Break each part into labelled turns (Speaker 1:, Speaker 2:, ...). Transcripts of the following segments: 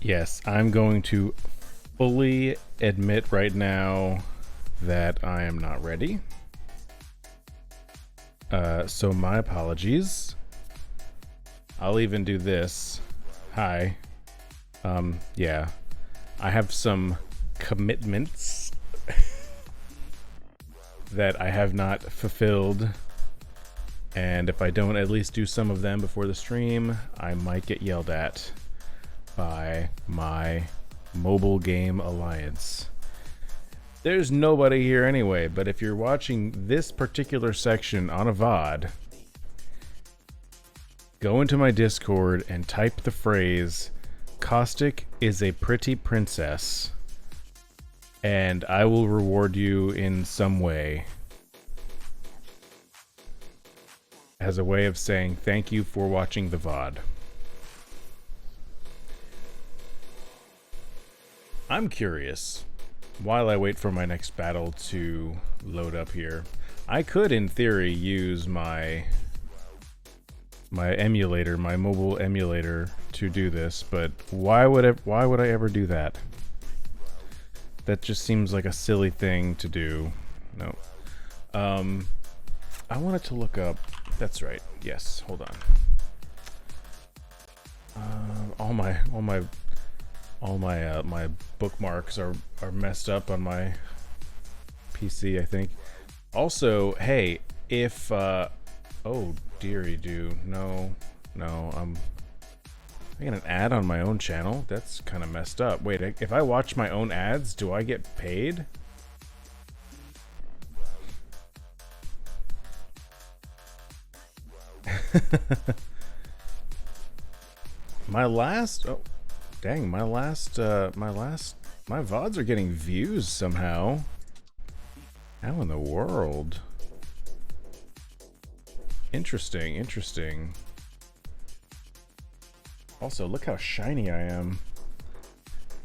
Speaker 1: Yes, I'm going to fully admit right now that I am not ready. So my apologies. I'll even do this. Hi. Yeah. I have some commitments that I have not fulfilled. And if I don't at least do some of them before the stream, I might get yelled at by my mobile game alliance. There's nobody here anyway, but if you're watching this particular section on a VOD, go into my Discord and type the phrase, "Caustic is a pretty princess," and I will reward you in some way. As a way of saying thank you for watching the VOD. I'm curious, while I wait for my next battle to load up here, I could in theory use my emulator, my mobile emulator to do this, but why would I ever do that? That just seems like a silly thing to do. No. I wanted to look up, that's right, yes, hold on. My bookmarks are messed up on my PC, I think. Also, hey, if oh dearie do, no, I get an ad on my own channel. That's kind of messed up. Wait, if I watch my own ads, do I get paid? My last, oh, dang, my VODs are getting views somehow. How in the world? Interesting, interesting. Also, look how shiny I am.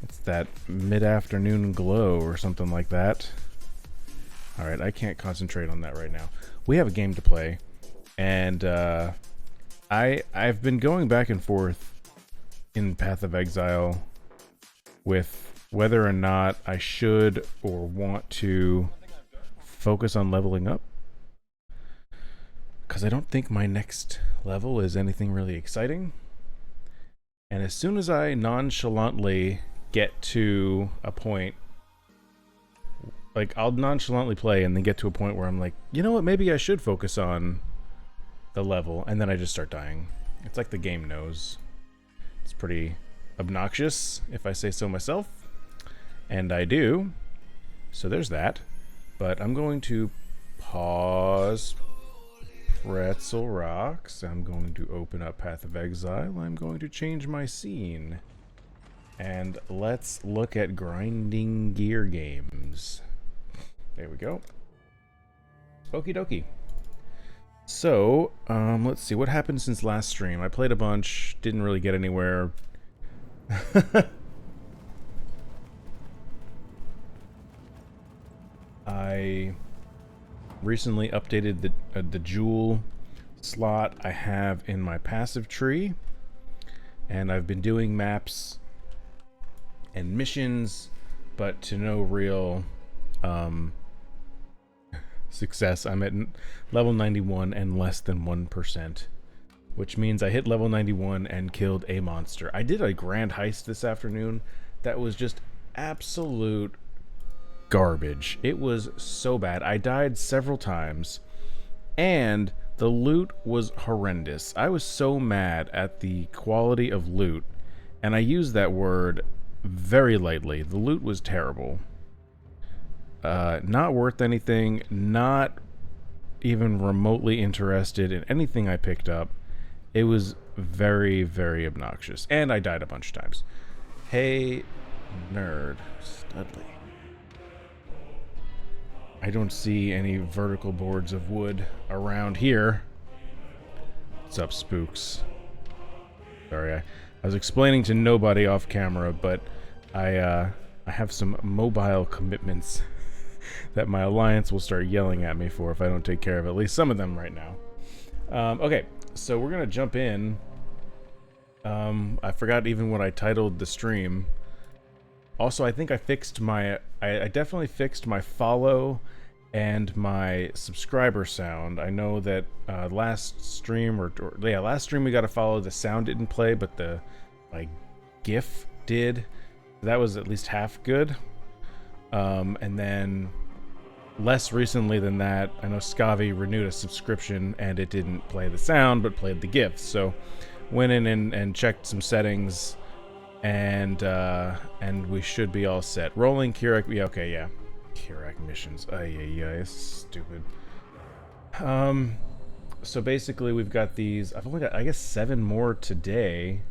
Speaker 1: It's that mid-afternoon glow or something like that. Alright, I can't concentrate on that right now. We have a game to play, and I've been going back and forth in Path of Exile with whether or not I should or want to focus on leveling up, because I don't think my next level is anything really exciting. And as soon as I nonchalantly get to a point, like I'll nonchalantly play and then get to a point where I'm like, you know what, maybe I should focus on the level, and then I just start dying. It's like the game knows. It's pretty obnoxious, if I say so myself. And I do. So there's that. But I'm going to pause Pretzel Rocks. I'm going to open up Path of Exile. I'm going to change my scene. And let's look at grinding gear games. There we go. Okie dokie. So, let's see, what happened since last stream? I played a bunch, didn't really get anywhere. I recently updated the jewel slot I have in my passive tree, and I've been doing maps and missions, but to no real success. I'm at level 91 and less than 1%, which means I hit level 91 and killed a monster. I did a grand heist this afternoon that was just absolute garbage. It was so bad. I died several times, and the loot was horrendous. I was so mad at the quality of loot, and I use that word very lightly. The loot was terrible. Not worth anything, not even remotely interested in anything I picked up. It was very, very obnoxious. And I died a bunch of times. Hey, nerd. Studley. I don't see any vertical boards of wood around here. What's up, spooks? Sorry, I was explaining to nobody off camera, but I have some mobile commitments that my alliance will start yelling at me for if I don't take care of at least some of them right now. Okay, so we're gonna jump in. I forgot even what I titled the stream. Also, I think I fixed my... I definitely fixed my follow and my subscriber sound. I know that last stream, last stream we got a follow. The sound didn't play, but the GIF did. That was at least half good. And then less recently than that, I know Scavi renewed a subscription and it didn't play the sound but played the GIFs. So went in and checked some settings, and we should be all set. Rolling Kirac, yeah, okay, yeah. Kirac Missions, it's stupid. So basically we've got these, I've only got, I guess, 7 more today.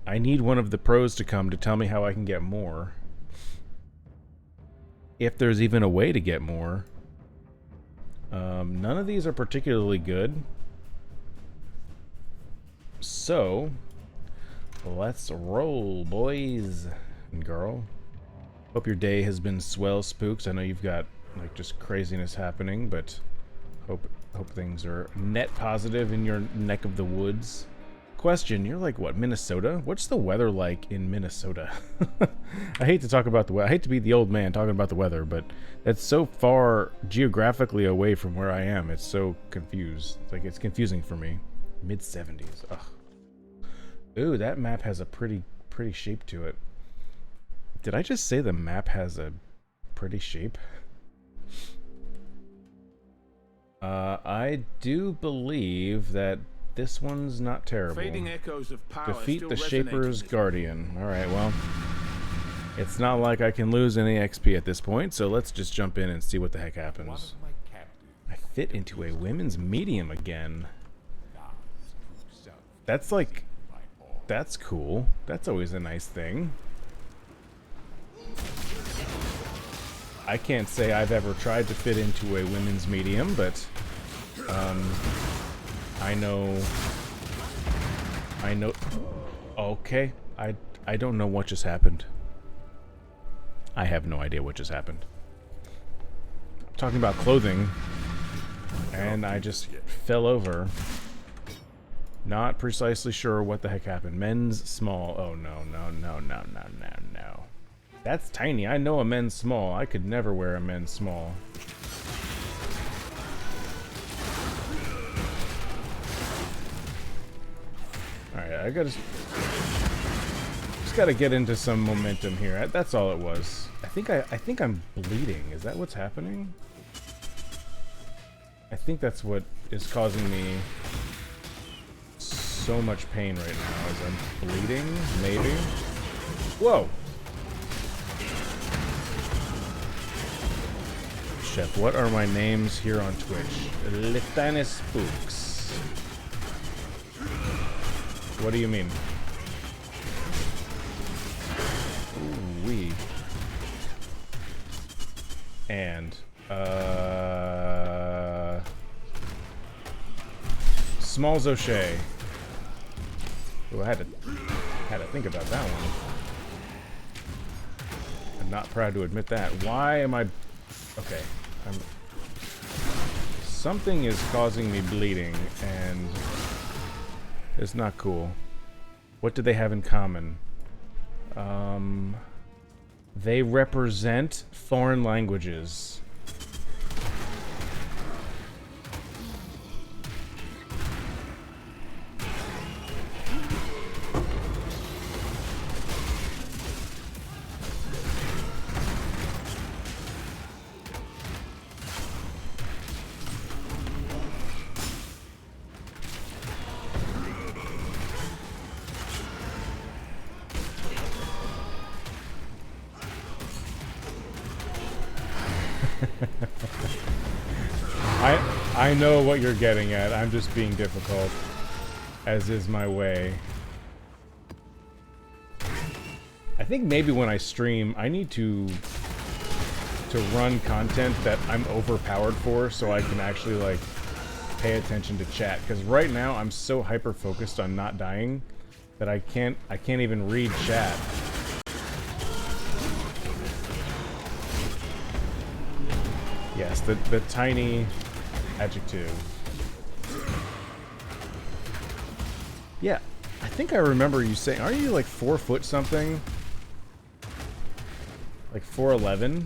Speaker 1: I need one of the pros to come to tell me how I can get more. If there's even a way to get more. None of these are particularly good. So, let's roll, boys and girl. Hope your day has been swell, spooks. I know you've got just craziness happening, but hope things are net positive in your neck of the woods. Question, you're like, what, Minnesota? What's the weather like in Minnesota? I hate to talk about the weather. I hate to be the old man talking about the weather, but that's so far geographically away from where I am. It's so confused. It's confusing for me. Mid-70s. Ugh. Ooh, that map has a pretty shape to it. Did I just say the map has a pretty shape? I do believe that this one's not terrible.
Speaker 2: Fading echoes of power
Speaker 1: Defeat
Speaker 2: still
Speaker 1: the
Speaker 2: resonate
Speaker 1: Shaper's
Speaker 2: in this
Speaker 1: Guardian. Alright, well, it's not like I can lose any XP at this point, so let's just jump in and see what the heck happens. I fit into a women's medium again. That's like... That's cool. That's always a nice thing. I can't say I've ever tried to fit into a women's medium, but I know. Okay, I don't know what just happened. I have no idea what just happened. I'm talking about clothing, and I just fell over. Not precisely sure what the heck happened. Men's small. Oh no. That's tiny. I know a men's small. I could never wear a men's small. Alright, I gotta... Just gotta get into some momentum here. That's all it was. I think I'm bleeding. Is that what's happening? I think that's what is causing me so much pain right now, as I'm bleeding, maybe? Whoa! Chef, what are my names here on Twitch? Lithanis Spooks. What do you mean? Ooh-wee. And, Smalls O'Shea. Ooh, I had to think about that one. I'm not proud to admit that. Why am I... Okay. Something is causing me bleeding, and it's not cool. What do they have in common? They represent foreign languages. I know what you're getting at. I'm just being difficult, as is my way. I think maybe when I stream, I need to run content that I'm overpowered for, so I can actually like pay attention to chat. Because right now I'm so hyper focused on not dying that I can't even read chat. Yes, the tiny adjective. Yeah, I think I remember you saying, aren't you like 4 foot something? Like 4'11"?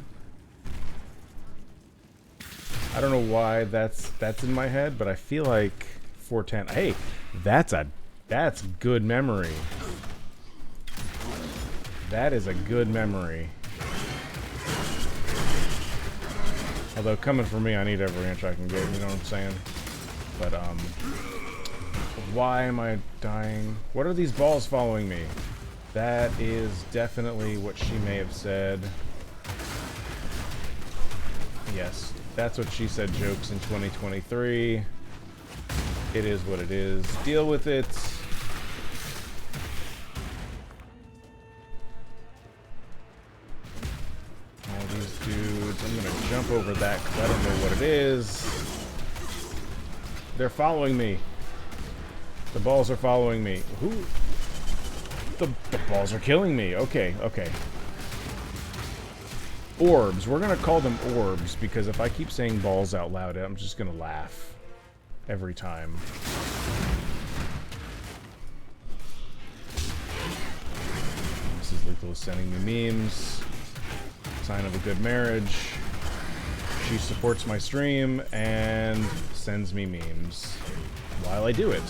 Speaker 1: I don't know why that's in my head, but I feel like 4'10". Hey, that's good memory. That is a good memory. Although, coming from me, I need every inch I can get, you know what I'm saying? But, why am I dying? What are these balls following me? That is definitely what she may have said. Yes, that's what she said, jokes in 2023. It is what it is. Deal with it. All these dudes. I'm gonna jump over that because I don't know what it is. They're following me. The balls are following me. Who? The balls are killing me. Okay, okay. Orbs. We're gonna call them orbs because if I keep saying balls out loud, I'm just gonna laugh every time. Mrs. Lethal is sending me memes. Sign of a good marriage. She supports my stream and sends me memes while I do it.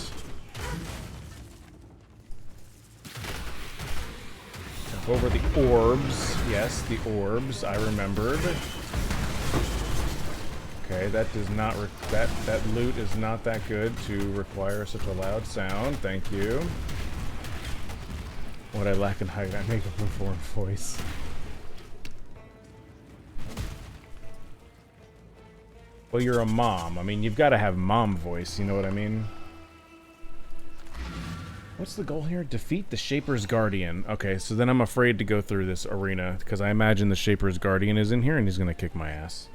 Speaker 1: What were the orbs? Yes, the orbs. I remembered. Okay, that does not that loot is not that good to require such a loud sound. Thank you. What I lack in height, I make a perform voice. Well, you're a mom. I mean, you've got to have mom voice. You know what I mean? What's the goal here? Defeat the Shaper's Guardian. Okay, so then I'm afraid to go through this arena because I imagine the Shaper's Guardian is in here and he's gonna kick my ass.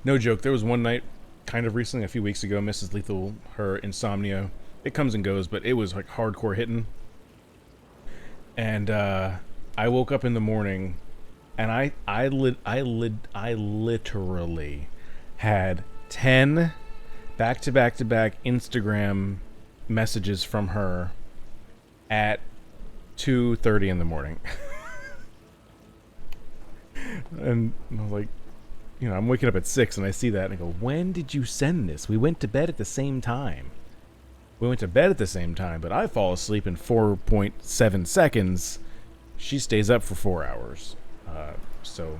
Speaker 1: No joke, there was one night, kind of recently, a few weeks ago, Mrs. Lethal, her insomnia, it comes and goes, but it was like hardcore hitting. And I woke up in the morning, and I literally had 10 back-to-back-to-back Instagram messages from her at 2:30 in the morning. And I was like, you know, I'm waking up at 6 and I see that and I go, when did you send this? We went to bed at the same time. We went to bed at the same time, but I fall asleep in 4.7 seconds. She stays up for 4 hours. So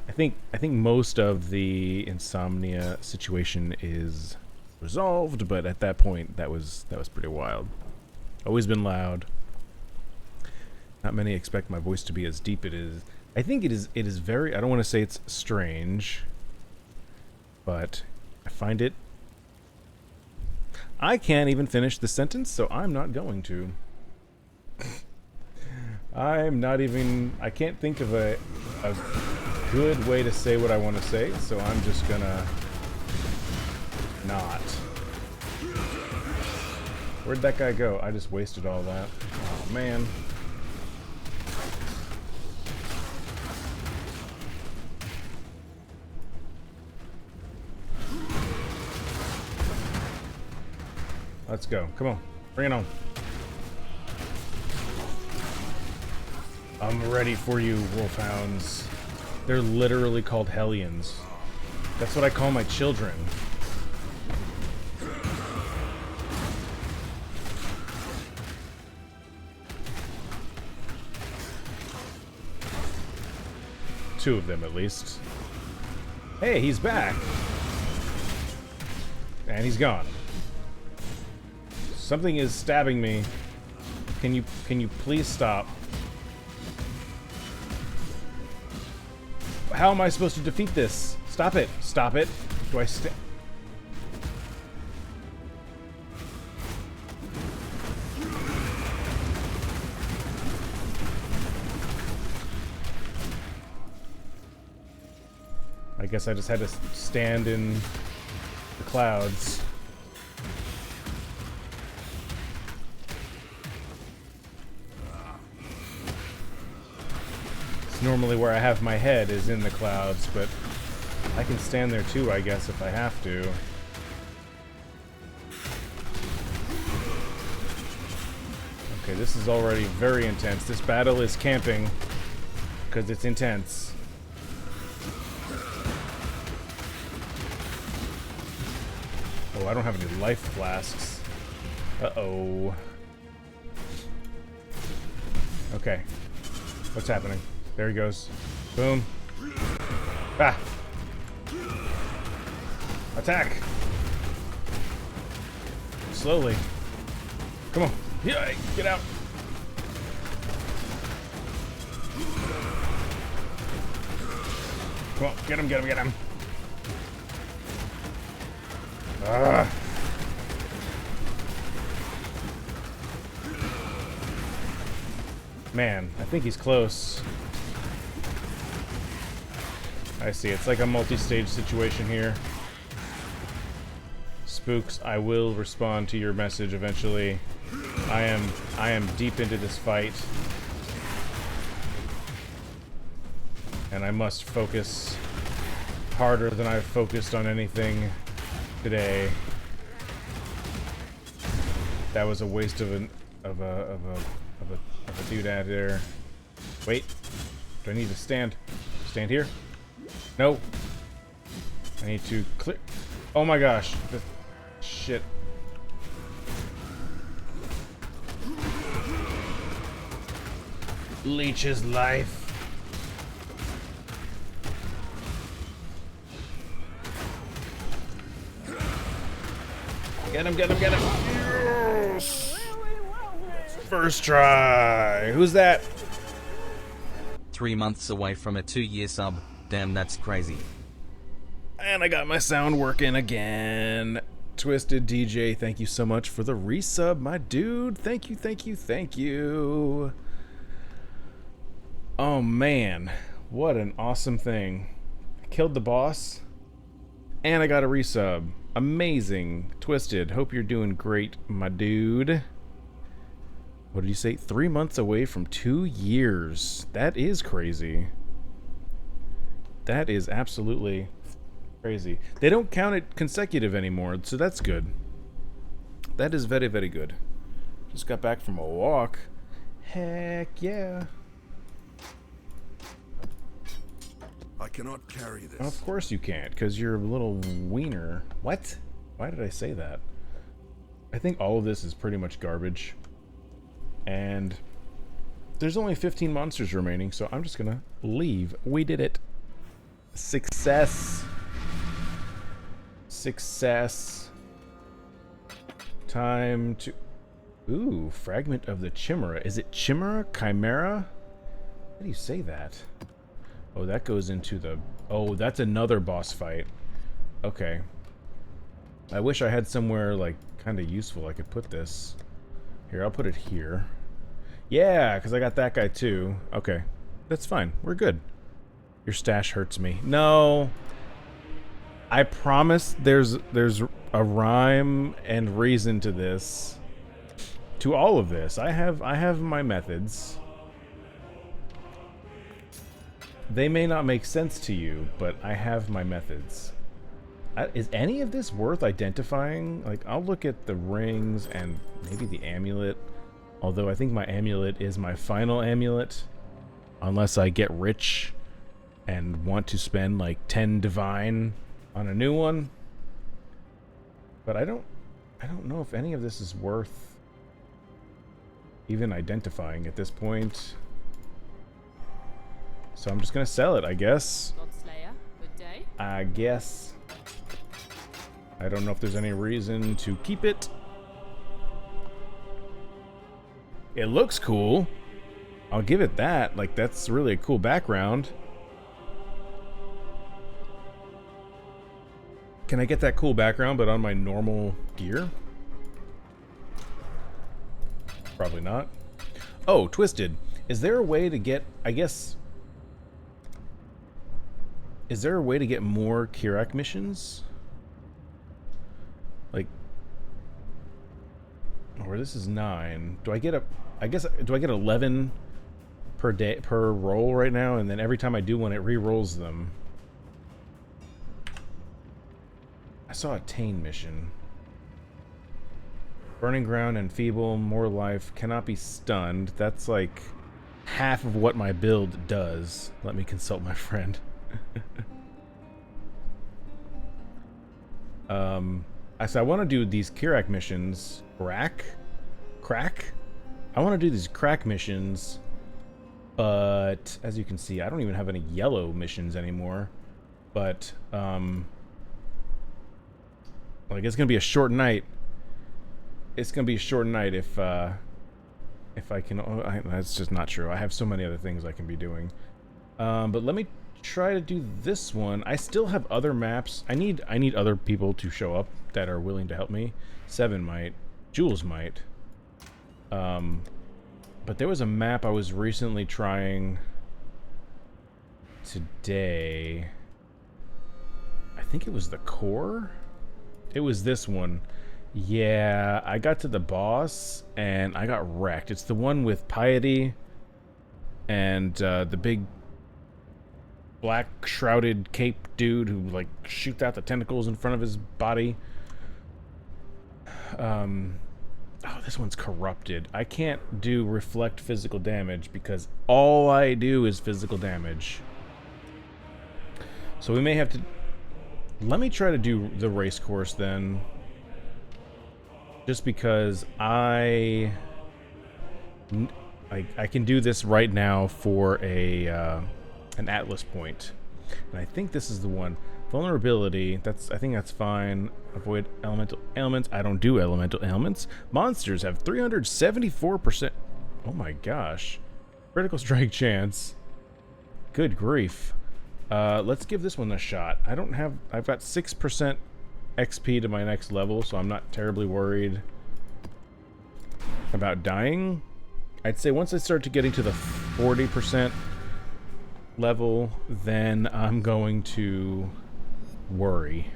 Speaker 1: I think most of the insomnia situation is resolved, but at that point that was pretty wild. Always been loud. Not many expect my voice to be as deep it is. I think it is very, I don't want to say it's strange, but I find it, I can't even finish the sentence, so I'm not going to. I can't think of a good way to say what I want to say, so I'm just gonna not. Where'd that guy go? I just wasted all that. Oh, man. Let's go. Come on. Bring it on. I'm ready for you, wolfhounds. They're literally called Hellions. That's what I call my children. Two of them, at least. Hey, he's back. And he's gone. Something is stabbing me. Can you please stop? How am I supposed to defeat this? Stop it. Stop it. Do I I guess I just had to stand in the clouds. Normally where I have my head is in the clouds, but I can stand there too, I guess, if I have to. Okay, this is already very intense. This battle is camping because it's intense. Oh, I don't have any life flasks. Uh-oh. Okay. What's happening? There he goes. Boom. Ah! Attack! Slowly. Come on. Yeah, get out. Come on, get him, get him, get him. Ah! Man, I think he's close. I see, it's like a multi-stage situation here. Spooks, I will respond to your message eventually. I am deep into this fight. And I must focus harder than I've focused on anything today. That was a waste of a doodad there. Wait. Do I need to stand? Stand here? No. I need to clear. Oh my gosh. Shit. Leech's life. Get him, get him, get him. Yes! First try. Who's that?
Speaker 2: 3 months away from a 2-year sub. Damn, that's crazy.
Speaker 1: And I got my sound working again. Twisted DJ, thank you so much for the resub, my dude. Thank you, thank you, thank you. Oh man, what an awesome thing. I killed the boss, and I got a resub. Amazing. Twisted, hope you're doing great, my dude. What did you say? 3 months away from 2 years. That is crazy. That is absolutely crazy. They don't count it consecutive anymore, so that's good. That is very, very good. Just got back from a walk. Heck yeah.
Speaker 3: I cannot carry this.
Speaker 1: Of course you can't, because you're a little wiener. What? Why did I say that? I think all of this is pretty much garbage. And there's only 15 monsters remaining, so I'm just gonna leave. We did it. Success. Success. Time to... Ooh, fragment of the Chimera. Is it Chimera? Chimera? How do you say that? Oh, that goes into the... Oh, that's another boss fight. Okay. I wish I had somewhere, like, kind of useful I could put this. Here, I'll put it here. Yeah, because I got that guy, too. Okay. That's fine. We're good. Your stash hurts me. No. I promise there's a rhyme and reason to this. To all of this. I have my methods. They may not make sense to you, but I have my methods. Is any of this worth identifying? Like, I'll look at the rings and maybe the amulet. Although I think my amulet is my final amulet. Unless I get rich and want to spend like 10 divine on a new one. But I don't know if any of this is worth even identifying at this point. So I'm just gonna sell it, I guess.
Speaker 4: Godslayer, good day.
Speaker 1: I guess. I don't know if there's any reason to keep it. It looks cool. I'll give it that. Like, that's really a cool background. Can I get that cool background but on my normal gear? Probably not. Oh, Twisted. Is there a way to get, I guess... Is there a way to get more Kirac missions? Like... Or this is 9. Do I get a... I guess, do I get 11 per day, per roll right now? And then every time I do one, it re-rolls them. I saw a Tane mission. Burning ground and feeble, more life, cannot be stunned. That's like half of what my build does. Let me consult my friend. I want to do these Kirac missions. Crack? I want to do these crack missions, but as you can see, I don't even have any yellow missions anymore. But like, it's gonna be a short night. It's gonna be a short night if I can. That's just not true. I have so many other things I can be doing. But let me try to do this one. I still have other maps. I need other people to show up that are willing to help me. Seven might. Jules might. But there was a map I was recently trying today. I think it was the core. It was this one. Yeah, I got to the boss and I got wrecked. It's the one with Piety and the big black shrouded cape dude who like shoots out the tentacles in front of his body. Oh, this one's corrupted. I can't do reflect physical damage because all I do is physical damage. So we may have to... Let me try to do the race course then. Just because I can do this right now for a an Atlas point. And I think this is the one. Vulnerability, I think that's fine. Avoid elemental ailments. I don't do elemental ailments. Monsters have 374%. Oh my gosh. Critical strike chance. Good grief. Let's give this one a shot. I've got 6% XP to my next level, so I'm not terribly worried about dying. I'd say once I start to getting to the 40% level, then I'm going to worry.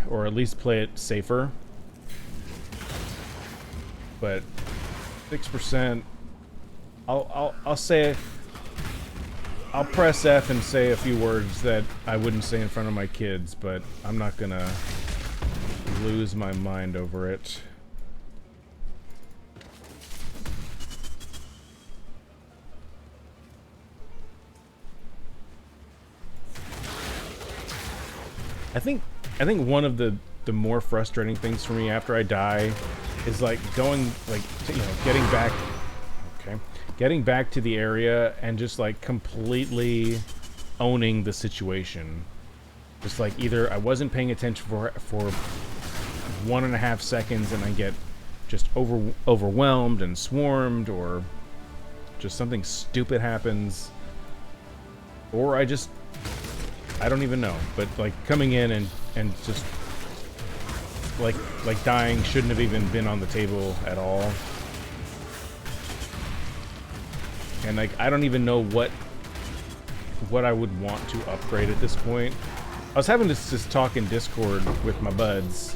Speaker 1: Or at least play it safer. But 6%, I'll say, I'll press F and say a few words that I wouldn't say in front of my kids, but I'm not gonna lose my mind over it. I think one of the more frustrating things for me after I die is like going getting back to the area and just like completely owning the situation. Just like either I wasn't paying attention for 1.5 seconds and I get just overwhelmed and swarmed, or just something stupid happens, or I don't even know, but like coming in and just like dying shouldn't have even been on the table at all. And like I don't even know what I would want to upgrade at this point. I was having this talk in Discord with my buds.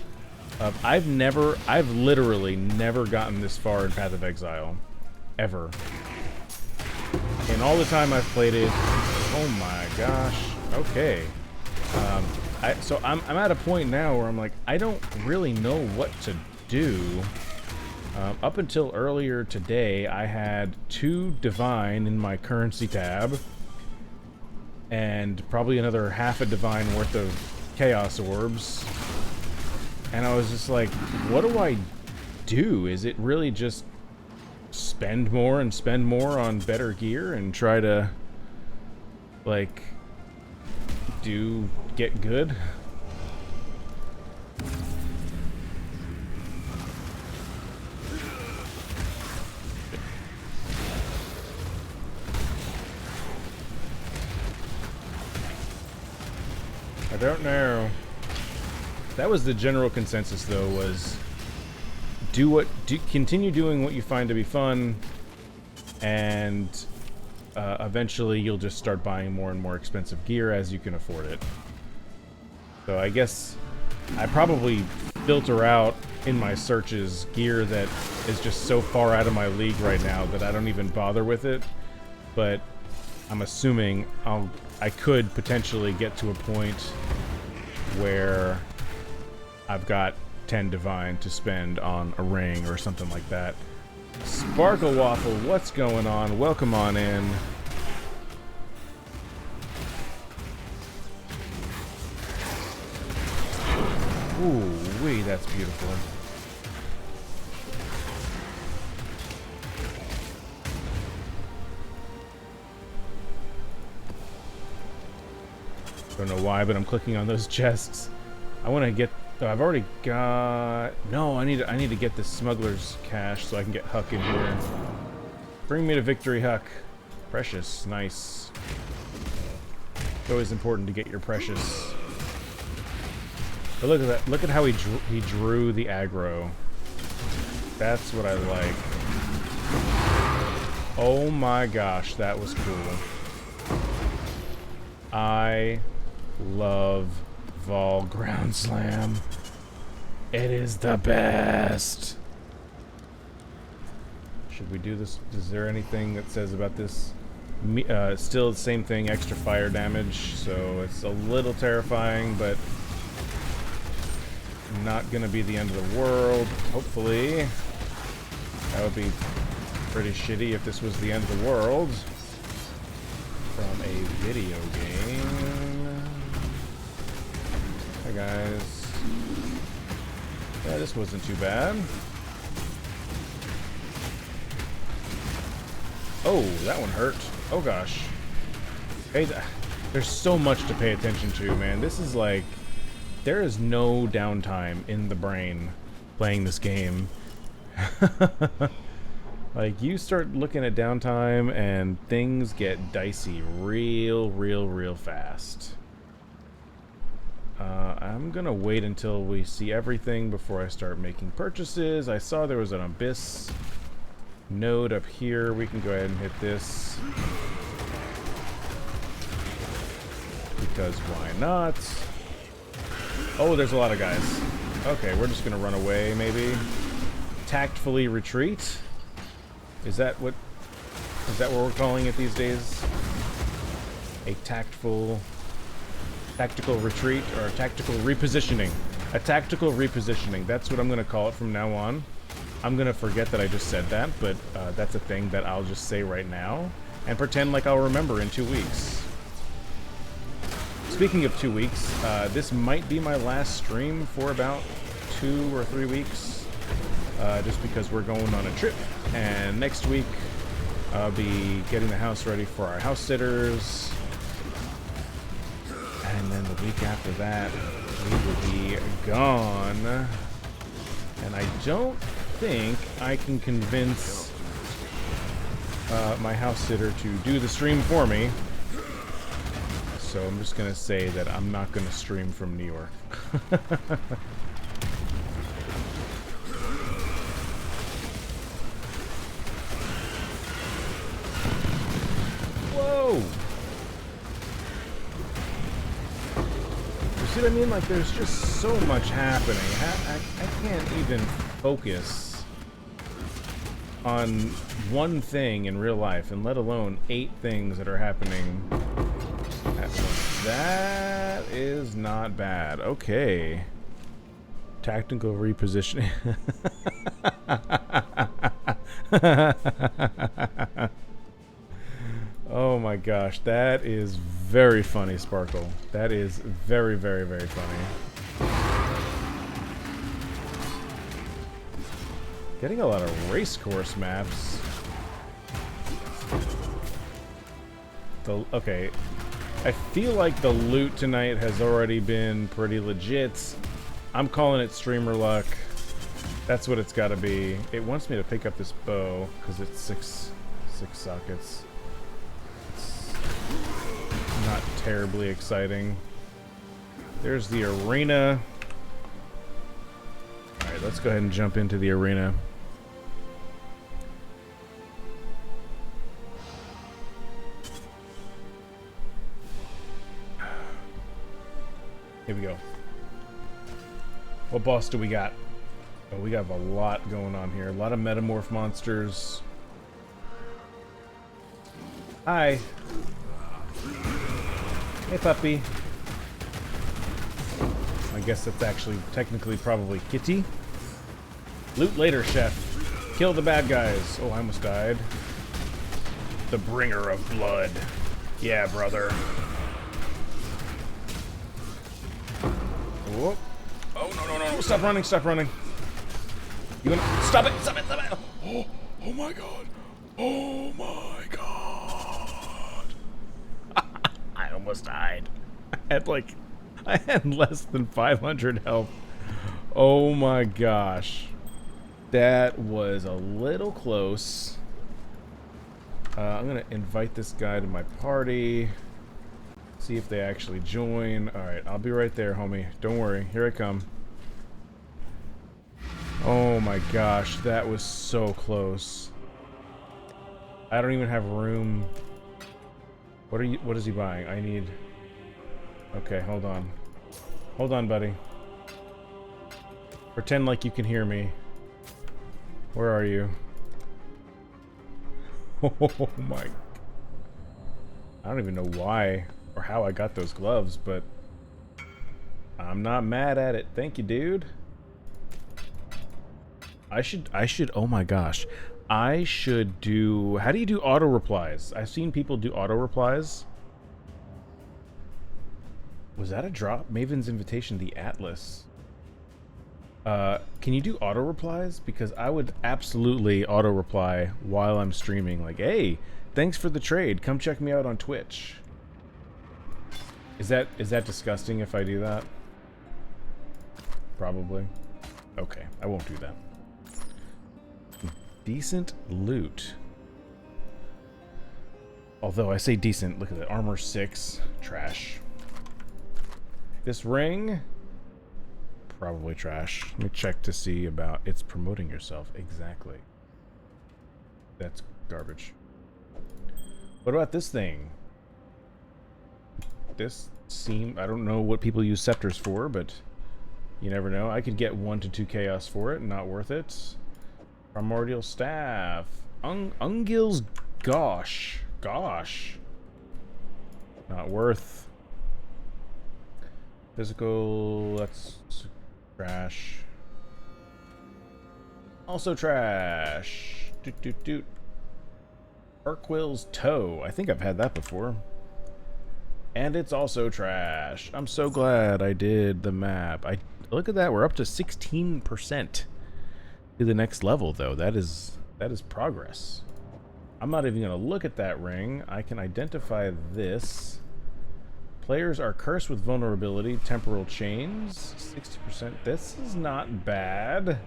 Speaker 1: I've literally never gotten this far in Path of Exile, ever. And all the time I've played it, oh my gosh. Okay. So I'm at a point now where I'm like, I don't really know what to do. Up until earlier today, I had 2 Divine in my currency tab, and probably another half a Divine worth of Chaos Orbs. And I was just like, what do I do? Is it really just spend more and spend more on better gear and try to, like, get good? I don't know. That was the general consensus, though, was continue doing what you find to be fun, and eventually you'll just start buying more and more expensive gear as you can afford it. So I guess I probably filter out in my searches gear that is just so far out of my league right now that I don't even bother with it. But I'm assuming I could potentially get to a point where I've got 10 Divine to spend on a ring or something like that. Sparkle Waffle, what's going on? Welcome on in. Ooh, wee, that's beautiful. Don't know why, but I'm clicking on those chests. I want to get. I've already got. No, I need to get this smuggler's cache so I can get Huck in here. Bring me to victory, Huck. Precious, nice. It's always important to get your precious. But look at that! Look at how he drew the aggro. That's what I like. Oh my gosh, that was cool. I love Vol Ground Slam. It is the best. Should we do this? Is there anything that says about this? Still the same thing, extra fire damage, so it's a little terrifying, but not gonna be the end of the world, hopefully. That would be pretty shitty if this was the end of the world from a video game. Hey guys. Yeah, this wasn't too bad. Oh, that one hurt. Oh gosh. Hey, there's so much to pay attention to, man. This is like, there is no downtime in the brain playing this game. Like, you start looking at downtime and things get dicey real fast. I'm gonna wait until we see everything before I start making purchases. I saw there was an abyss node up here. We can go ahead and hit this. Because why not? Oh, there's a lot of guys. Okay, we're just gonna run away, maybe. Tactfully retreat? Is that what we're calling it these days? A tactical retreat, or a tactical repositioning. A tactical repositioning. That's what I'm gonna call it from now on. I'm gonna forget that I just said that, but that's a thing that I'll just say right now and pretend like I'll remember in 2 weeks. Speaking of 2 weeks, this might be my last stream for about 2 or 3 weeks, just because we're going on a trip, and next week I'll be getting the house ready for our house sitters, and then the week after that we will be gone, and I don't think I can convince my house sitter to do the stream for me. So I'm just gonna say that I'm not gonna stream from New York. Whoa! You see what I mean? Like, there's just so much happening. I can't even focus on one thing in real life, and let alone 8 things that are happening. That is not bad. Okay. Tactical repositioning. Oh my gosh, that is very funny, Sparkle. That is very funny. Getting a lot of race course maps. Okay. I feel like the loot tonight has already been pretty legit. I'm calling it streamer luck. That's what it's got to be. It wants me to pick up this bow because it's six sockets. It's not terribly exciting. There's the arena. All right, let's go ahead and jump into the arena. Here we go. What boss do we got? Oh, we have a lot going on here. A lot of metamorph monsters. Hi. Hey, puppy. I guess that's actually technically probably Kitty. Loot later, chef. Kill the bad guys. Oh, I almost died. The bringer of blood. Yeah, brother. Whoop. Oh, no. Stop running. You gonna... Stop it. Oh my god. I almost died. I had less than 500 health. Oh my gosh. That was a little close. I'm gonna invite this guy to my party. See if they actually join. Alright, I'll be right there, homie. Don't worry. Here I come. Oh my gosh, that was so close. I don't even have room. What is he buying? I need... Okay, hold on. Hold on, buddy. Pretend like you can hear me. Where are you? Oh my... I don't even know why or how I got those gloves, but I'm not mad at it. Thank you, dude. I should, oh my gosh. I should do, how do you do auto replies? I've seen people do auto replies. Was that a drop? Maven's Invitation, the Atlas. Can you do auto replies? Because I would absolutely auto reply while I'm streaming. Like, hey, thanks for the trade. Come check me out on Twitch. Is that disgusting if I do that? Probably. Okay, I won't do that. Decent loot. Although I say decent, look at that. Armor 6. Trash. This ring? Probably trash. Let me check to see about it's promoting yourself. Exactly. That's garbage. What about this thing? This I don't know what people use scepters for, but you never know. I could get 1 to 2 chaos for it. Not worth it. Primordial staff. Ungil's gosh. Not worth. Physical, that's trash. Also trash. Doot. Urquill's toe. I think I've had that before. And it's also trash. I'm so glad I did the map. Look at that. We're up to 16% to the next level, though. That is progress. I'm not even going to look at that ring. I can identify this. Players are cursed with vulnerability. Temporal chains. 60%. This is not bad.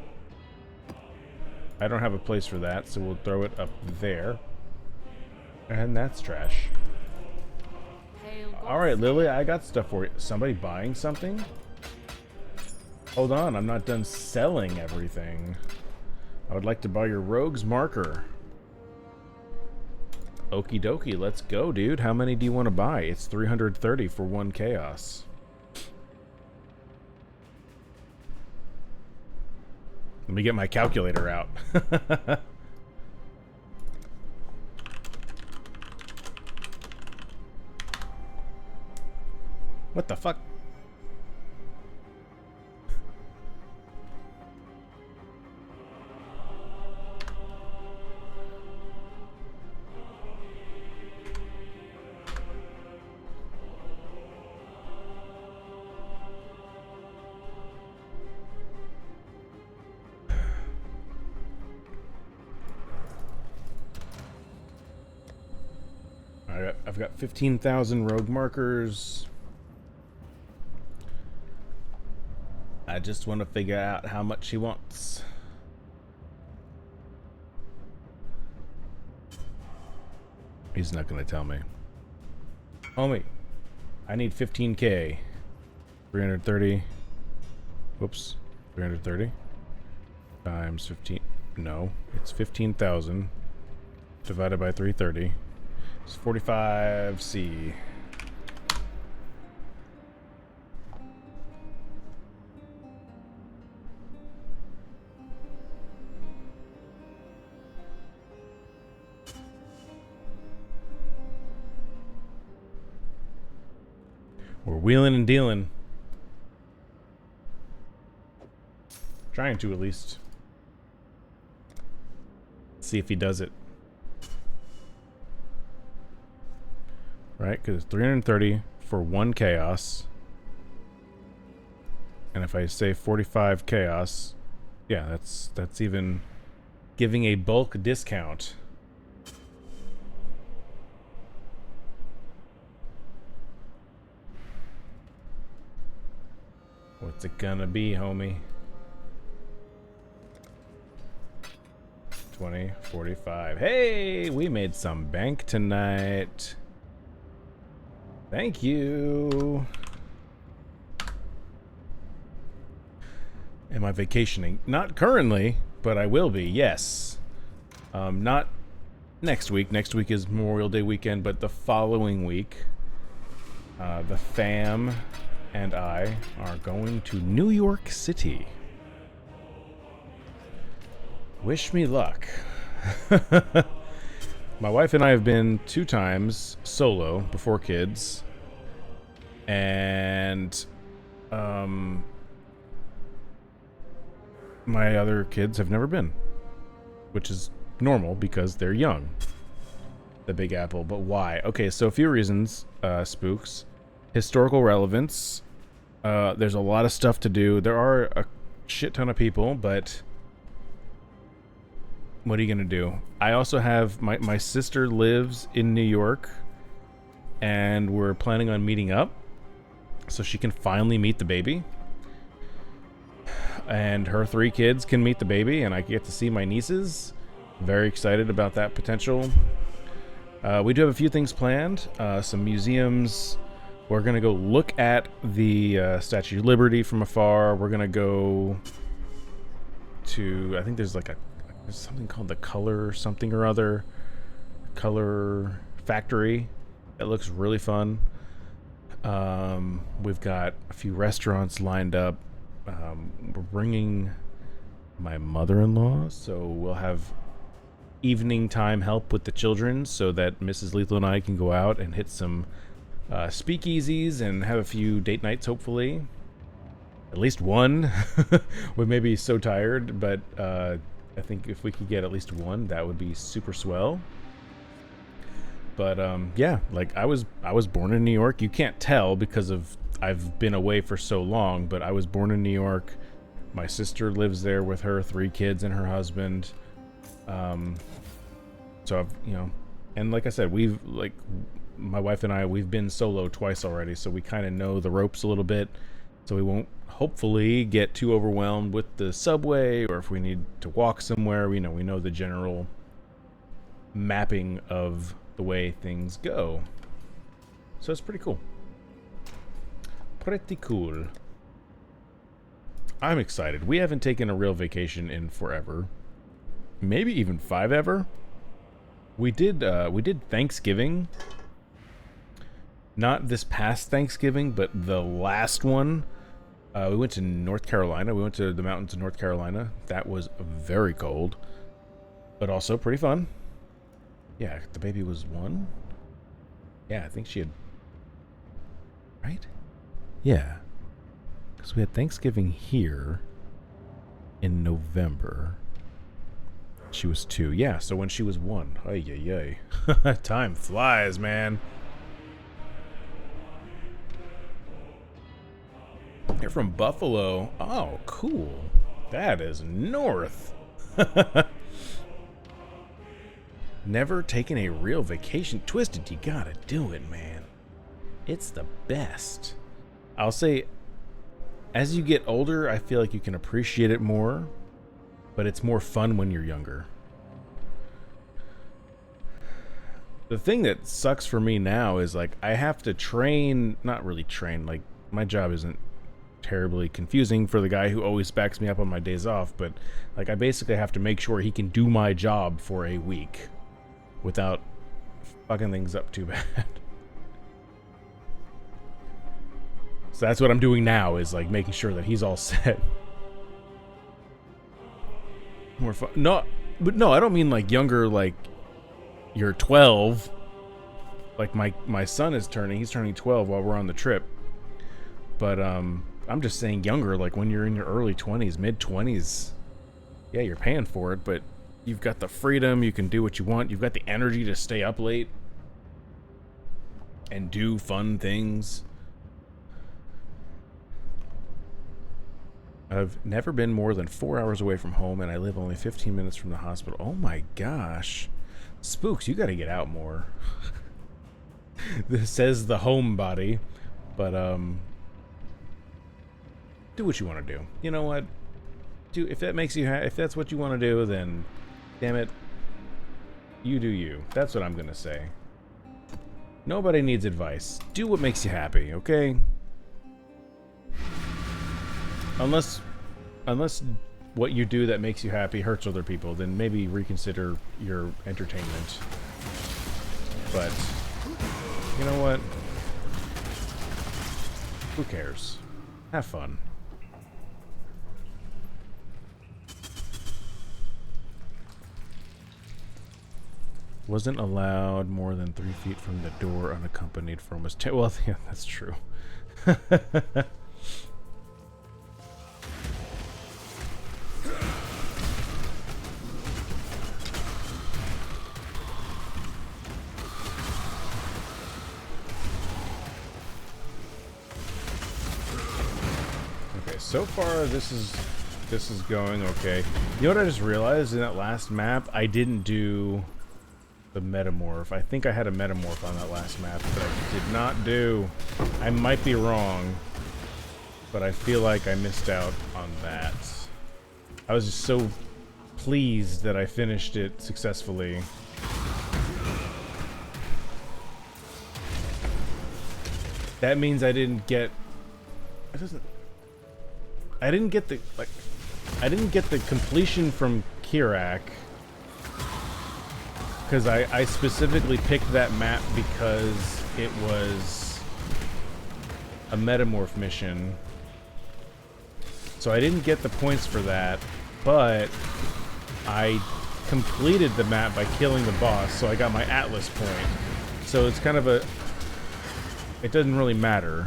Speaker 1: I don't have a place for that, so we'll throw it up there. And that's trash. Alright, Lily, I got stuff for you. Somebody buying something? Hold on, I'm not done selling everything. I would like to buy your rogue's marker. Okie dokie, let's go, dude. How many do you want to buy? It's 330 for 1 chaos. Let me get my calculator out. What the fuck? I've got 15,000 rogue markers. I just want to figure out how much he wants. He's not going to tell me. Homie, I need 15K. 330. Whoops. 330 times 15. No, it's 15,000 divided by 330. It's 45C. We're wheeling and dealing. Trying to, at least. See if he does it. Right, because 330 for 1 chaos. And if I say 45 chaos, yeah, that's even giving a bulk discount. What's it gonna be, homie? 20, 45. Hey, we made some bank tonight. Thank you. Am I vacationing? Not currently, but I will be, yes. Not next week. Next week is Memorial Day weekend, but the following week, the fam and I are going to New York City. Wish me luck. My wife and I have been 2 times solo before kids, and my other kids have never been, which is normal because they're young. The Big Apple, but why? Okay, so a few reasons, Spooks. historical relevance. There's a lot of stuff to do. There are a shit ton of people, but what are you gonna do? I also have my sister lives in New York, and we're planning on meeting up so she can finally meet the baby. And her 3 kids can meet the baby, and I get to see my nieces. Very excited about that potential. We do have a few things planned. Some museums. We're going to go look at the Statue of Liberty from afar. We're going to go to, I think there's like there's something called the Color something or other. Color Factory. It looks really fun. We've got a few restaurants lined up. We're bringing my mother-in-law, so we'll have evening time help with the children so that Mrs. Lethal and I can go out and hit some speakeasies and have a few date nights, hopefully. At least one. We may be so tired, but I think if we could get at least one, that would be super swell. But yeah, like I was born in New York. You can't tell because of I've been away for so long, but I was born in New York. My sister lives there with her 3 kids and her husband. So I've, and like I said, my wife and I, we've been solo twice already, so we kind of know the ropes a little bit, so we won't hopefully get too overwhelmed with the subway, or if we need to walk somewhere, we know the general mapping of the way things go. So it's pretty cool. Pretty cool. I'm excited. We haven't taken a real vacation in forever. Maybe even 5 ever. We did Thanksgiving. Not this past Thanksgiving, but the last one. We went to North Carolina. We went to the mountains of North Carolina. That was very cold, but also pretty fun. Yeah, the baby was 1. Yeah, I think she had... Right? Yeah. Because we had Thanksgiving here in November. She was 2. Yeah, so when she was 1. Ay, ay, ay. Time flies, man. You're from Buffalo. Oh, cool. That is north. Never taken a real vacation. Twisted, you gotta do it, man. It's the best. I'll say, as you get older, I feel like you can appreciate it more, but it's more fun when you're younger. The thing that sucks for me now is, like, I have to train, not really train, like, my job isn't terribly confusing for the guy who always backs me up on my days off, but, like, I basically have to make sure he can do my job for a week without fucking things up too bad. So that's what I'm doing now, is like making sure that he's all set. More fun. No, but no, I don't mean like younger, like you're 12. Like my son is he's turning 12 while we're on the trip. But I'm just saying younger, like when you're in your early 20s, mid 20s. Yeah, you're paying for it, but you've got the freedom, you can do what you want, you've got the energy to stay up late and do fun things. I've never been more than 4 hours away from home, and I live only 15 minutes from the hospital. Oh my gosh. Spooks, you gotta get out more. This says the homebody, but do what you want to do. You know what? Do if that makes you if that's what you want to do, then damn it, you do you. That's what I'm gonna say. Nobody needs advice. Do what makes you happy, okay? Unless what you do that makes you happy hurts other people, then maybe reconsider your entertainment. But you know what? Who cares? Have fun. Wasn't allowed more than 3 feet from the door unaccompanied for almost 10. Well, yeah, that's true. so far this is going okay. You know what I just realized in that last map? I didn't do the metamorph. I think I had a metamorph on that last map, but I did not do. I might be wrong, but I feel like I missed out on that. I was just so pleased that I finished it successfully. That means I didn't get. It doesn't. I didn't get the I didn't get the completion from Kirac because I specifically picked that map because it was a metamorph mission. So I didn't get the points for that, but I completed the map by killing the boss, so I got my Atlas point. So it's kind of a... It doesn't really matter,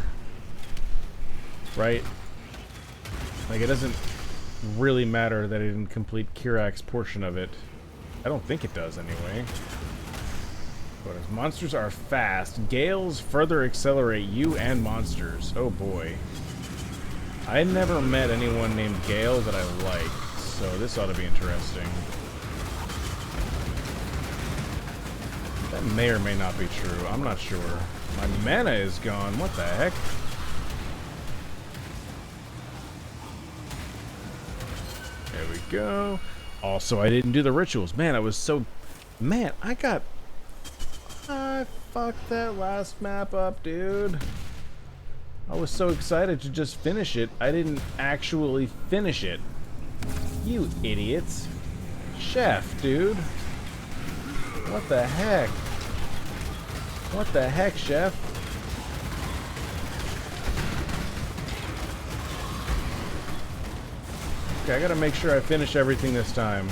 Speaker 1: right? Like, it doesn't really matter that I didn't complete Kirac's portion of it. I don't think it does, anyway. But as monsters are fast, gales further accelerate you and monsters. Oh boy. I never met anyone named Gale that I liked, so this ought to be interesting. That may or may not be true. I'm not sure. My mana is gone. What the heck? There we go. Also, I didn't do the rituals. Man, I was so... Man, I fucked that last map up, dude. I was so excited to just finish it. I didn't actually finish it. You idiots. Chef, dude. What the heck? What the heck, Chef? Okay, I gotta make sure I finish everything this time.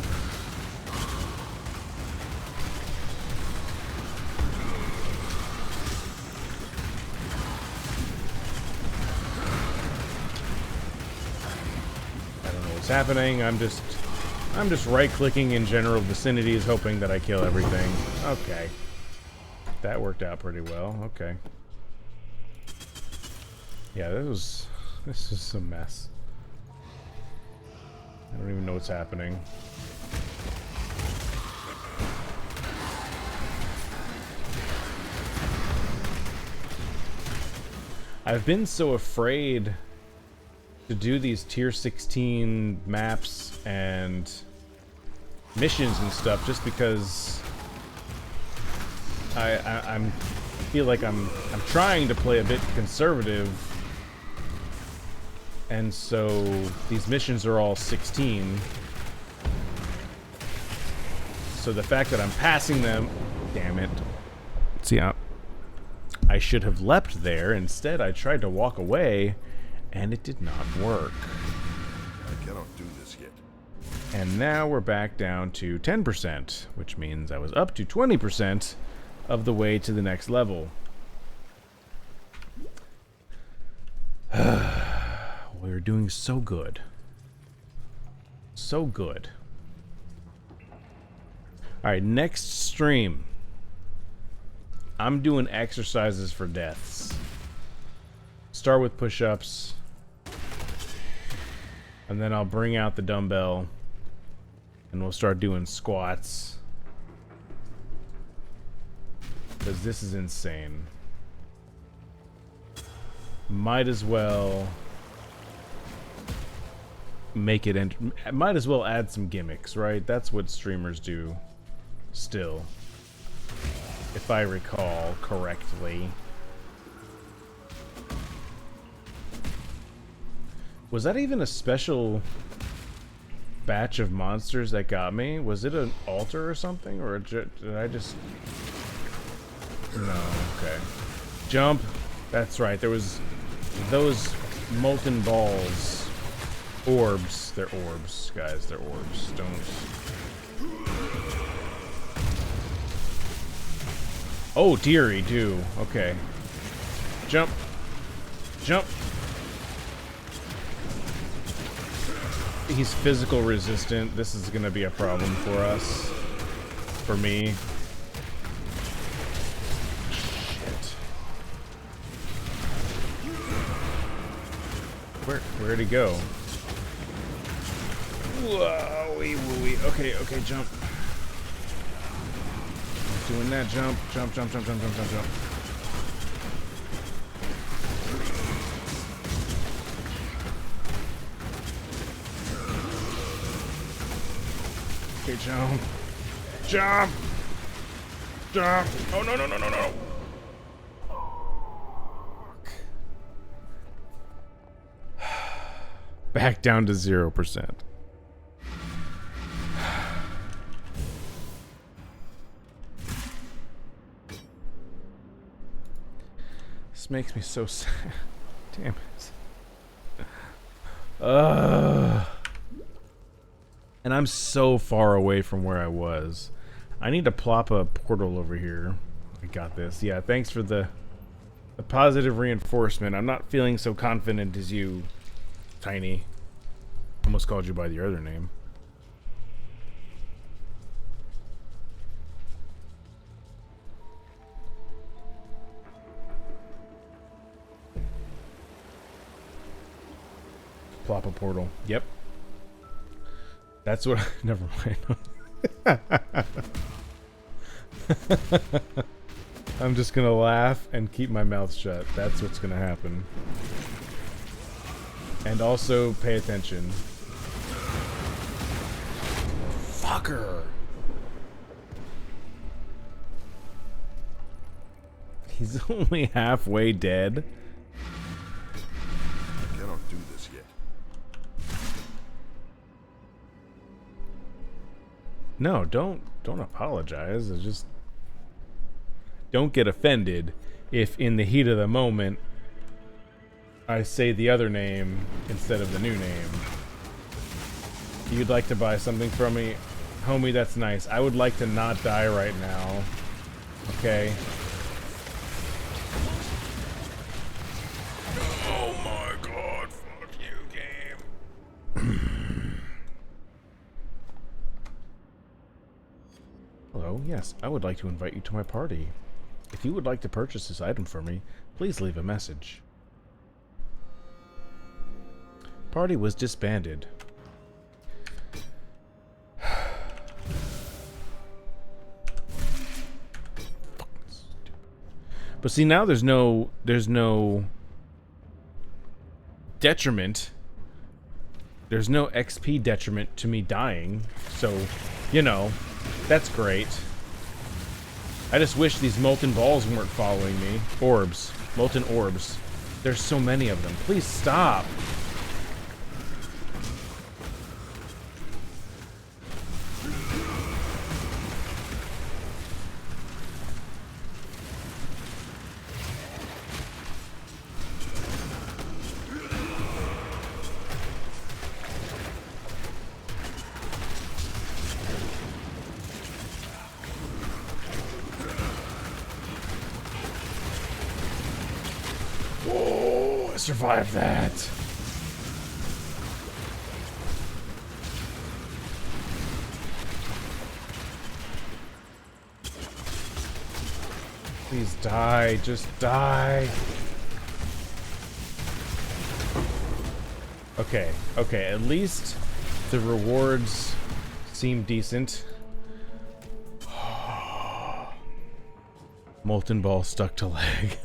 Speaker 1: I don't know what's happening. I'm just right-clicking in general vicinities, hoping that I kill everything. Okay. That worked out pretty well. Okay. Yeah, this is a mess. I don't even know what's happening. I've been so afraid to do these tier 16 maps and missions and stuff just because I feel like I'm trying to play a bit conservative, and so these missions are all 16. So the fact that I'm passing them, damn it. See, I should have leapt there. Instead, I tried to walk away, and it did not work.
Speaker 3: I cannot do this yet.
Speaker 1: And now we're back down to 10%, which means I was up to 20% of the way to the next level. We're doing so good. So good. Alright, next stream. I'm doing exercises for deaths. Start with push-ups. And then I'll bring out the dumbbell. And we'll start doing squats. Because this is insane. Might as well make it might as well add some gimmicks, right? That's what streamers do still, if I recall correctly. Was that even a special batch of monsters that got me? Was it an altar or something, or did I just... No, okay. Jump. That's right, there was those molten balls. Orbs. They're orbs, guys. They're orbs. Don't... Oh, dearie, do. Okay. Jump. Jump. He's physical resistant. This is gonna be a problem for us. For me. Shit. Where'd he go? Whoa, wee, wee. Okay, jump. Doing that jump. Jump. Okay, jump. Oh, no. Back down to 0%. This makes me so sad. Damn it. And I'm so far away from where I was. I need to plop a portal over here. I got this. Yeah, thanks for the positive reinforcement. I'm not feeling so confident as you, Tiny. Almost called you by your other name. Plop a portal. Yep. That's what. Never mind. I'm just gonna laugh and keep my mouth shut. That's what's gonna happen. And also pay attention. Fucker. He's only halfway dead.
Speaker 3: I cannot do this yet.
Speaker 1: No, don't apologize. It's just don't get offended if in the heat of the moment I say the other name instead of the new name. You'd like to buy something from me? Homie, that's nice. I would like to not die right now. Okay? Oh my god, fuck you, game. Hello, yes, I would like to invite you to my party. If you would like to purchase this item for me, please leave a message. Party was disbanded. But see, now there's no detriment. There's no XP detriment to me dying. So, you know, that's great. I just wish these molten balls weren't following me. Orbs. Molten orbs. There's so many of them. Please stop. Survive that. Please die. Just die. Okay. Okay. At least the rewards seem decent. Molten ball stuck to leg.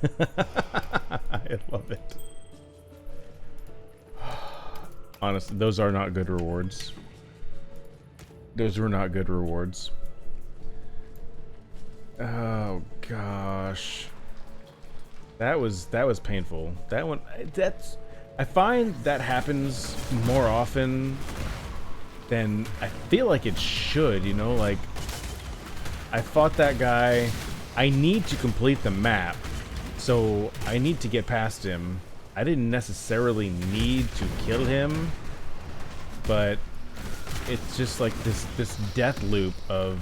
Speaker 1: I love it. Honestly, those are not good rewards. Those were not good rewards. Oh gosh. That was painful. That one, I find that happens more often than I feel like it should, you know, like I fought that guy. I need to complete the map, so I need to get past him. I didn't necessarily need to kill him, but it's just like this death loop of,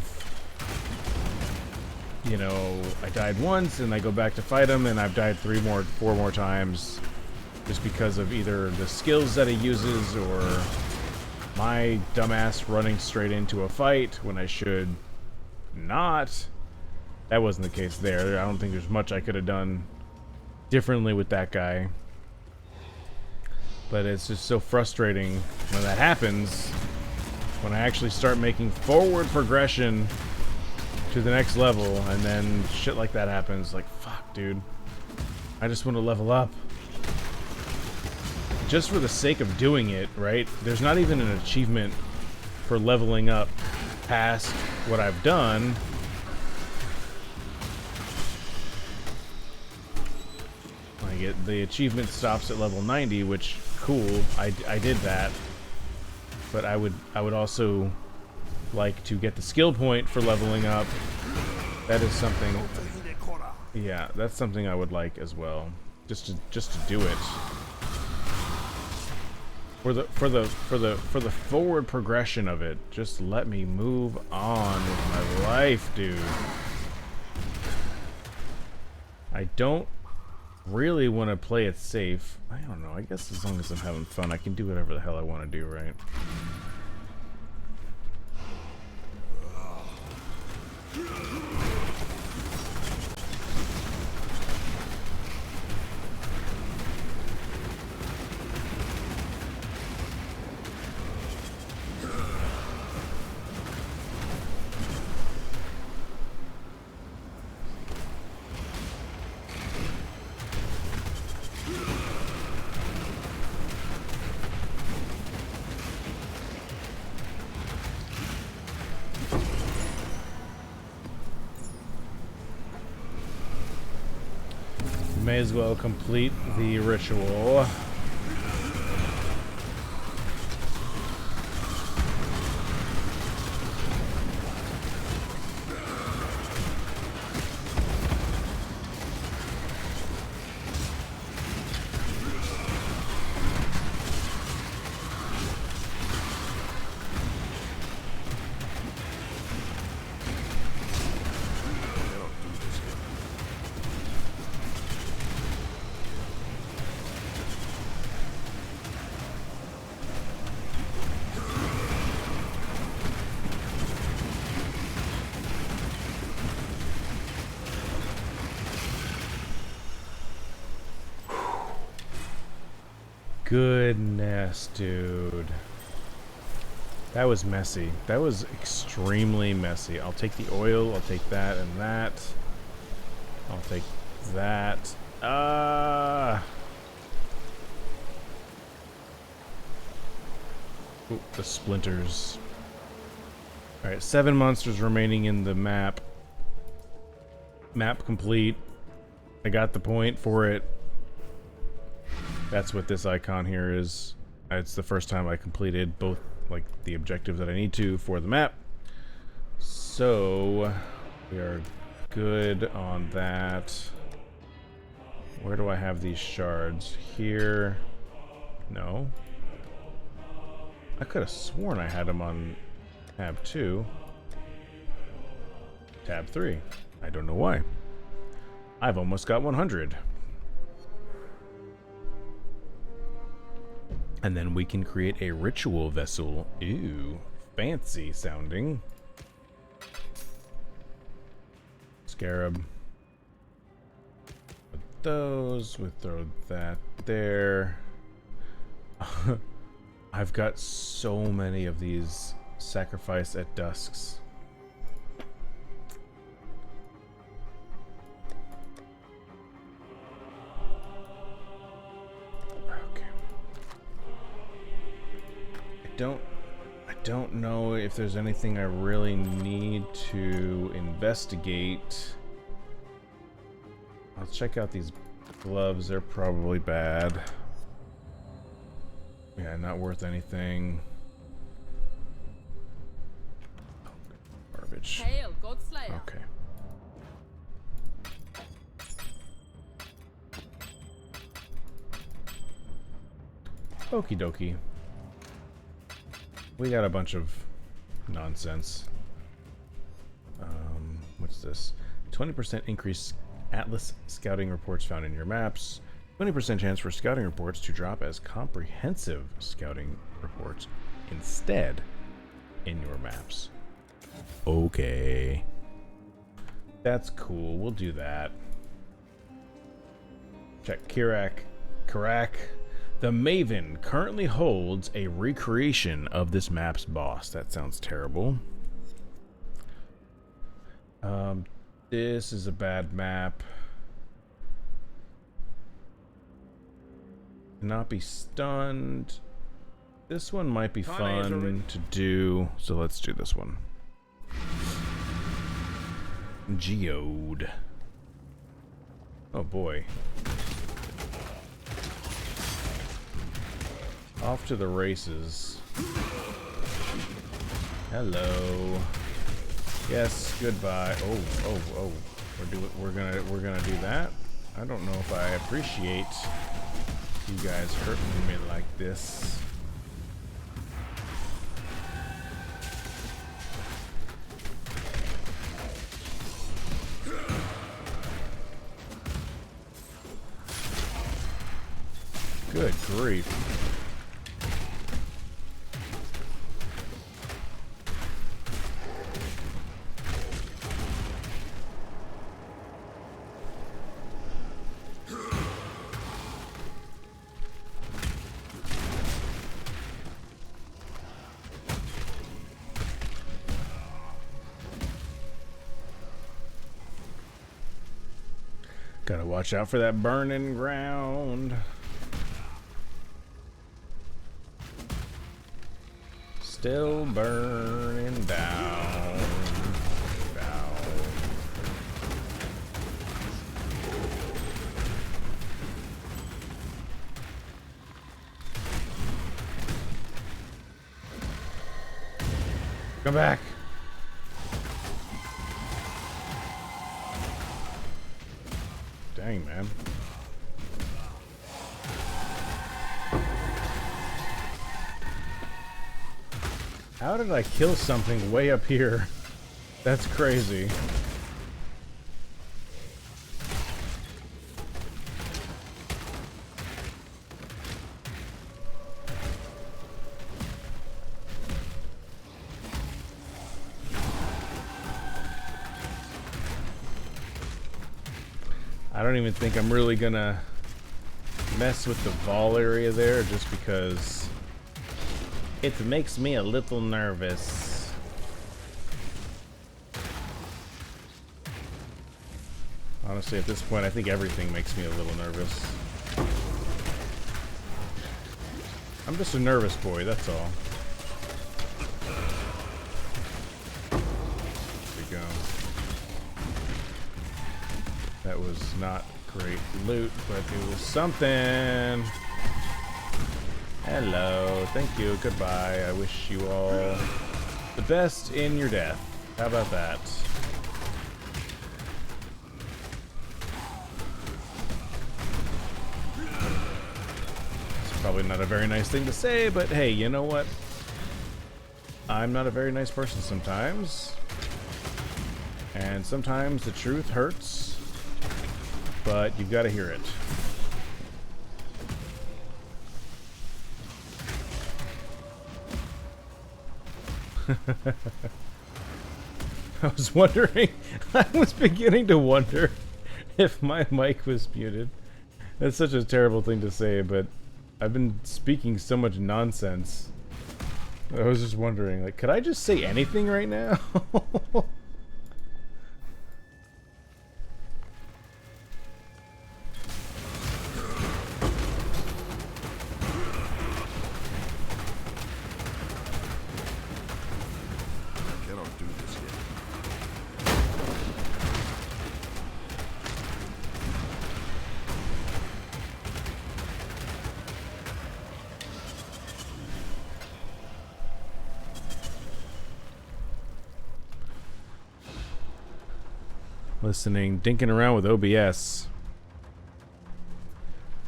Speaker 1: you know, I died once and I go back to fight him and I've died 4 more times just because of either the skills that he uses or my dumbass running straight into a fight when I should not. That wasn't the case there. I don't think there's much I could have done differently with that guy. But it's just so frustrating when that happens, when I actually start making forward progression to the next level, and then shit like that happens. Like, fuck, dude. I just want to level up. Just for the sake of doing it, right? There's not even an achievement for leveling up past what I've done. Like, the achievement stops at level 90, which, cool, I did that. But I would also like to get the skill point for leveling up. That is something. Yeah, that's something I would like as well. Just to do it. For the forward progression of it. Just let me move on with my life, dude. I don't really want to play it safe. I don't know. I guess as long as I'm having fun, I can do whatever the hell I want to do, right? May as well complete the ritual. Goodness, dude. That was messy. That was extremely messy. I'll take the oil, I'll take that and that. I'll take that. Ooh, the splinters. Alright, 7 monsters remaining in the map. Map complete. I got the point for it. That's what this icon here is. It's the first time I completed both, like, the objectives that I need to for the map. So, we are good on that. Where do I have these shards? Here. No. I could have sworn I had them on tab 2. Tab 3. I don't know why. I've almost got 100. And then we can create a ritual vessel. Ooh, fancy sounding. Scarab. With those, we throw that there. I've got so many of these sacrifice at dusks. I don't know if there's anything I really need to investigate. I'll check out these gloves. They're probably bad. Yeah, not worth anything. Oh, garbage.
Speaker 4: Hail, Godslayer.
Speaker 1: Okay. Okie dokie. We got a bunch of nonsense. What's this? 20% increase Atlas scouting reports found in your maps. 20% chance for scouting reports to drop as comprehensive scouting reports instead in your maps. Okay. That's cool. We'll do that. Check Kirac The Maven currently holds a recreation of this map's boss. That sounds terrible. This is a bad map. Not be stunned. This one might be fun to do, so let's do this one. Geode. Oh boy. Off to the races. Hello. Yes, goodbye. Oh. We're gonna do that. I don't know if I appreciate you guys hurting me like this. Good grief. Gotta watch out for that burning ground. Still burning down. Come back. Dang, man. How did I kill something way up here? That's crazy. I don't even think I'm really gonna mess with the Vol area there just because it makes me a little nervous. Honestly, at this point, I think everything makes me a little nervous. I'm just a nervous boy, that's all. There we go. That was not great loot, but it was something. Hello, thank you, goodbye. I wish you all the best in your death. How about that? It's probably not a very nice thing to say, but hey, you know what? I'm not a very nice person sometimes. And sometimes the truth hurts, but you've got to hear it. I was wondering, I was beginning to wonder if my mic was muted. That's such a terrible thing to say, but I've been speaking so much nonsense. I was just wondering, like, could I just say anything right now? Listening, dinking around with OBS.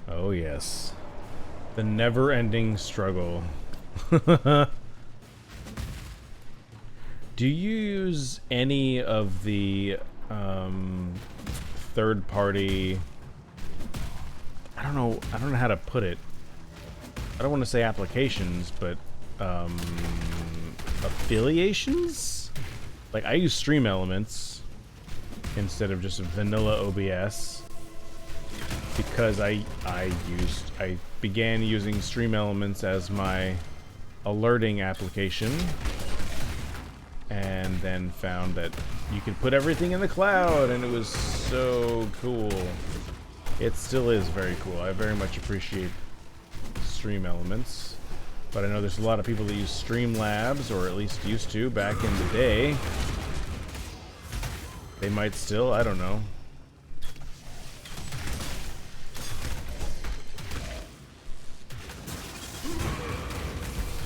Speaker 1: Oh yes. The never-ending struggle. Do you use any of the third-party, I don't know how to put it. I don't want to say applications, but affiliations? Like, I use Stream Elements instead of just vanilla OBS. because I began using Stream Elements as my alerting application, and then found that you can put everything in the cloud, and it was so cool. It still is very cool. I very much appreciate Stream Elements, but I know there's a lot of people that use Streamlabs, or at least used to back in the day. They might still, I don't know.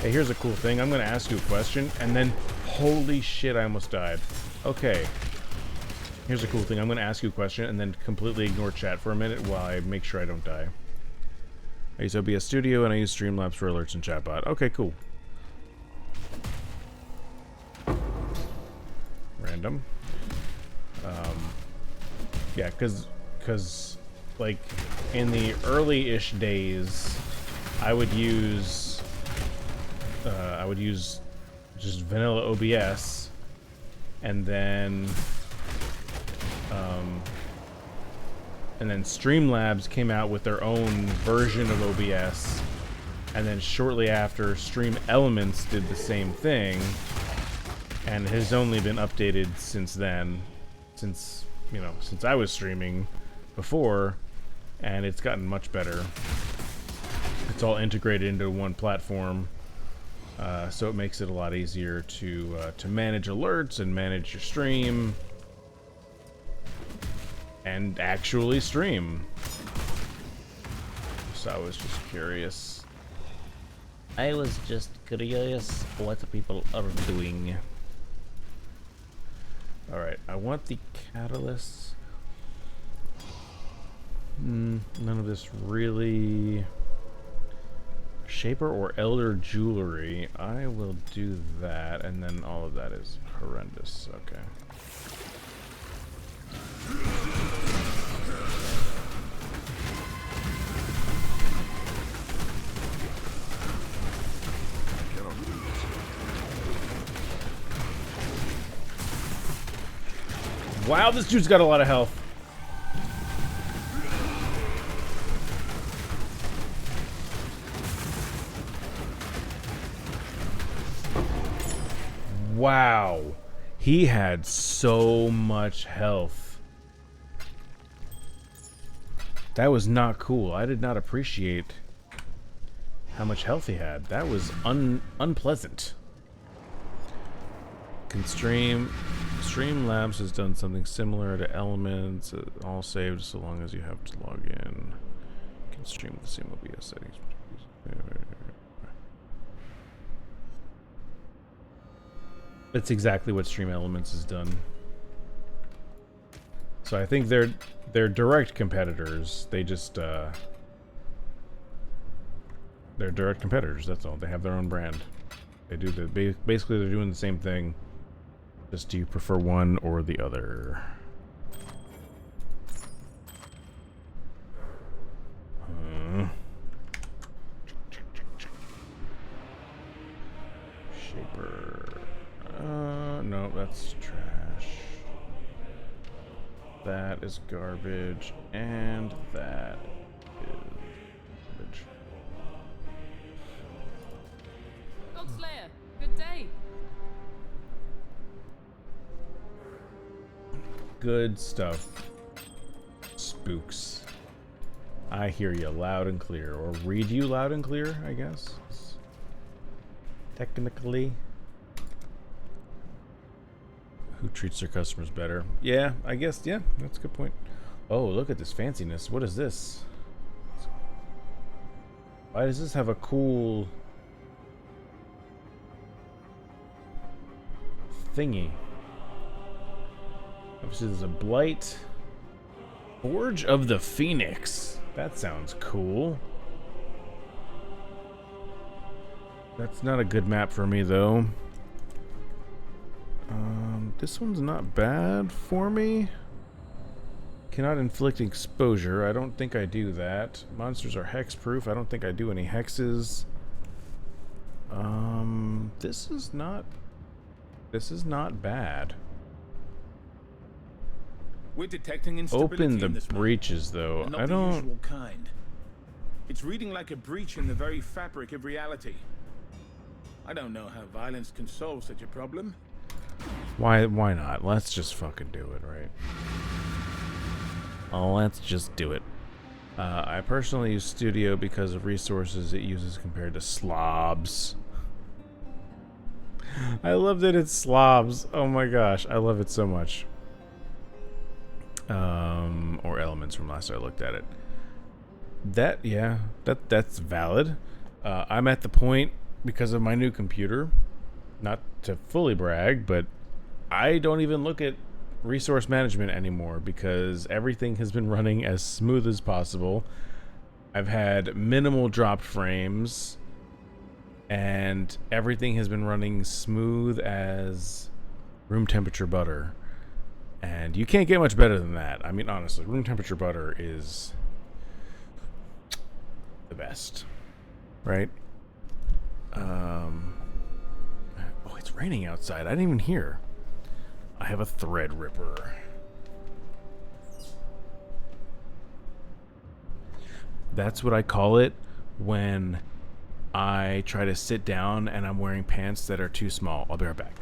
Speaker 1: Hey, here's a cool thing. I'm gonna ask you a question, and then, holy shit, I almost died. Okay. Here's a cool thing. I'm gonna ask you a question, and then completely ignore chat for a minute while I make sure I don't die. I use OBS Studio, and I use Streamlabs for alerts and chatbot. Okay, cool. Random. Yeah, cause, like, in the early-ish days, I would use just vanilla OBS, and then Streamlabs came out with their own version of OBS, and then shortly after, Stream Elements did the same thing, and it has only been updated since then, since I was streaming before, and it's gotten much better. It's all integrated into one platform, so it makes it a lot easier to manage alerts and manage your stream and actually stream. So I was just curious. I was just curious what the people are doing. Alright, I want the catalysts. None of this really. Shaper or Elder Jewelry. I will do that, and then all of that is horrendous. Okay. Wow, this dude's got a lot of health. Wow, he had so much health. That was not cool. I did not appreciate how much health he had. That was unpleasant. Streamlabs has done something similar to Elements. All saved so long as you have to log in. You can stream with the same OBS settings. That's exactly what Stream Elements has done. So I think they're direct competitors. They just they're direct competitors. That's all. They have their own brand. They do basically they're doing the same thing. Just do you prefer one or the other? Shaper. No, that's trash. That is garbage, and that is garbage.
Speaker 4: Godslayer, good day.
Speaker 1: Good stuff. Spooks. I hear you loud and clear, or read you loud and clear, I guess. Technically. Who treats their customers better? Yeah, I guess, yeah, that's a good point. Oh, look at this fanciness. What is this? Why does this have a cool thingy? Obviously, there's a blight. Forge of the Phoenix. That sounds cool. That's not a good map for me, though. This one's not bad for me. Cannot inflict exposure. I don't think I do that. Monsters are hex-proof. I don't think I do any hexes. This is not bad.
Speaker 5: We're detecting instability
Speaker 1: Open the
Speaker 5: in this map,
Speaker 1: breaches, though.
Speaker 5: and not
Speaker 1: I
Speaker 5: the
Speaker 1: don't...
Speaker 5: usual kind. It's reading like a breach in the very fabric of reality. I don't know how violence can solve such a problem.
Speaker 1: Why not? Let's just fucking do it, right? Oh, let's just do it. I personally use Studio because of resources it uses compared to slobs. I love that it's slobs. Oh my gosh, I love it so much. Or elements from last I looked at it. That's valid. I'm at the point because of my new computer, not to fully brag, but I don't even look at resource management anymore because everything has been running as smooth as possible. I've had minimal dropped frames and everything has been running smooth as room temperature butter. And you can't get much better than that. I mean, honestly, room temperature butter is the best, right? Oh, it's raining outside. I didn't even hear. I have a thread ripper. That's what I call it when I try to sit down and I'm wearing pants that are too small. I'll be right back.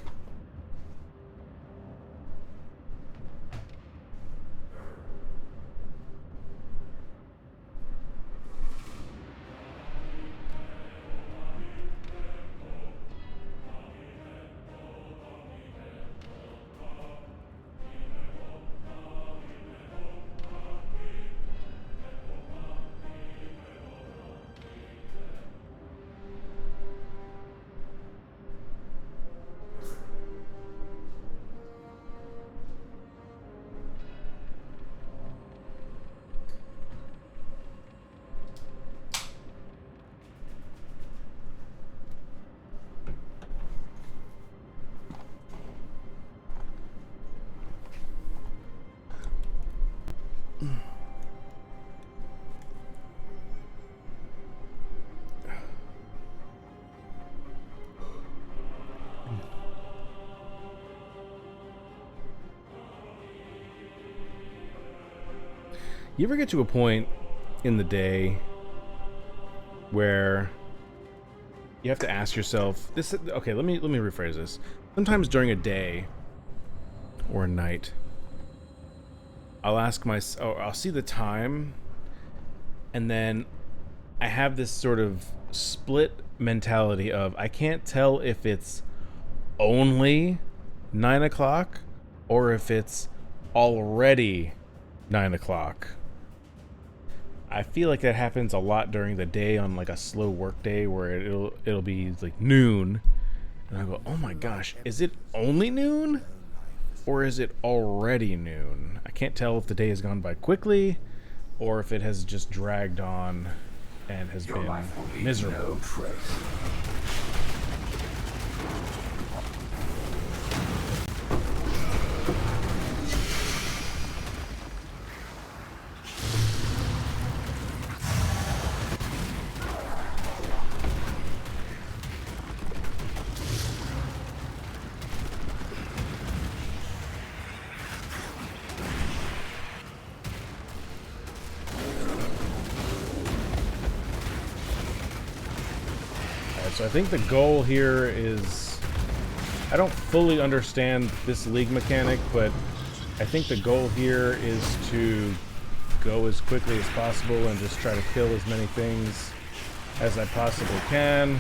Speaker 1: You ever get to a point in the day where you have to ask yourself this? Okay, let me rephrase this. Sometimes during a day or a night, I'll see the time, and then I have this sort of split mentality of I can't tell if it's only 9 o'clock or if it's already 9 o'clock. I feel like that happens a lot during the day on like a slow work day where it'll be like noon, and I go, oh my gosh, is it only noon or is it already noon? I can't tell if the day has gone by quickly or if it has just dragged on and has been miserable. So I think the goal here is, I don't fully understand this league mechanic, but I think the goal here is to go as quickly as possible and just try to kill as many things as I possibly can.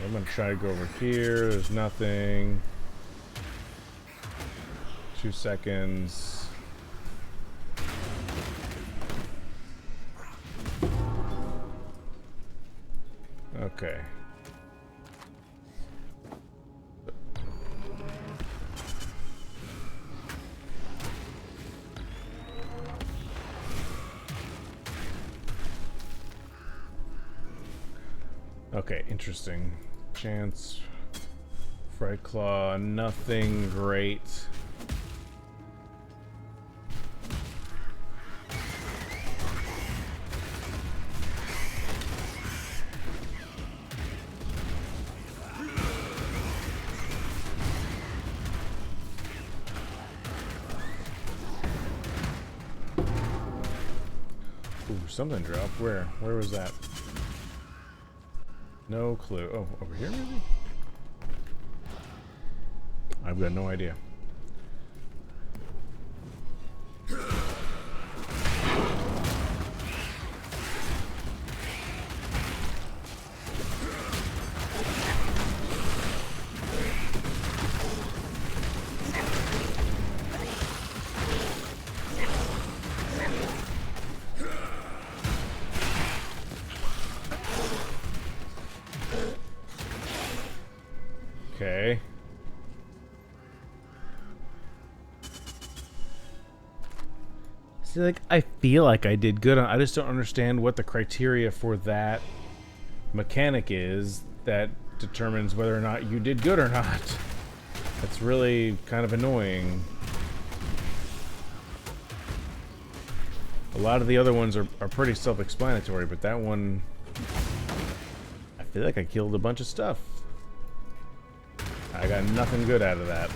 Speaker 1: I'm gonna try to go over here. There's nothing. 2 seconds. Okay. Okay, interesting. Chance. Fright Claw, nothing great. Ooh, something dropped. Where? Where was that? No clue. Oh, over here maybe? I've got no idea. Okay. See, like, I feel like I did good on. I just don't understand what the criteria for that mechanic is that determines whether or not you did good or not. That's really kind of annoying. A lot of the other ones are pretty self-explanatory, but that one, I feel like I killed a bunch of stuff. I got nothing good out of that.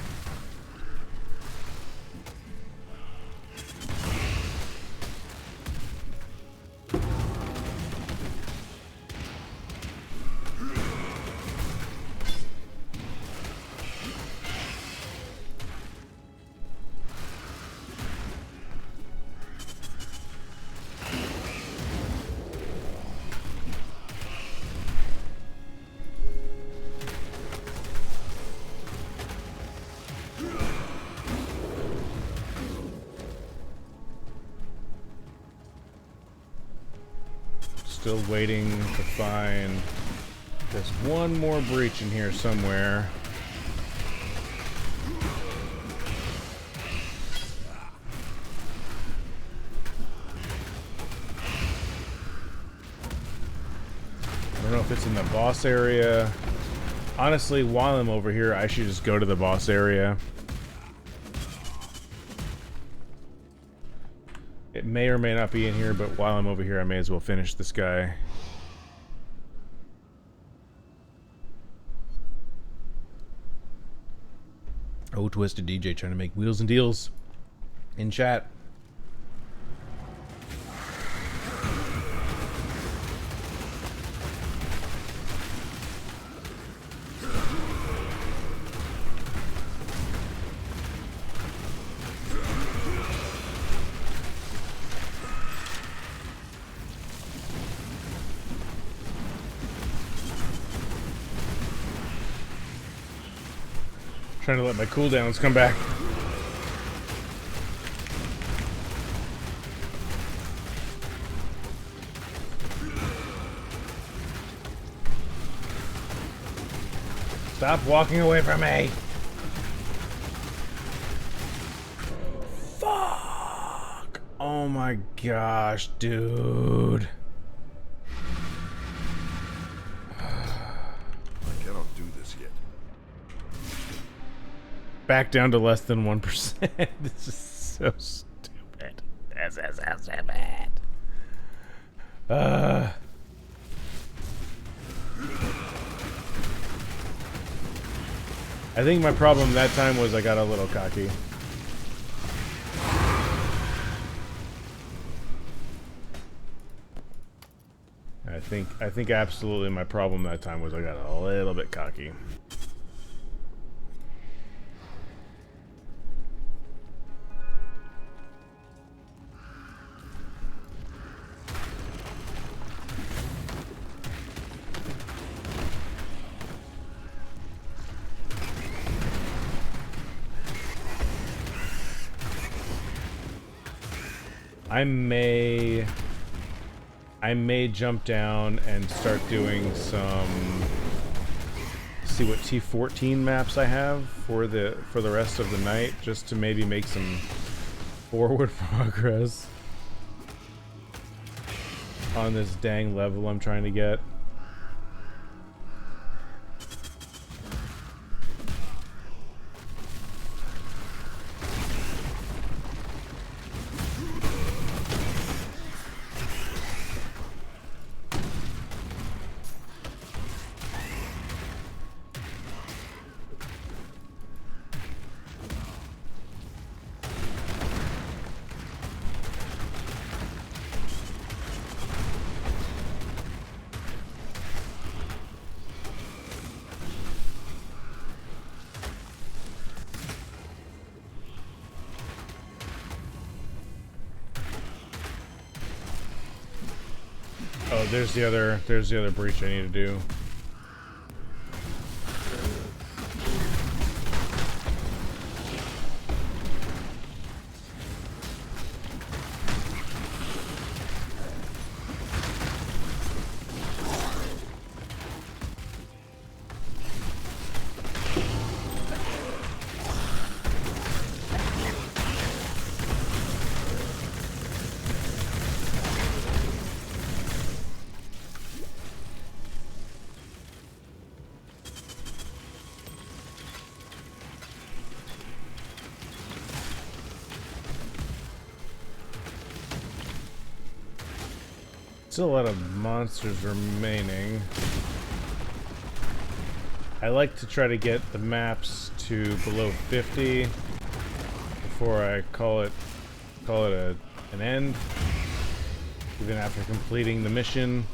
Speaker 1: Still waiting to find. There's one more breach in here somewhere. I don't know if it's in the boss area. Honestly, while I'm over here, I should just go to the boss area. It may or may not be in here, but while I'm over here, I may as well finish this guy. Oh, Twisted DJ trying to make wheels and deals in chat. Trying to let my cooldowns come back. Stop walking away from me. Fuck. Oh my gosh, dude.
Speaker 3: I cannot do this yet.
Speaker 1: Back down to less than 1%. This is so stupid. This is so stupid. I think my problem that time was I got a little cocky. I think absolutely my problem that time was I got a little bit cocky. I may jump down and start doing some, see what T14 maps I have for the rest of the night, just to maybe make some forward progress on this dang level I'm trying to get. Oh, there's the other breach I need to do. Still a lot of monsters remaining. I like to try to get the maps to below 50 before I call it an end, even after completing the mission,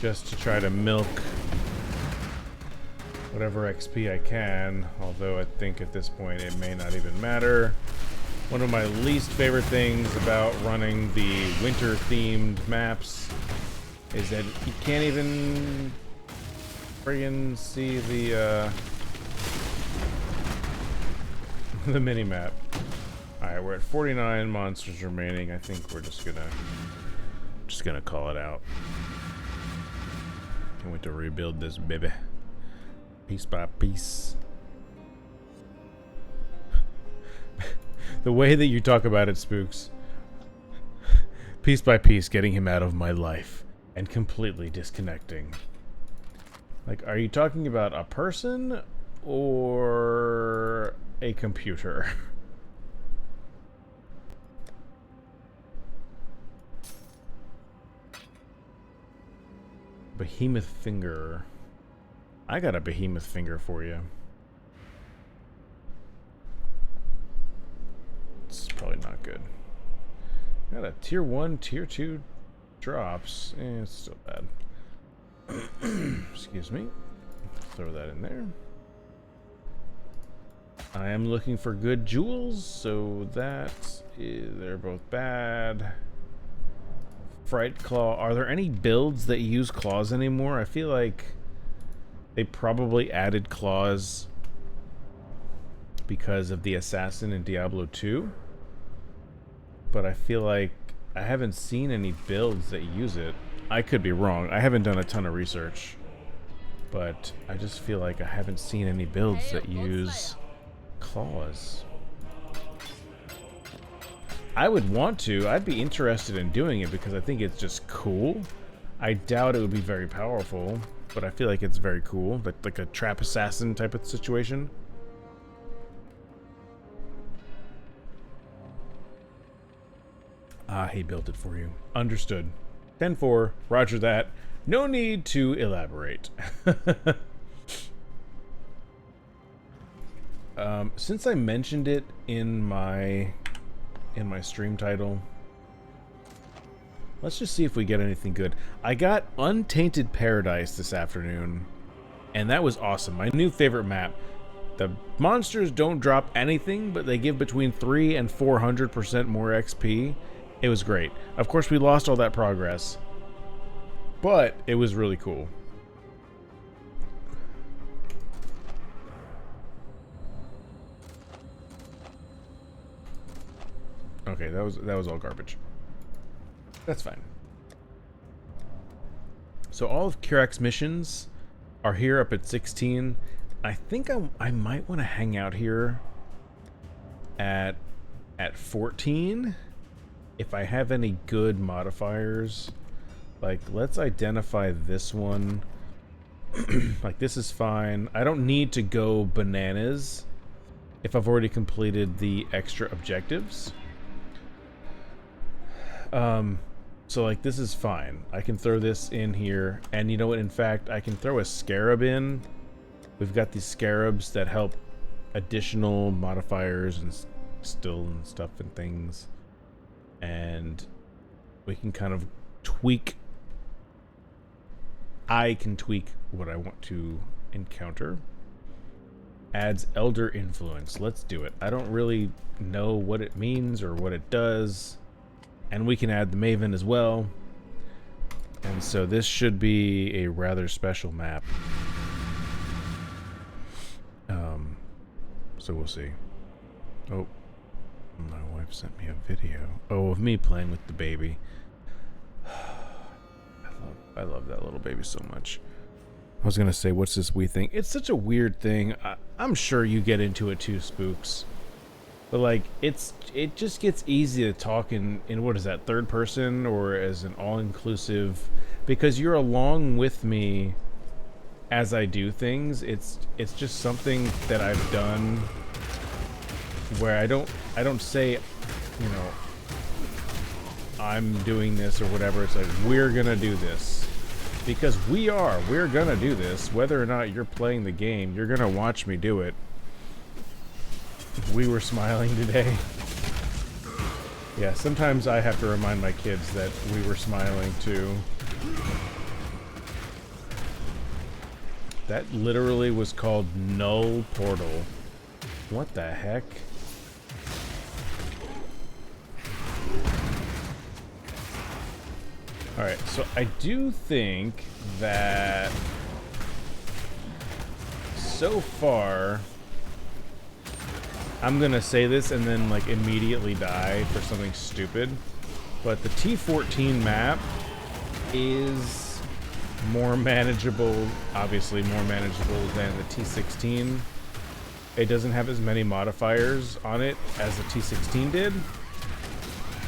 Speaker 1: just to try to milk whatever XP I can, although I think at this point it may not even matter. One of my least favorite things about running the winter-themed maps is that you can't even friggin' see the the mini-map. Alright, we're at 49 monsters remaining. I think we're just gonna call it out. Can't wait to rebuild this baby. Piece by piece. The way that you talk about it, Spooks. Piece by piece, getting him out of my life and completely disconnecting. Like, are you talking about a person or a computer? Behemoth finger. I got a behemoth finger for you. It's probably not good. Got a tier 1, tier 2 drops. It's still bad. Excuse me. Throw that in there. I am looking for good jewels, so they're both bad. Fright Claw. Are there any builds that use claws anymore? I feel like they probably added claws because of the assassin in Diablo 2, but I feel like I haven't seen any builds that use it. I could be wrong. I haven't done a ton of research, but I just feel like I haven't seen any builds that use claws. I would want to. I'd be interested in doing it because I think it's just cool. I doubt it would be very powerful, but I feel like it's very cool. Like a trap assassin type of situation. Ah, he built it for you. Understood. 10-4. Roger that. No need to elaborate. Since I mentioned it in my stream title, let's just see if we get anything good. I got Untainted Paradise this afternoon, and that was awesome. My new favorite map. The monsters don't drop anything, but they give between 300 and 400% more XP. It was great. Of course, we lost all that progress, but it was really cool. Okay, that was all garbage. That's fine. So all of Kirac's missions are here up at 16. I think I might want to hang out here at 14 if I have any good modifiers. Like, let's identify this one. Like, this is fine. I don't need to go bananas if I've already completed the extra objectives. So like, this is fine. I can throw this in here, and you know what, in fact, I can throw a scarab in. We've got these scarabs that help additional modifiers and still and stuff and things, and we can kind of tweak. I can tweak what I want to encounter. Adds Elder Influence. Let's do it. I don't really know what it means or what it does. And we can add the Maven as well. And so this should be a rather special map. So we'll see. Oh, my wife sent me a video. Oh, of me playing with the baby. I love that little baby so much. I was gonna say, what's this wee thing? It's such a weird thing. I'm sure you get into it too, Spooks. But like, it just gets easy to talk in what is that, third person or as an all-inclusive, because you're along with me as I do things. It's just something that I've done where I don't say, you know, I'm doing this or whatever. It's like, we're gonna do this. Because we're gonna do this. Whether or not you're playing the game, you're gonna watch me do it. We were smiling today. Yeah, sometimes I have to remind my kids that we were smiling too. That literally was called Null Portal. What the heck? Alright, so I do think that so far I'm gonna say this and then like immediately die for something stupid, but the T14 map is more manageable, obviously more manageable than the T16. It doesn't have as many modifiers on it as the T16 did,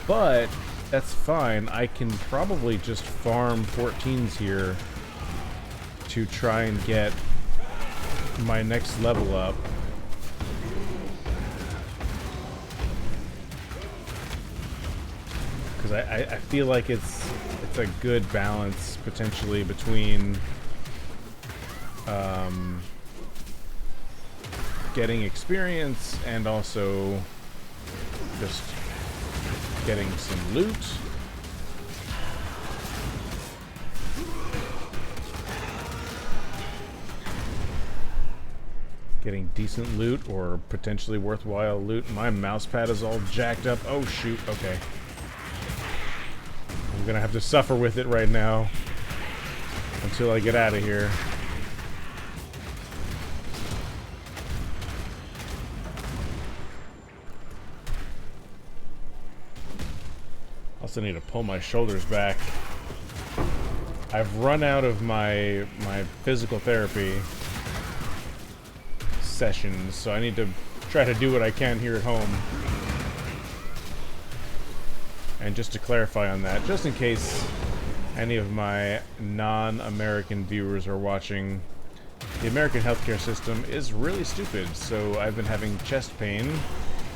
Speaker 1: but that's fine. I can probably just farm 14s here to try and get my next level up. Because I feel like it's a good balance potentially between getting experience and also just getting some loot. Getting decent loot or potentially worthwhile loot. My mouse pad is all jacked up. Oh shoot, okay. I'm gonna have to suffer with it right now until I get out of here. Also need to pull my shoulders back. I've run out of my physical therapy sessions, so I need to try to do what I can here at home. And just to clarify on that, just in case any of my non-American viewers are watching, the American healthcare system is really stupid, so I've been having chest pain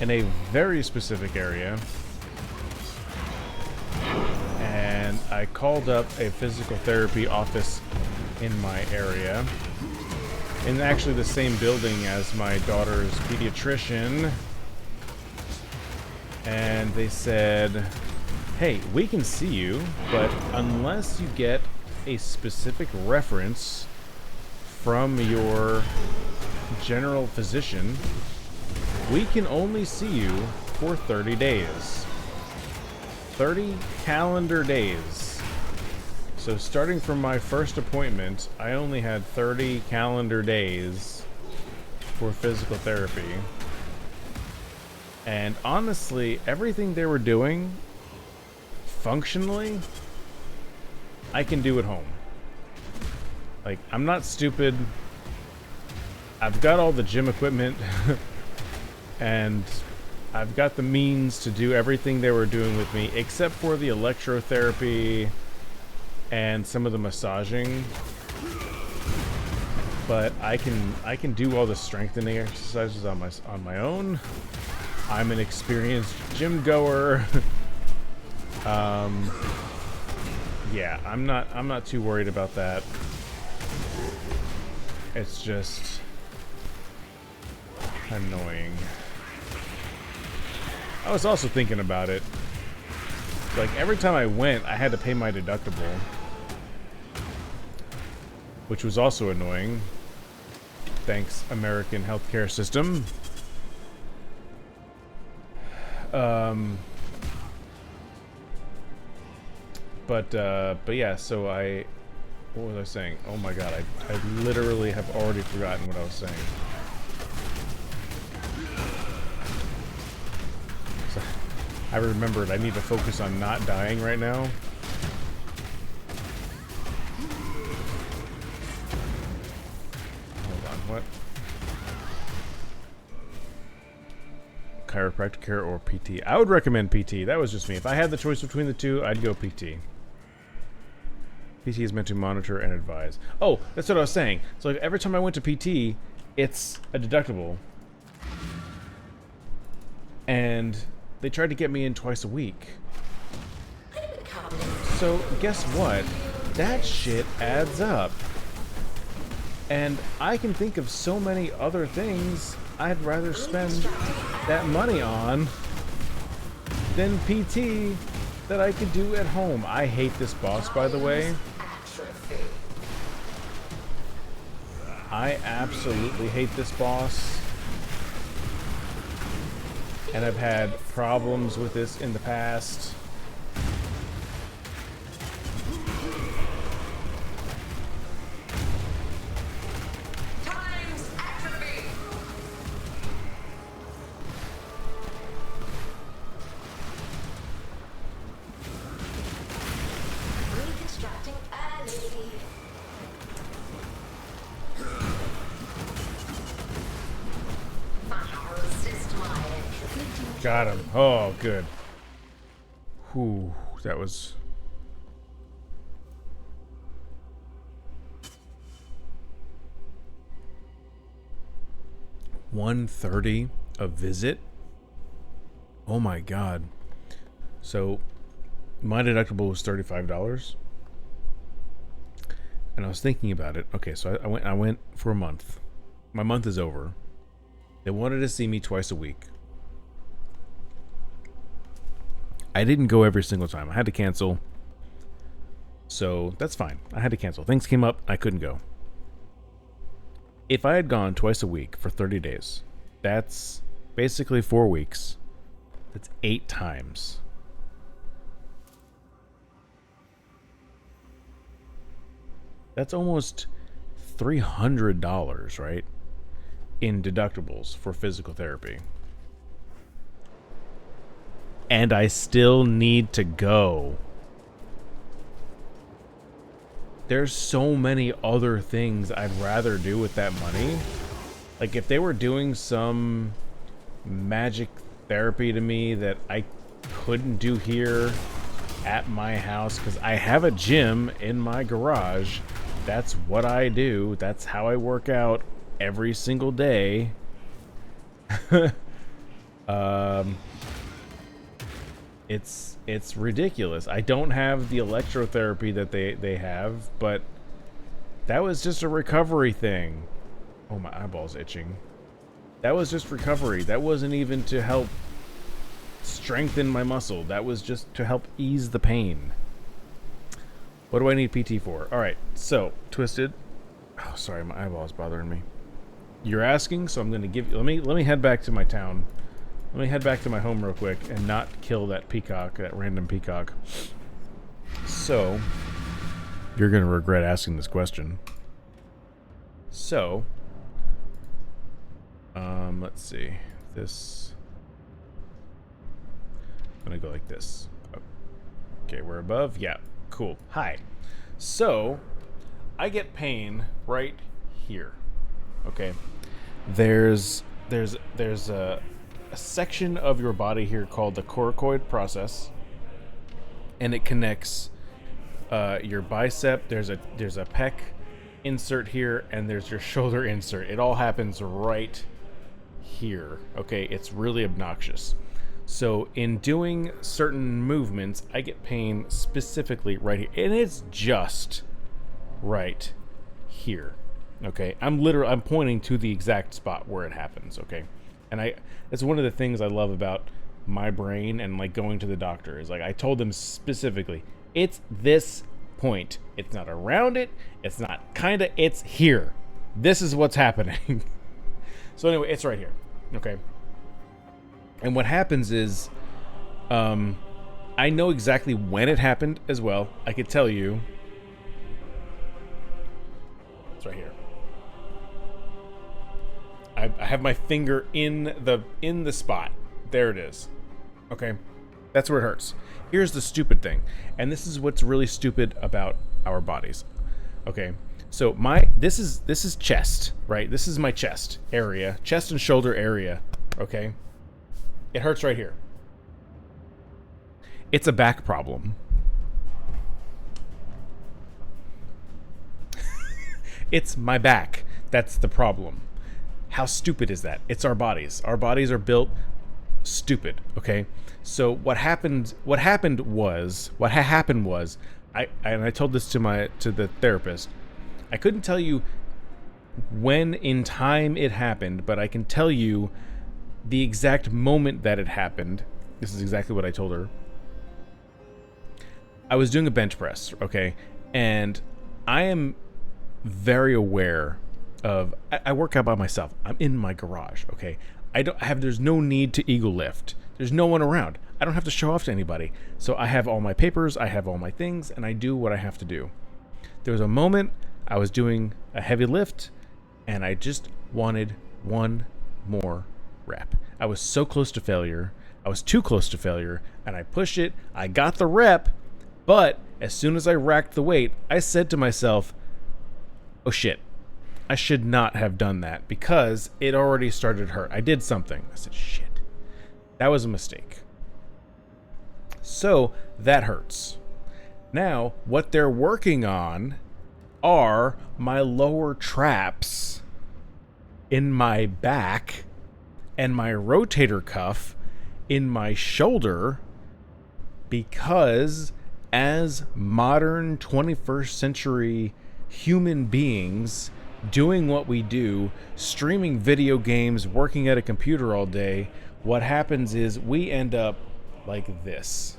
Speaker 1: in a very specific area. And I called up a physical therapy office in my area, in actually the same building as my daughter's pediatrician, and they said, hey, we can see you, but unless you get a specific reference from your general physician, we can only see you for 30 days. 30 calendar days. So starting from my first appointment, I only had 30 calendar days for physical therapy. And honestly, everything they were doing, functionally, I can do at home. Like, I'm not stupid. I've got all the gym equipment and I've got the means to do everything they were doing with me, except for the electrotherapy and some of the massaging. But I can do all the strengthening exercises on my own. I'm an experienced gym goer. Yeah, I'm not too worried about that. It's just annoying. I was also thinking about it. Like, every time I went, I had to pay my deductible, which was also annoying. Thanks, American healthcare system. But yeah, so what was I saying? Oh my god, I literally have already forgotten what I was saying. So, I remembered I need to focus on not dying right now. Hold on, what? Chiropractic care or PT? I would recommend PT. That was just me. If I had the choice between the two, I'd go PT. PT is meant to monitor and advise. Oh, that's what I was saying. So like every time I went to PT, it's a deductible. And they tried to get me in twice a week. So guess what? That shit adds up. And I can think of so many other things I'd rather spend that money on than PT that I could do at home. I hate this boss, by the way. I absolutely hate this boss. And I've had problems with this in the past. Got him. Oh, good. Whew, that was... $130 a visit? Oh my god. So, my deductible was $35. And I was thinking about it. Okay, so I went for a month. My month is over. They wanted to see me twice a week. I didn't go every single time. I had to cancel. So that's fine. I had to cancel. Things came up. I couldn't go. If I had gone twice a week for 30 days, that's basically 4 weeks. That's 8 times. That's almost $300, right? In deductibles for physical therapy. And I still need to go. There's so many other things I'd rather do with that money. Like if they were doing some magic therapy to me that I couldn't do here at my house, because I have a gym in my garage. That's what I do. That's how I work out every single day. It's ridiculous. I don't have the electrotherapy that they have, but that was just a recovery thing. Oh, my eyeball's itching. That was just recovery. That wasn't even to help strengthen my muscle. That was just to help ease the pain. What do I need PT for? All right, so Twisted. Oh, sorry, my eyeball is bothering me. You're asking, so I'm going to give you. Let me head back to my town. Let me head back to my home real quick and not kill that peacock, that random peacock. So, you're going to regret asking this question. So, let's see. This. I'm going to go like this. Okay, we're above. Yeah, cool. Hi. So, I get pain right here. Okay. There's a section of your body here called the coracoid process, and it connects your bicep. There's a pec insert here, and there's your shoulder insert. It all happens right here. Okay, it's really obnoxious. So in doing certain movements, I get pain specifically right here, and it's just right here. Okay, I'm pointing to the exact spot where it happens. Okay, and it's one of the things I love about my brain and like going to the doctor is like I told them specifically, it's this point. It's not around it. It's not kinda. It's here. This is what's happening. So anyway, it's right here. Okay. And what happens is, I know exactly when it happened as well. I could tell you. It's right here. I have my finger in the spot. There it is. Okay, that's where it hurts. Here's the stupid thing, and this is what's really stupid about our bodies. Okay, so this is chest, right? This is my chest area, chest and shoulder area. Okay, it hurts right here. It's a back problem. It's my back. That's the problem. How stupid is that? It's our bodies. Our bodies are built stupid, okay? So what happened was I told this to the therapist. I couldn't tell you when in time it happened, but I can tell you the exact moment that it happened. This is exactly what I told her. I was doing a bench press, okay? And I am very aware of I work out by myself. I'm in my garage, okay? There's no need to ego lift. There's no one around. I don't have to show off to anybody. So I have all my papers, I have all my things, and I do what I have to do. There was a moment I was doing a heavy lift, and I just wanted one more rep. I was so close to failure. I was too close to failure, and I pushed it. I got the rep, but as soon as I racked the weight, I said to myself, oh shit, I should not have done that because it already started to hurt. I did something. I said, shit, that was a mistake. So that hurts. Now, what they're working on are my lower traps in my back and my rotator cuff in my shoulder, because as modern 21st century human beings doing what we do, streaming video games, working at a computer all day, what happens is we end up like this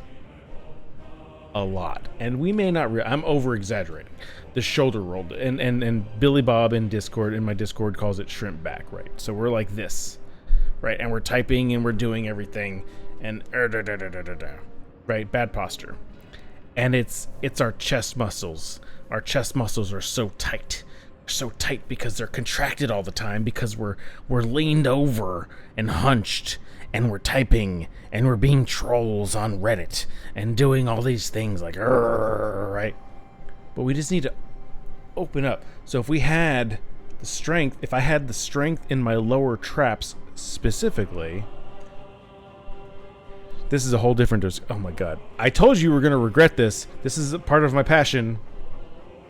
Speaker 1: a lot. And we may not I'm over exaggerating the shoulder roll, and Billy Bob in my Discord calls it shrimp back, right? So we're like this, right? And we're typing and we're doing everything, and right, bad posture. And it's our chest muscles. Our chest muscles are so tight. So tight because they're contracted all the time, because we're leaned over and hunched, and we're typing, and we're being trolls on Reddit and doing all these things like right? But we just need to open up. So if I had the strength in my lower traps specifically, this is a whole different. Oh my god! I told you we're gonna regret this. This is a part of my passion.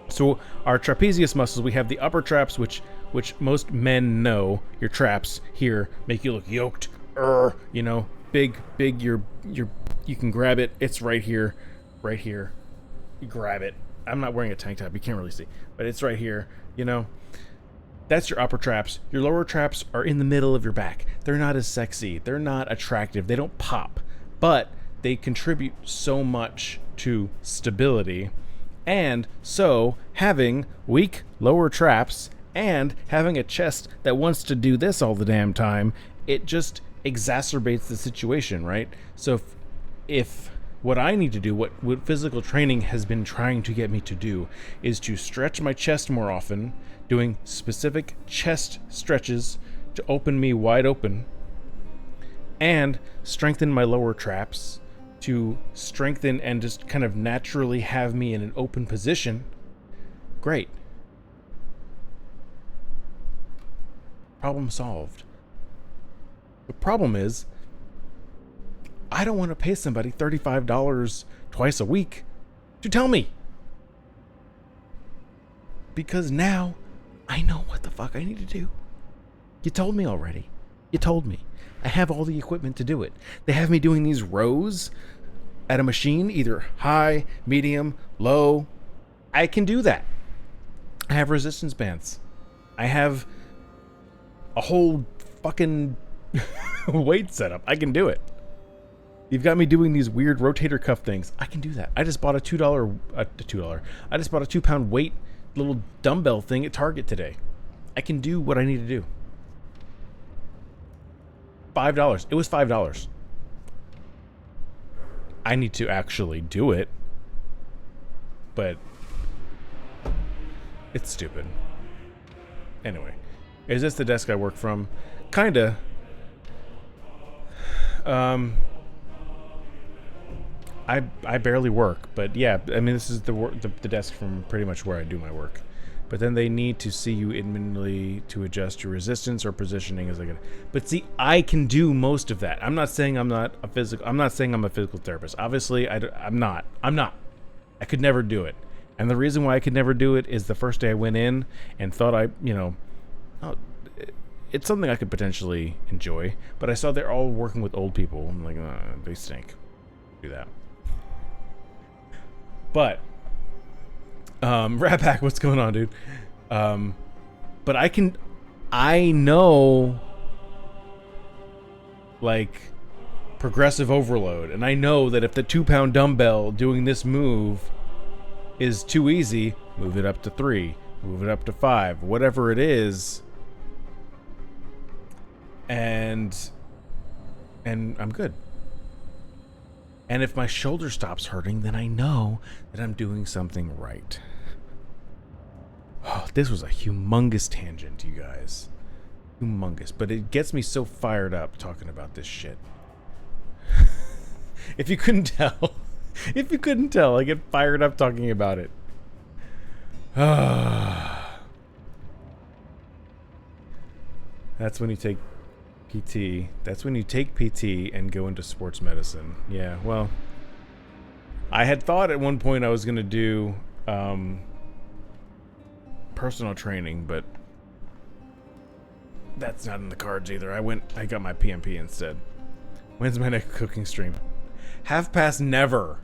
Speaker 1: So our trapezius muscles, we have the upper traps, which most men know. Your traps here make you look yoked, you know, big. You can grab it. It's right here. You grab it. I'm not wearing a tank top. You can't really see, but it's right here. You know, that's your upper traps. Your lower traps are in the middle of your back. They're not as sexy. They're not attractive. They don't pop, but they contribute so much to stability. And so, having weak lower traps and having a chest that wants to do this all the damn time, it just exacerbates the situation, right? So if what I need to do, what physical training has been trying to get me to do, is to stretch my chest more often, doing specific chest stretches to open me wide open, and strengthen my lower traps to strengthen and just kind of naturally have me in an open position, great. Problem solved. The problem is, I don't want to pay somebody $35 twice a week to tell me. Because now I know what the fuck I need to do. You told me already. You told me. I have all the equipment to do it. They have me doing these rows at a machine, either high, medium, low. I can do that. I have resistance bands. I have a whole fucking weight setup. I can do it. You've got me doing these weird rotator cuff things. I can do that. I just bought a $2. I just bought a 2-pound weight little dumbbell thing at Target today. I can do what I need to do. $5. It was $5. I need to actually do it. But it's stupid. Anyway, is this the desk I work from? Kinda. I barely work, but yeah, I mean, this is the desk from pretty much where I do my work. But then they need to see you intimately to adjust your resistance or positioning as like a. But see, I can do most of that. I'm not saying I'm not a physical. I'm not saying I'm a physical therapist. Obviously, I'm not. I could never do it. And the reason why I could never do it is the first day I went in and thought it's something I could potentially enjoy. But I saw they're all working with old people. I'm like, they stink. Do that. But Rat Pack, what's going on, dude? But I know like progressive overload, and I know that if the 2-pound dumbbell doing this move is too easy, move it up to 3, move it up to 5, whatever it is, and I'm good. And if my shoulder stops hurting, then I know that I'm doing something right. Oh, this was a humongous tangent, you guys. Humongous. But it gets me so fired up talking about this shit. If you couldn't tell. If you couldn't tell, I get fired up talking about it. That's when you take PT. That's when you take PT and go into sports medicine. Yeah, well, I had thought at one point I was going to do personal training, but that's not in the cards either. I got my PMP instead. When's my next cooking stream? 1:30 never.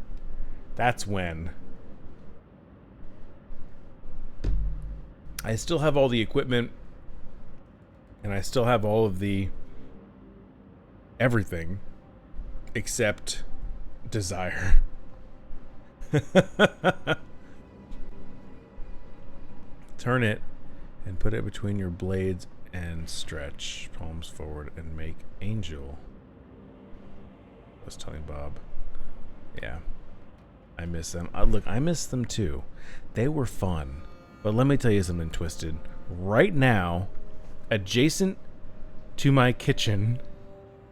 Speaker 1: That's when. I still have all the equipment, and I still have all of the everything except desire. Turn it and put it between your blades and stretch palms forward and make angel. I was telling Bob. Yeah. I miss them. Look, I miss them too. They were fun. But let me tell you something twisted. Right now, adjacent to my kitchen,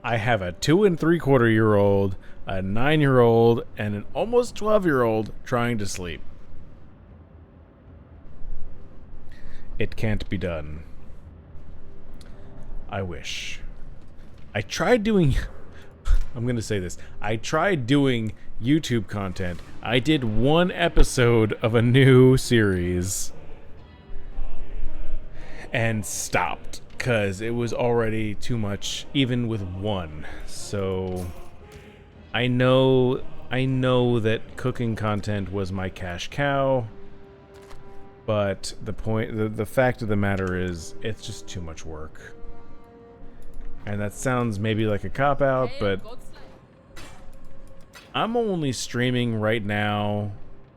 Speaker 1: I have a 2 3/4-year-old, a 9-year-old, and an almost 12-year-old trying to sleep. It can't be done. I wish. I tried doing... I'm going to say this. I tried doing YouTube content. I did 1 episode of a new series and stopped because it was already too much, even with 1. So I know that cooking content was my cash cow, but the fact of the matter is, it's just too much work. And that sounds maybe like a cop-out, but I'm only streaming right now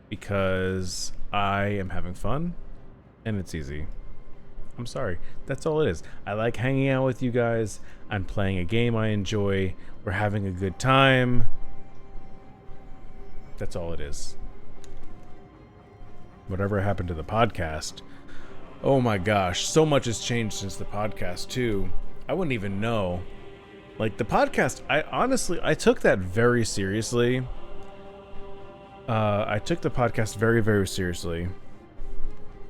Speaker 1: because I am having fun, and it's easy. I'm sorry. That's all it is. I like hanging out with you guys. I'm playing a game I enjoy. We're having a good time. That's all it is. Whatever happened to the podcast? Oh my gosh, so much has changed since the podcast, too. I wouldn't even know. Like, the podcast, I took that very seriously. I took the podcast very, very seriously.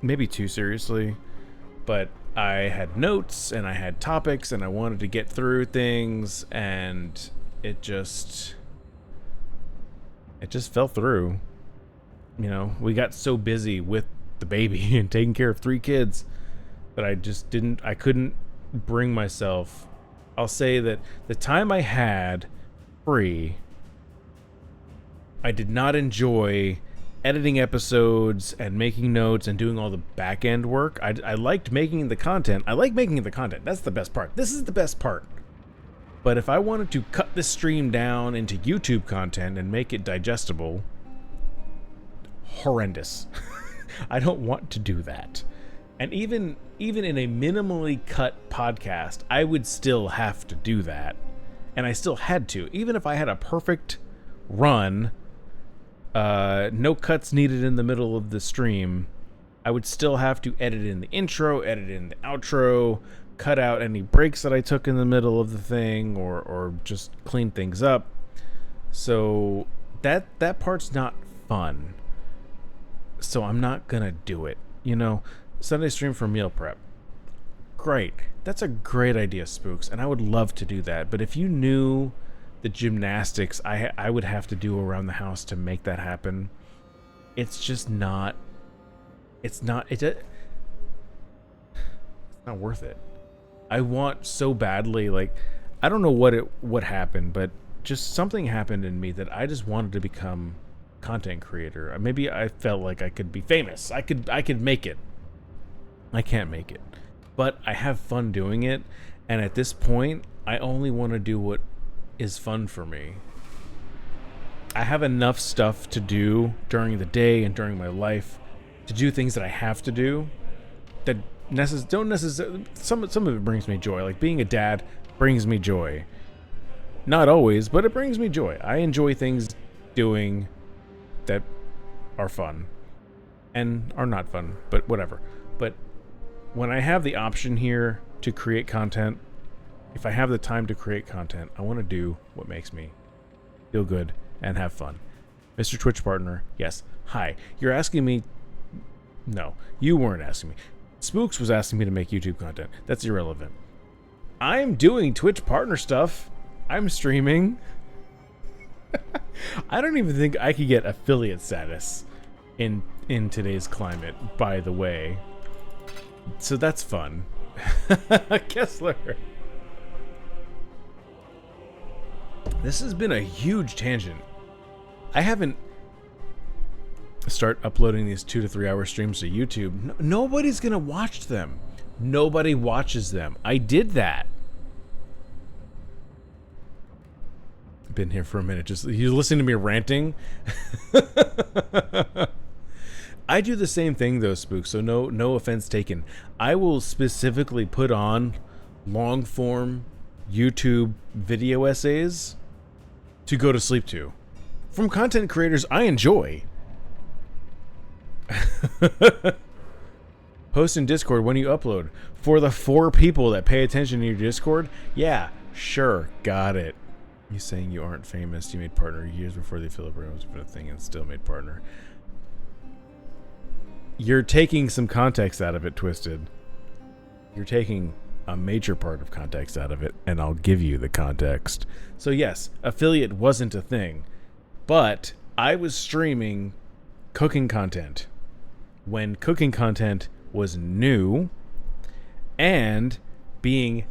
Speaker 1: Maybe too seriously. But I had notes, and I had topics, and I wanted to get through things, and it just fell through. You know, we got so busy with the baby and taking care of 3 kids that I couldn't bring myself. I'll say that the time I had free, I did not enjoy editing episodes and making notes and doing all the back end work. I liked making the content. I like making the content. That's the best part. This is the best part. But if I wanted to cut this stream down into YouTube content and make it digestible, horrendous. I don't want to do that. And even in a minimally cut podcast, I would still have to do that. And I still had to. Even if I had a perfect run, no cuts needed in the middle of the stream, I would still have to edit in the intro, edit in the outro, cut out any breaks that I took in the middle of the thing, or just clean things up. So that part's not fun. So I'm not gonna do it. Sunday stream for meal prep. Great. That's a great idea, Spooks, and I would love to do that. But if you knew the gymnastics I would have to do around the house to make that happen, it's just not. It's not worth it. I want so badly, like, I don't know what happened, but just something happened in me that I just wanted to become content creator. Maybe I felt like I could be famous. I could make it. I can't make it, but I have fun doing it, and at this point I only want to do what is fun for me. I have enough stuff to do during the day and during my life to do things that I have to do that don't necessarily. Some of it brings me joy. Like being a dad brings me joy. Not always, but it brings me joy. I enjoy things doing that are fun and are not fun, but whatever. But when I have the option here to create content, if I have the time to create content, I want to do what makes me feel good and have fun. Mr. Twitch partner, yes. Hi. You're asking me. No, you weren't asking me. Spooks was asking me to make YouTube content. That's irrelevant. I'm doing Twitch partner stuff. I'm streaming. I don't even think I could get affiliate status in today's climate, by the way. So that's fun. Kessler. This has been a huge tangent. I haven't start uploading these 2 to 3 hour streams to YouTube. Nobody's gonna watch them. Nobody watches them. I did that. Been here for a minute. Just you listening to me ranting. I do the same thing though, Spook. So no offense taken. I will specifically put on long form YouTube video essays to go to sleep to from content creators I enjoy. Post in Discord when you upload. For the 4 people that pay attention to your Discord, yeah, sure, got it. You saying you aren't famous, you made partner years before the Filipino was a thing and still made partner. You're taking some context out of it, Twisted. You're taking a major part of context out of it, and I'll give you the context. So yes, affiliate wasn't a thing, but I was streaming cooking content when cooking content was new and being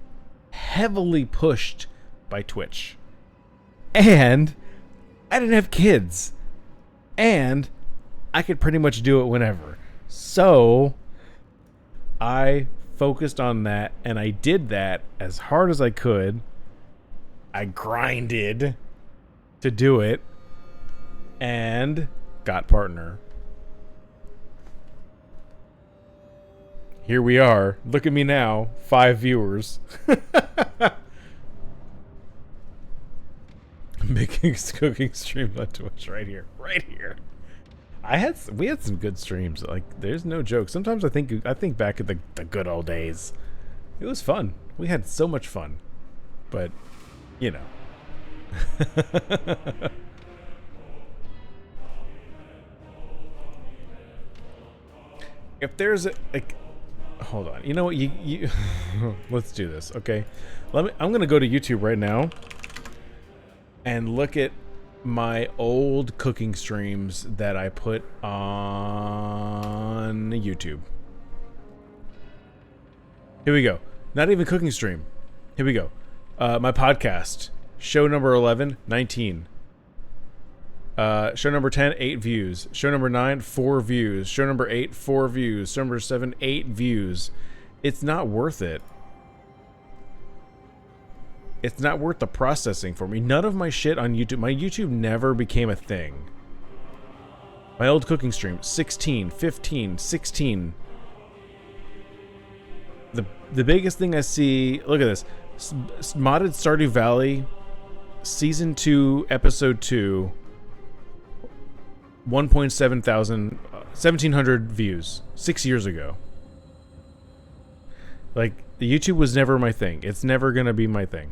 Speaker 1: heavily pushed by Twitch. And I didn't have kids. And I could pretty much do it whenever. So I focused on that, and I did that as hard as I could. I grinded to do it and got partner. Here we are. Look at me now. 5 viewers. Making cooking streams on Twitch right here. Right here. We had some good streams. Like, there's no joke. Sometimes I think back at the good old days. It was fun. We had so much fun. But, you know. If there's hold on. You know what? You let's do this, okay? I'm gonna go to YouTube right now and look at my old cooking streams that I put on YouTube. Here we go. Not even cooking stream. Here we go. My podcast. Show number 11, 19. Show number 10, 8 views. Show number 9, 4 views. Show number 8, 4 views. Show number 7, 8 views. It's not worth it. It's not worth the processing for me. None of my shit on YouTube. My YouTube never became a thing. My old cooking stream, 16, 15, 16. The biggest thing I see, look at this. Modded Stardew Valley, Season 2, Episode 2, 1.7 thousand, 1,700 views 6 years ago. Like, YouTube was never my thing. It's never gonna be my thing.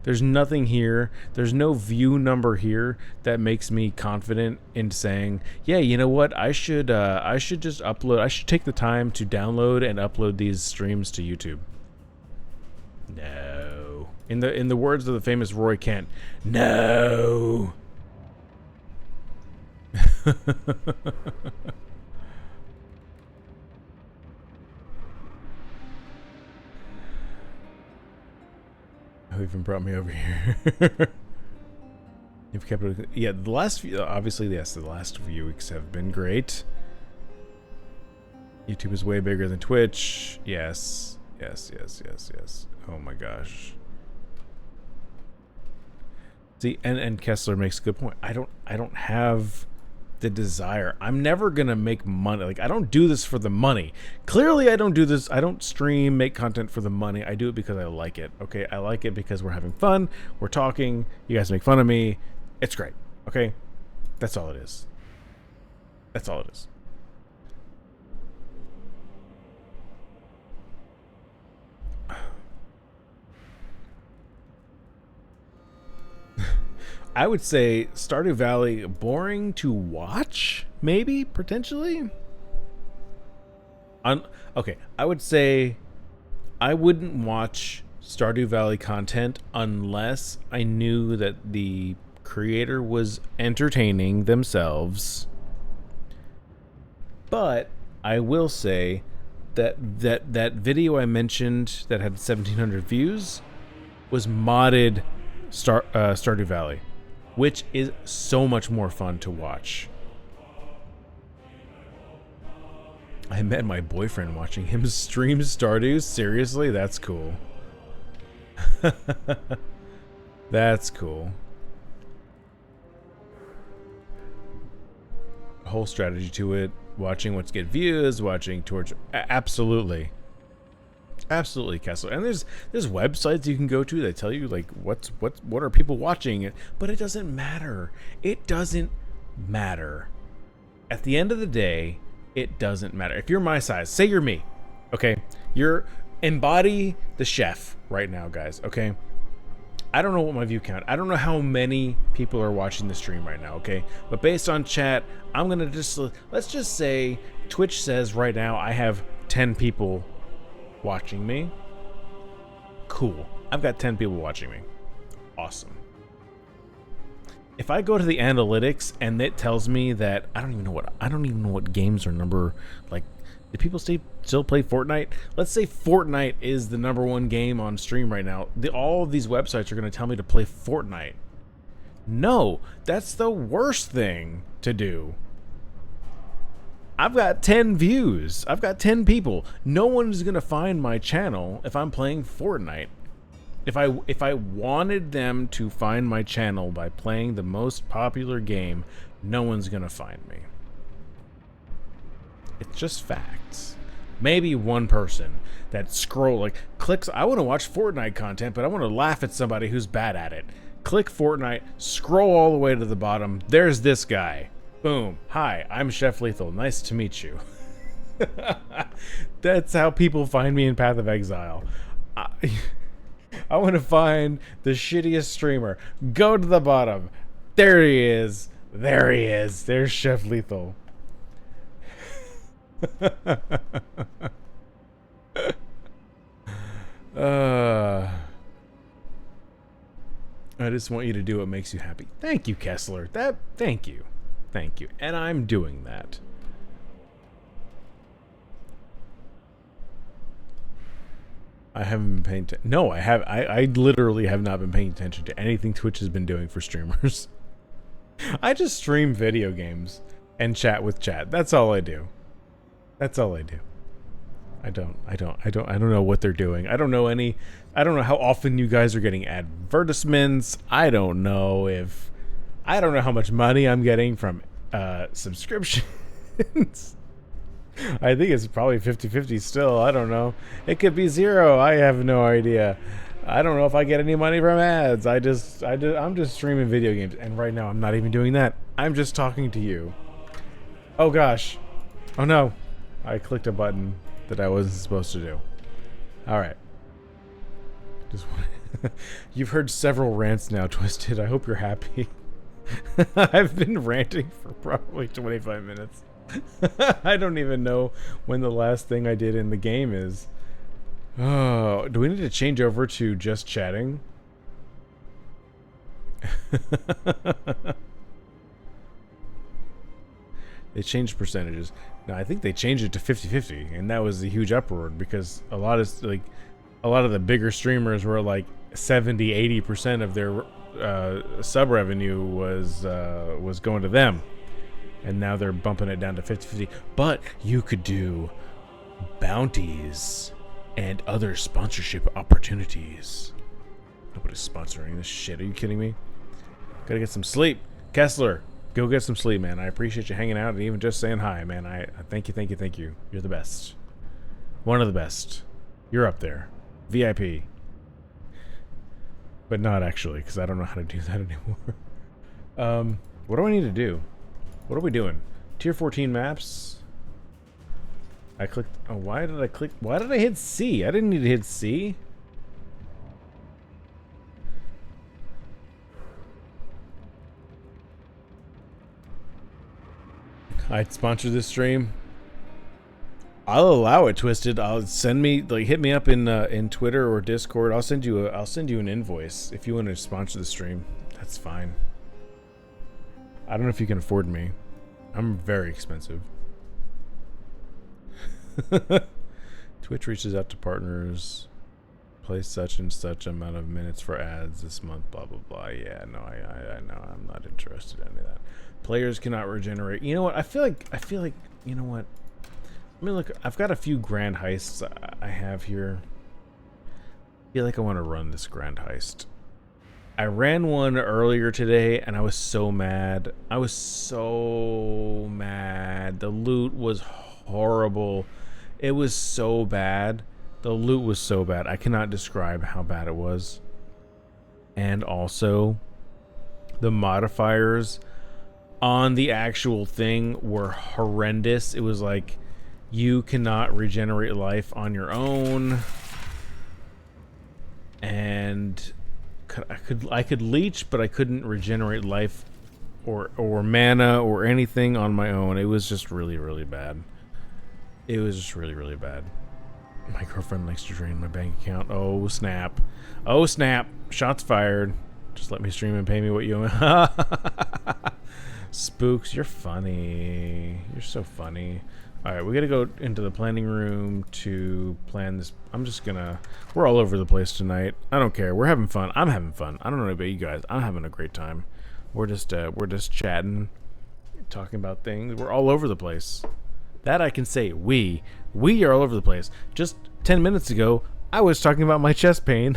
Speaker 1: There's nothing here. There's no view number here that makes me confident in saying, yeah, you know what? I should just upload. I should take the time to download and upload these streams to YouTube. No. In the words of the famous Roy Kent, no. Who even brought me over here? You've kept it. Yeah, the last few, obviously, yes, the last few weeks have been great. YouTube is way bigger than Twitch. Yes. Oh my gosh. See, and Kessler makes a good point. I don't have the desire. I'm never gonna make money. Like, I don't do this for the money. Clearly, I don't do this. I don't stream, make content for the money. I do it because I like it. Okay, I like it because we're having fun. We're talking. You guys make fun of me. It's great. Okay, that's all it is. That's all it is. I would say Stardew Valley, boring to watch, maybe, potentially. Okay, I would say I wouldn't watch Stardew Valley content unless I knew that the creator was entertaining themselves. But I will say that video I mentioned that had 1,700 views was modded Stardew Valley, which is so much more fun to watch. I met my boyfriend watching him stream Stardew. Seriously? That's cool. That's cool. Whole strategy to it. Watching what's get views, watching towards... Absolutely. Absolutely, Kessler. And there's websites you can go to that tell you like what are people watching, but it doesn't matter. It doesn't matter. At the end of the day, it doesn't matter. If you're my size, say you're me, okay? You're embody the chef right now, guys, okay? I don't know what my view count. I don't know how many people are watching the stream right now, okay? But based on chat, I'm gonna let's just say Twitch says right now I have 10 people watching me. Cool. I've got 10 people watching me. Awesome. If I go to the analytics and it tells me that I don't even know what games are number, like, do people still play Fortnite? Let's say Fortnite is the #1 game on stream right now. All of these websites are going to tell me to play Fortnite. No, that's the worst thing to do. I've got 10 views. I've got 10 people. No one's going to find my channel if I'm playing Fortnite. If I wanted them to find my channel by playing the most popular game, no one's going to find me. It's just facts. Maybe one person that clicks, I want to watch Fortnite content, but I want to laugh at somebody who's bad at it. Click Fortnite, scroll all the way to the bottom. There's this guy. Boom. Hi, I'm Chef Lethal. Nice to meet you. That's how people find me in Path of Exile. I want to find the shittiest streamer. Go to the bottom. There he is. There he is. There's Chef Lethal. I just want you to do what makes you happy. Thank you, Kessler. Thank you. Thank you. And I'm doing that. I haven't been paying attention. No, I have. I literally have not been paying attention to anything Twitch has been doing for streamers. I just stream video games and chat with chat. That's all I do. That's all I do. I don't know what they're doing. I don't know how often you guys are getting advertisements. I don't know how much money I'm getting from subscriptions. I think it's probably 50-50 still. I don't know. It could be 0. I have no idea. I don't know if I get any money from ads. I'm just streaming video games, and right now I'm not even doing that. I'm just talking to you. Oh gosh. Oh no. I clicked a button that I wasn't supposed to do. Alright. Just You've heard several rants now, Twisted. I hope you're happy. I've been ranting for probably 25 minutes. I don't even know when the last thing I did in the game is. Oh, do we need to change over to just chatting? They changed percentages. No, I think they changed it to 50-50, and that was a huge uproar because a lot of the bigger streamers were like 70-80% of their sub revenue was going to them, and now they're bumping it down to 50-50. But you could do bounties and other sponsorship opportunities. Nobody's sponsoring this shit. Are you kidding me? Gotta get some sleep. Kessler, go get some sleep, man. I appreciate you hanging out and even just saying hi, man. I thank you. You're the best. One of the best. You're up there. VIP. But not actually, because I don't know how to do that anymore. What do I need to do? What are we doing? Tier 14 maps. I clicked. Oh, why did I click? Why did I hit C? I didn't need to hit C. I'd sponsor this stream. I'll allow it, Twisted. I'll send me hit me up in Twitter or Discord. I'll send you an invoice if you want to sponsor the stream. That's fine. I don't know if you can afford me. I'm very expensive. Twitch reaches out to partners. Play such and such amount of minutes for ads this month. Blah blah blah. Yeah, no, I know. I'm not interested in any of that. Players cannot regenerate. You know what? I feel like. You know what? I mean, look. I've got a few grand heists I have here. I feel like I want to run this grand heist. I ran one earlier today, and I was so mad. The loot was horrible. It was so bad. The loot was so bad. I cannot describe how bad it was. And also, the modifiers on the actual thing were horrendous. It was like, you cannot regenerate life on your own. And I could leech, but I couldn't regenerate life or mana or anything on my own. It was just really, really bad. It was just really, really bad. My girlfriend likes to drain my bank account. Oh, snap. Oh, snap. Shots fired. Just let me stream and pay me what you owe. Spooks, you're funny. You're so funny. Alright, we gotta go into the planning room to plan this. We're all over the place tonight. I don't care. We're having fun. I'm having fun. I don't know about you guys. I'm having a great time. We're just chatting, talking about things. We're all over the place. That I can say. We are all over the place. Just 10 minutes ago, I was talking about my chest pain.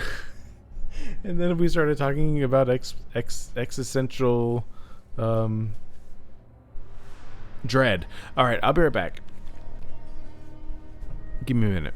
Speaker 1: And then we started talking about existential dread. Alright, I'll be right back. Give me a minute.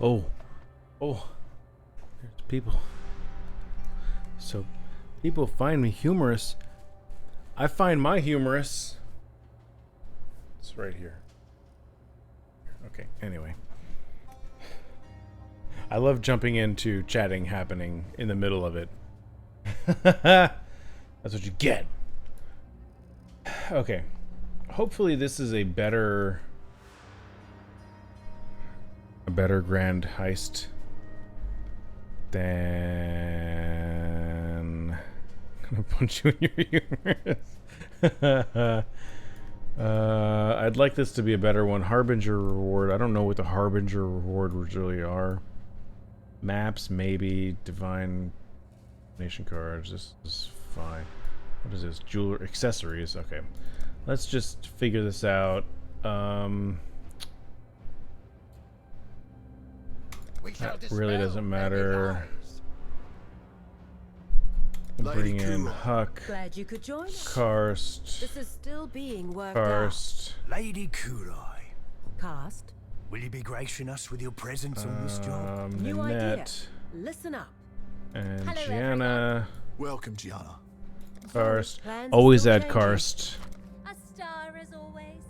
Speaker 1: Oh. Oh. There's people. So, people find me humorous. I find my humorous. It's right here. Okay, anyway. I love jumping into chatting happening in the middle of it. That's what you get. Okay. Hopefully this is a better grand heist than I'm gonna punch you in your humorous. I'd like this to be a better one. Harbinger reward. I don't know what the Harbinger rewards really are. Maps, maybe. Divine nation cards. This is fine. What is this? Jeweler accessories. Okay. Let's just figure this out. That really doesn't matter. Bring in Huck.
Speaker 6: Glad you could join us.
Speaker 1: Karst.
Speaker 6: This is still being worked
Speaker 1: Karst.
Speaker 7: Lady Kurai,
Speaker 6: out. Cast.
Speaker 7: will you be gracing us with your presence on this job?
Speaker 6: New idea.
Speaker 1: Nanette.
Speaker 6: Listen up.
Speaker 1: And
Speaker 6: Hello,
Speaker 1: Gianna.
Speaker 3: Welcome, Gianna.
Speaker 1: Karst.
Speaker 6: Plans
Speaker 1: Always
Speaker 6: still
Speaker 1: add
Speaker 6: changing.
Speaker 1: Karst.
Speaker 8: A star as always.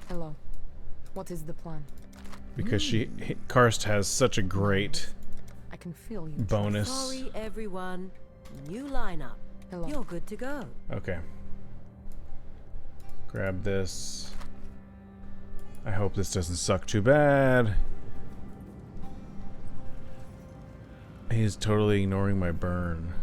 Speaker 4: Hello. What is the plan?
Speaker 1: Because Karst has such a great
Speaker 4: I can feel you.
Speaker 1: bonus.
Speaker 6: Sorry, everyone. New lineup.
Speaker 4: Hello.
Speaker 6: You're good to go.
Speaker 1: Okay. Grab this. I hope this doesn't suck too bad. He's totally ignoring my burn.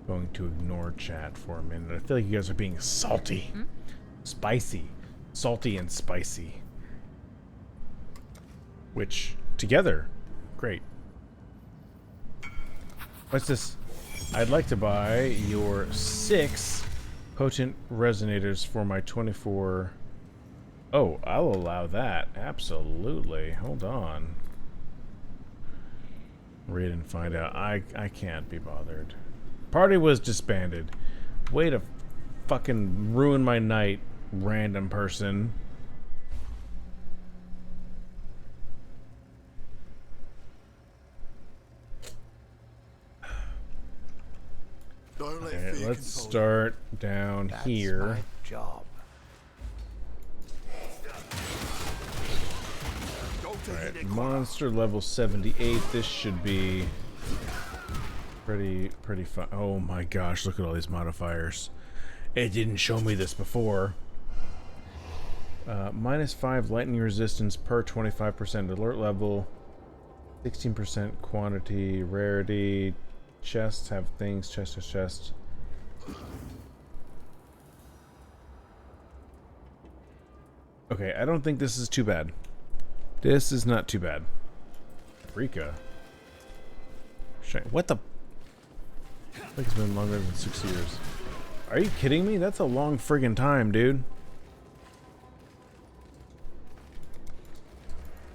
Speaker 1: Going to ignore chat for a minute. I feel like you guys are being salty. Spicy. Salty and spicy. Which, together, great. What's this? I'd like to buy your 6 potent resonators for my 24. Oh, I'll allow that. Absolutely. Hold on. Read and find out. I can't be bothered. Party was disbanded. Way to fucking ruin my night, random person.
Speaker 3: Don't let
Speaker 1: Okay,
Speaker 3: fear
Speaker 1: let's
Speaker 3: control you.
Speaker 1: start down
Speaker 7: That's
Speaker 1: here.
Speaker 7: my job.
Speaker 3: Don't take
Speaker 1: Alright,
Speaker 3: it.
Speaker 1: monster level 78. This should be pretty fun. Oh my gosh, look at all these modifiers. It didn't show me this before. -5 lightning resistance per 25% alert level. 16% quantity, rarity. Chests have things, chest to chest. Okay, I don't think this is too bad. This is not too bad. Rika. What the? I think it's been longer than 6 years. Are you kidding me? That's a long friggin' time, dude.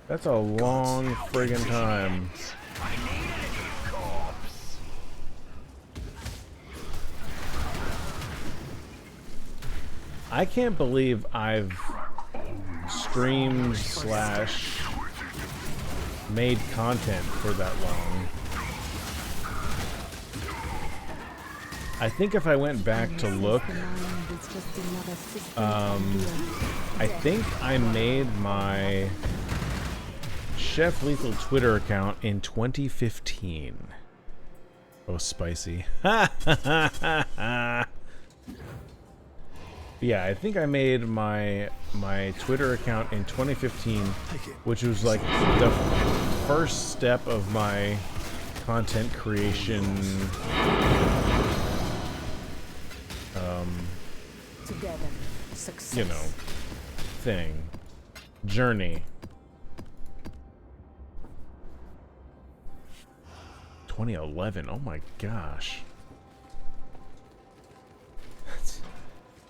Speaker 1: That's a long friggin' time. I can't believe I've streamed / made content for that long. I think if I went back to look, I think I made my Chef Lethal Twitter account in 2015. Oh, spicy. Yeah, I think I made my Twitter account in 2015, which was like the first step of my content creation
Speaker 4: Together. Success.
Speaker 1: you know, thing. Journey. 2011. Oh my gosh.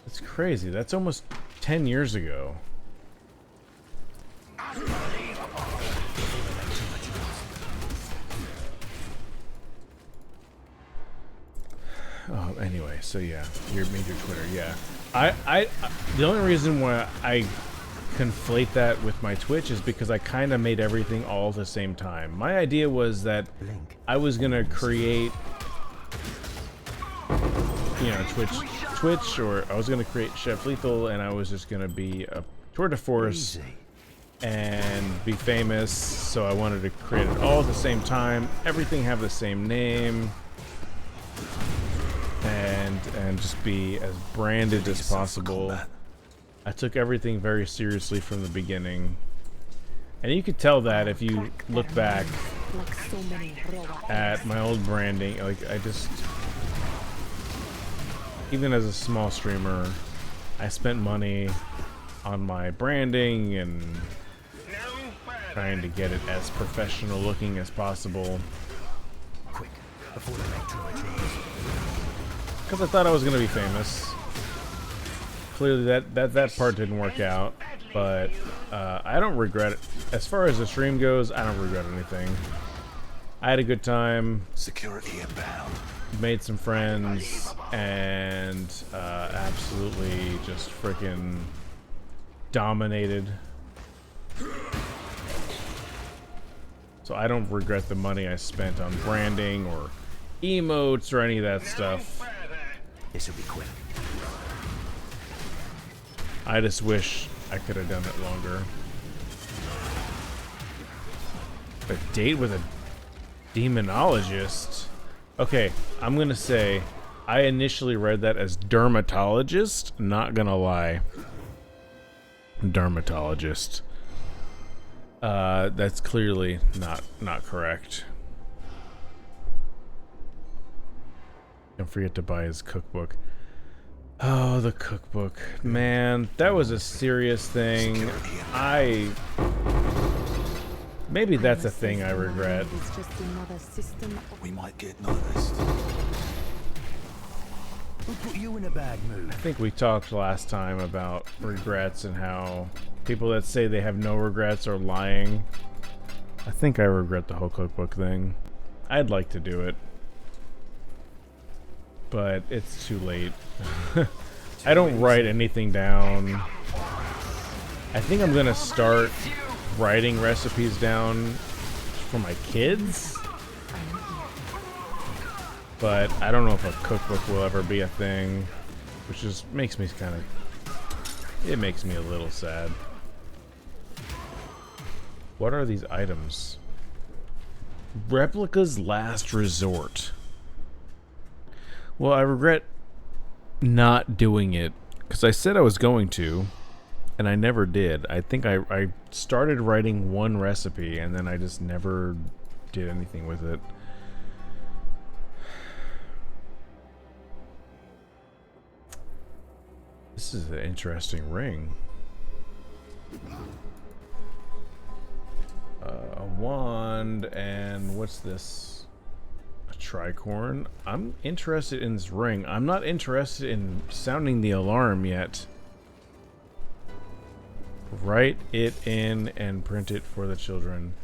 Speaker 1: That's crazy. That's almost 10 years ago. so yeah, your major Twitter, yeah. I the only reason why I conflate that with my Twitch is because I kind of made everything all at the same time. My idea was that I was gonna create, you know, Twitch, or I was gonna create Chef Lethal, and I was just gonna be a tour de force and be famous. So I wanted to create it all at the same time, everything have the same name, and just be as branded as possible. I took everything very seriously from the beginning, and you could tell that if you look back at my old branding. Like, I just, even as a small streamer, I spent money on my branding and trying to get it as professional looking as possible,
Speaker 7: Quick, before they make too much noise.
Speaker 1: because I thought I was going to be famous. Clearly that part didn't work out, but I don't regret it. As far as the stream goes, I don't regret anything. I had a good time,
Speaker 3: Security inbound.
Speaker 1: made some friends, and absolutely just freaking dominated. So I don't regret the money I spent on branding or emotes or any of that stuff.
Speaker 7: This'll be quick.
Speaker 1: I just wish I could have done it longer. A date with a demonologist? Okay, I'm gonna say I initially read that as dermatologist, not gonna lie. Dermatologist. That's clearly not correct. Don't forget to buy his cookbook. Oh, the cookbook. Man, that was a serious thing. Maybe that's a thing I regret.
Speaker 4: It's just another system.
Speaker 3: We might get noticed.
Speaker 7: Who put you in a bad mood?
Speaker 1: I think we talked last time about regrets and how people that say they have no regrets are lying. I think I regret the whole cookbook thing. I'd like to do it, but it's too late. I don't write anything down. I think I'm gonna start writing recipes down for my kids, but I don't know if a cookbook will ever be a thing, which just makes me it makes me a little sad. What are these items? Replica's Last Resort. Well, I regret not doing it because I said I was going to, and I never did. I think I started writing one recipe and then I just never did anything with it. This is an interesting ring. A wand, and what's this? A tricorn. I'm interested in this ring. I'm not interested in sounding the alarm yet. Write it in and print it for the children.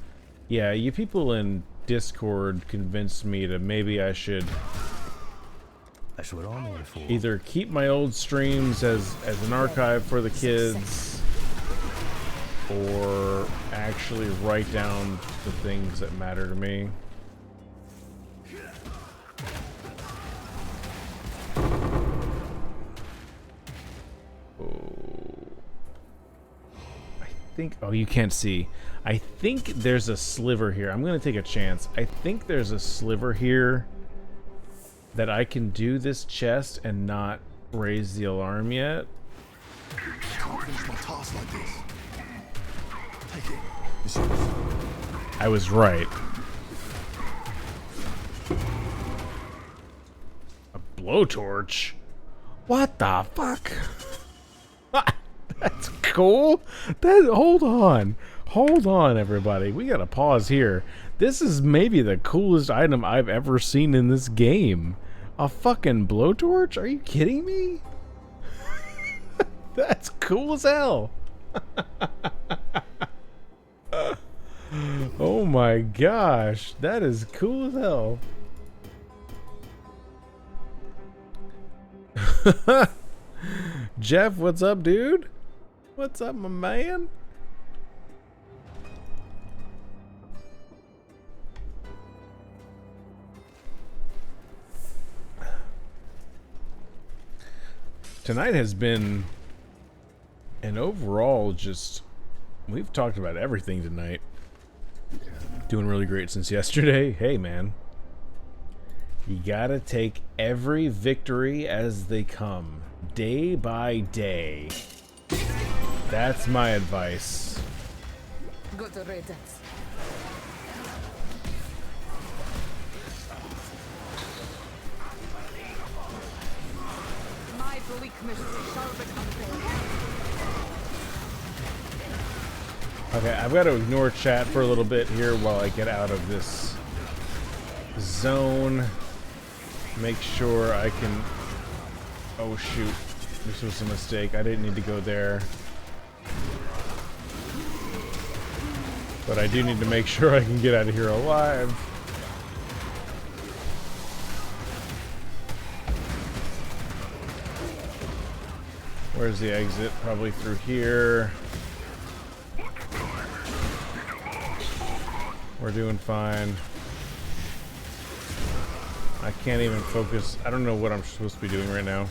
Speaker 1: Yeah, you people in Discord convinced me that maybe I should
Speaker 7: That's what I'm here for.
Speaker 1: either keep my old streams as an archive for the kids, or actually write down the things that matter to me. Oh, you can't see. I think there's a sliver here. I'm gonna take a chance. I think there's a sliver here that I can do this chest and not raise the alarm yet.
Speaker 3: Can't finish my task like this. Take it. It's yours.
Speaker 1: I was right. A blowtorch? What the fuck? That's cool. Hold on, everybody. We gotta pause here. This is maybe the coolest item I've ever seen in this game. A fucking blowtorch? Are you kidding me? That's cool as hell. Oh my gosh, that is cool as hell. Jeff, what's up, dude? What's up, my man? Tonight has been an overall just... We've talked about everything tonight. Doing really great since yesterday. Hey, man. You gotta take every victory as they come. Day by day. That's my advice.
Speaker 4: Good riddance. My weakness shall become their.
Speaker 1: Okay, I've got to ignore chat for a little bit here while I get out of this zone. Make sure I can... Oh shoot, this was a mistake. I didn't need to go there. But I do need to make sure I can get out of here alive. Where's the exit? Probably through here. We're doing fine. I can't even focus. I don't know what I'm supposed to be doing right now.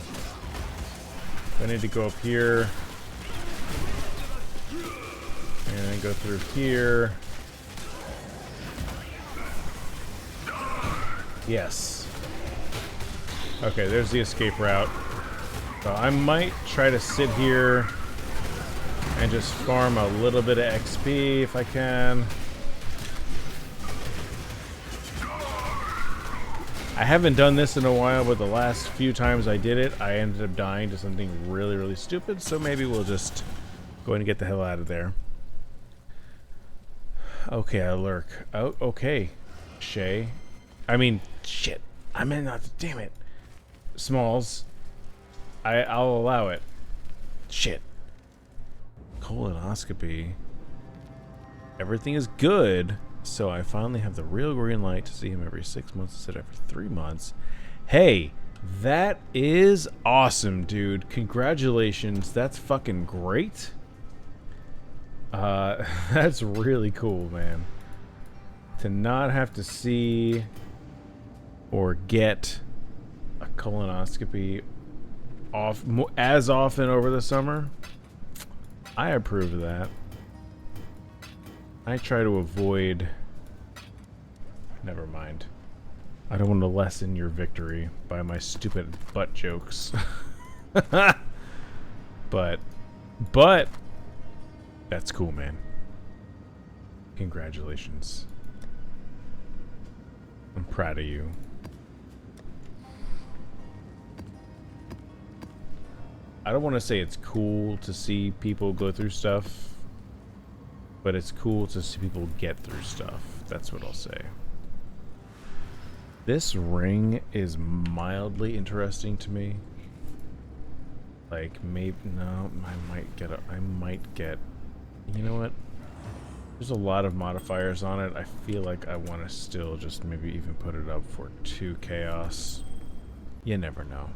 Speaker 1: I need to go up here. And then go through here. Yes. Okay, there's the escape route. So I might try to sit here and just farm a little bit of XP if I can. I haven't done this in a while, but the last few times I did it, I ended up dying to something really, really stupid, so maybe we'll just go ahead and get the hell out of there. Okay, I lurk. Oh, okay. Shay. I mean, shit. I meant not to, damn it. Smalls. I'll allow it. Shit. Colonoscopy. Everything is good. So I finally have the real green light to see him every 6 months instead of every 3 months. Hey, that is awesome, dude. Congratulations. That's fucking great. That's really cool, man. To not have to see or get a colonoscopy as often over the summer. I approve of that. I try to avoid... Never mind. I don't want to lessen your victory by my stupid butt jokes. But... That's cool, man. Congratulations. I'm proud of you. I don't want to say it's cool to see people go through stuff, but it's cool to see people get through stuff. That's what I'll say. This ring is mildly interesting to me. Like, maybe... No, I might get... You know what? There's a lot of modifiers on it. I feel like I want to still just maybe even put it up for 2 chaos. You never know.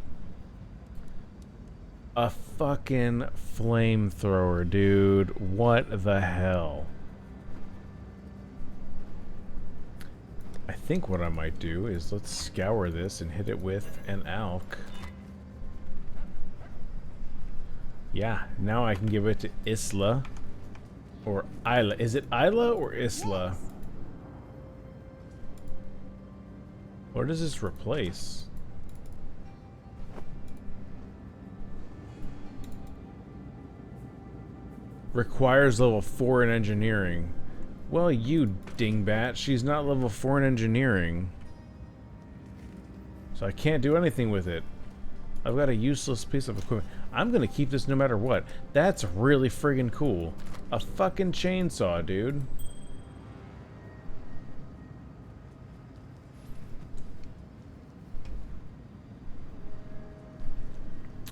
Speaker 1: A fucking flamethrower, dude. What the hell? I think what I might do is let's scour this and hit it with an alk. Yeah, now I can give it to Isla. Or Isla. Is it Isla or Isla? What does this replace? Requires level 4 in engineering. Well, you dingbat, she's not level 4 in engineering. So I can't do anything with it. I've got a useless piece of equipment. I'm gonna keep this no matter what. That's really friggin' cool. A fucking chainsaw, dude.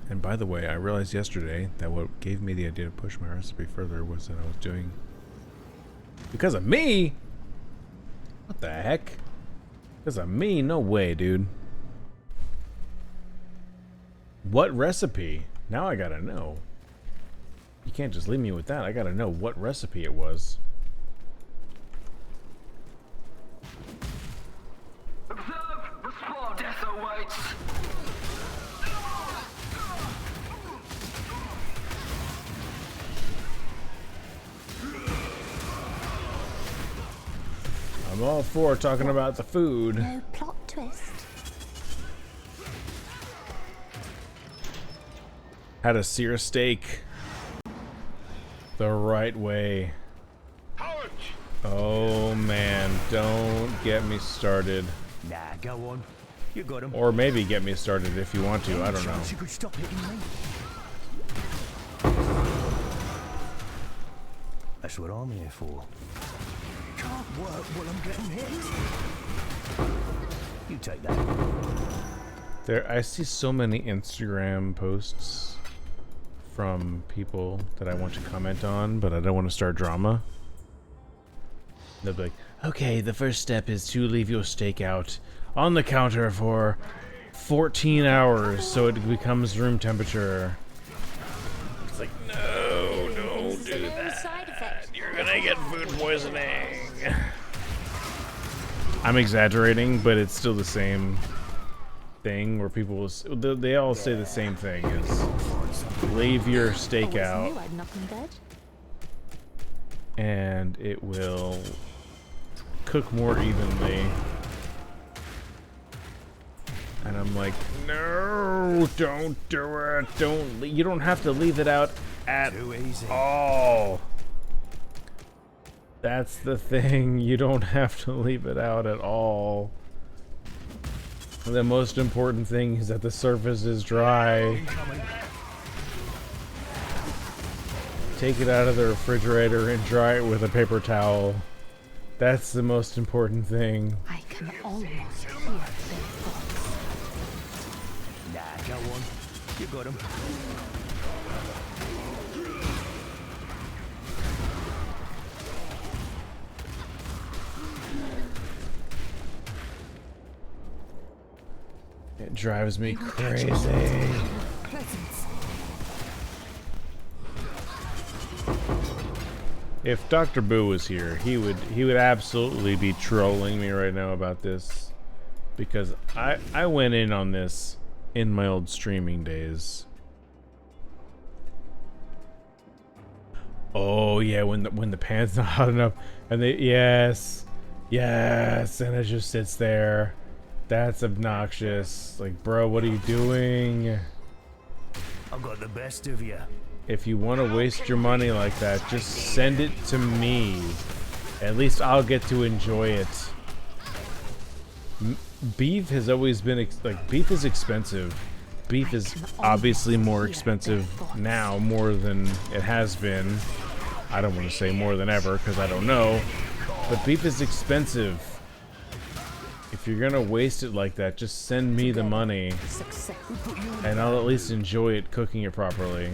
Speaker 1: And by the way, I realized yesterday that what gave me the idea to push my recipe further was that I was doing... Because of me? What the heck? Because of me? No way, dude. What recipe? Now I gotta know. You can't just leave me with that. I gotta know what recipe it was.
Speaker 9: Observe the spawn. Death awaits.
Speaker 1: I'm all for talking about the food.
Speaker 8: No plot twist.
Speaker 1: How to sear a steak the right way. Oh man, don't get me started.
Speaker 7: Nah, go on. You got him.
Speaker 1: Or maybe get me started if you want to, I don't know.
Speaker 7: You could stop hitting me. That's what I'm here for. Can't work while I'm getting hit. You take that.
Speaker 1: I see so many Instagram posts from people that I want to comment on, but I don't want to start drama. They'll be like, okay, the first step is to leave your steak out on the counter for 14 hours so it becomes room temperature. It's like, no, don't do that. You're gonna get food poisoning. I'm exaggerating, but it's still the same thing where people, they all say the same thing, is leave your steak out and it will cook more evenly. And I'm like, no, don't do it. You don't have to leave it out at all. That's the thing. You don't have to leave it out at all. The most important thing is that the surface is dry. Take it out of the refrigerator and dry it with a paper towel. That's the most important thing.
Speaker 8: I can almost hear their thoughts.
Speaker 7: Nah, go on. You got him.
Speaker 1: It drives me crazy. If Dr. Boo was here, he would absolutely be trolling me right now about this, because I went in on this in my old streaming days. Oh yeah, when the pan's not hot enough, and yes, and it just sits there. That's obnoxious. Like, bro, what are you doing?
Speaker 7: I've got the best of you.
Speaker 1: If you want to waste your money like that, just send it to me. At least I'll get to enjoy it. Beef has always been beef is expensive. Beef is obviously more expensive now, more than it has been. I don't want to say more than ever because I don't know, but beef is expensive. If you're gonna waste it like that, just send me the money and I'll at least enjoy it cooking it properly.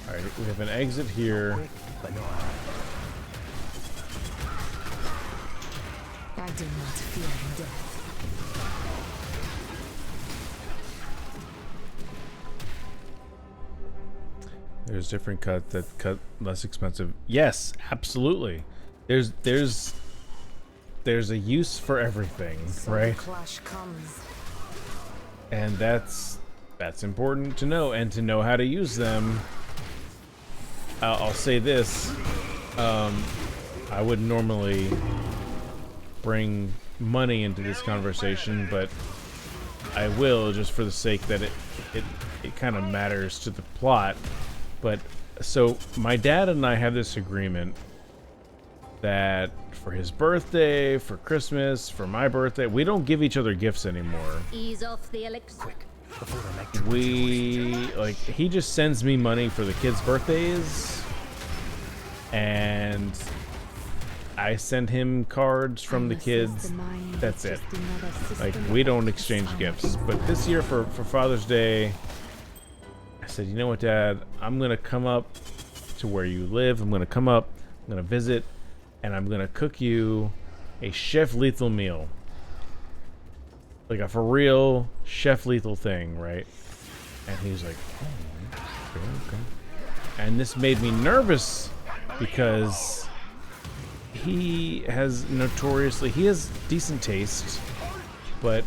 Speaker 1: Alright, we have an exit here.
Speaker 4: I do not fear death.
Speaker 1: There's different cuts that cut less expensive. Yes, absolutely. There's a use for everything, right?
Speaker 4: Clash comes.
Speaker 1: And that's important to know, and to know how to use them. I'll say this: I wouldn't normally bring money into this conversation, but I will, just for the sake that it kind of matters to the plot. But so my dad and I have this agreement that for his birthday, for Christmas, for my birthday, we don't give each other gifts anymore.
Speaker 8: Ease off the elixir.
Speaker 1: He just sends me money for the kids' birthdays, and I send him cards from the kids. That's it. Like, we don't exchange gifts. But this year for Father's Day, I said, you know what, Dad, I'm gonna come up to where you live. I'm gonna come up, I'm gonna visit, and I'm gonna cook you a Chef Lethal meal. Like a for real Chef Lethal thing, right? And he's like, oh, okay. And this made me nervous because he has decent taste, but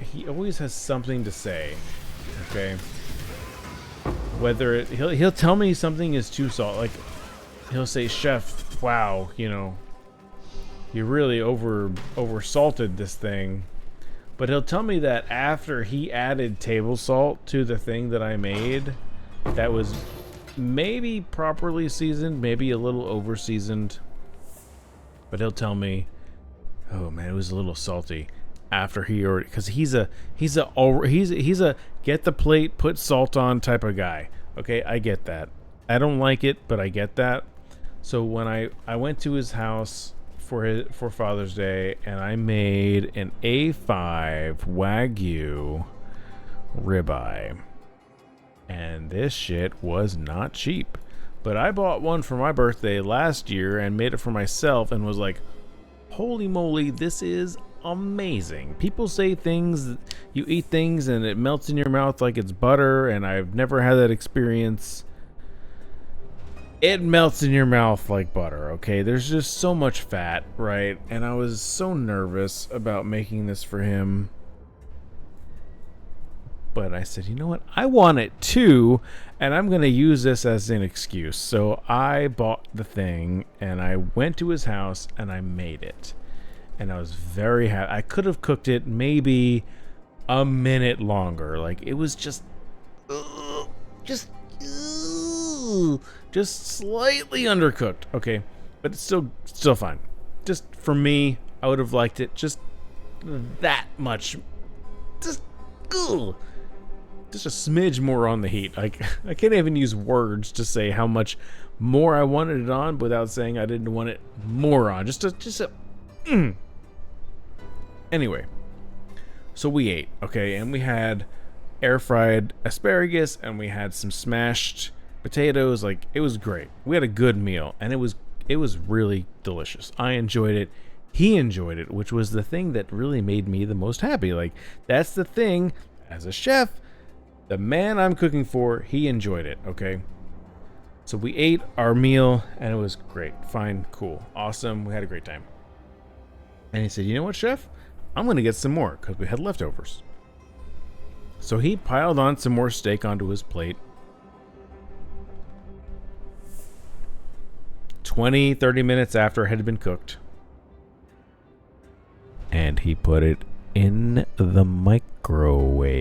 Speaker 1: he always has something to say, okay? Whether he'll tell me something is too salt, like he'll say, "Chef, wow, you know, you really over salted this thing." But he'll tell me that after he added table salt to the thing that I made, that was maybe properly seasoned, maybe a little over seasoned. But he'll tell me, "Oh man, it was a little salty." After he already, because he's a get the plate, put salt on type of guy. Okay, I get that. I don't like it, but I get that. So when I went to his house for Father's Day, and I made an A5 Wagyu ribeye, and this shit was not cheap. But I bought one for my birthday last year and made it for myself, and was like, holy moly, this is amazing. People say things, you eat things and it melts in your mouth like it's butter, and I've never had that experience. It melts in your mouth like butter, okay? There's just so much fat, right? And I was so nervous about making this for him. But I said, you know what? I want it too, and I'm going to use this as an excuse. So I bought the thing, and I went to his house, and I made it. And I was very happy. I could have cooked it maybe a minute longer. Like, it was just slightly undercooked. Okay, but it's still fine. Just for me, I would have liked it just that much. Just a smidge more on the heat. Like, I can't even use words to say how much more I wanted it on without saying I didn't want it more on. Anyway, so we ate, okay, and we had air fried asparagus, and we had some smashed potatoes. Like, it was great. We had a good meal, and it was really delicious. I enjoyed it. He enjoyed it, which was the thing that really made me the most happy. Like, that's the thing, as a chef, the man I'm cooking for, he enjoyed it, okay? So we ate our meal, and it was great. Fine, cool, awesome. We had a great time. And he said, you know what, chef? I'm going to get some more, because we had leftovers. So he piled on some more steak onto his plate. 20-30 minutes after it had been cooked. And he put it in the microwave.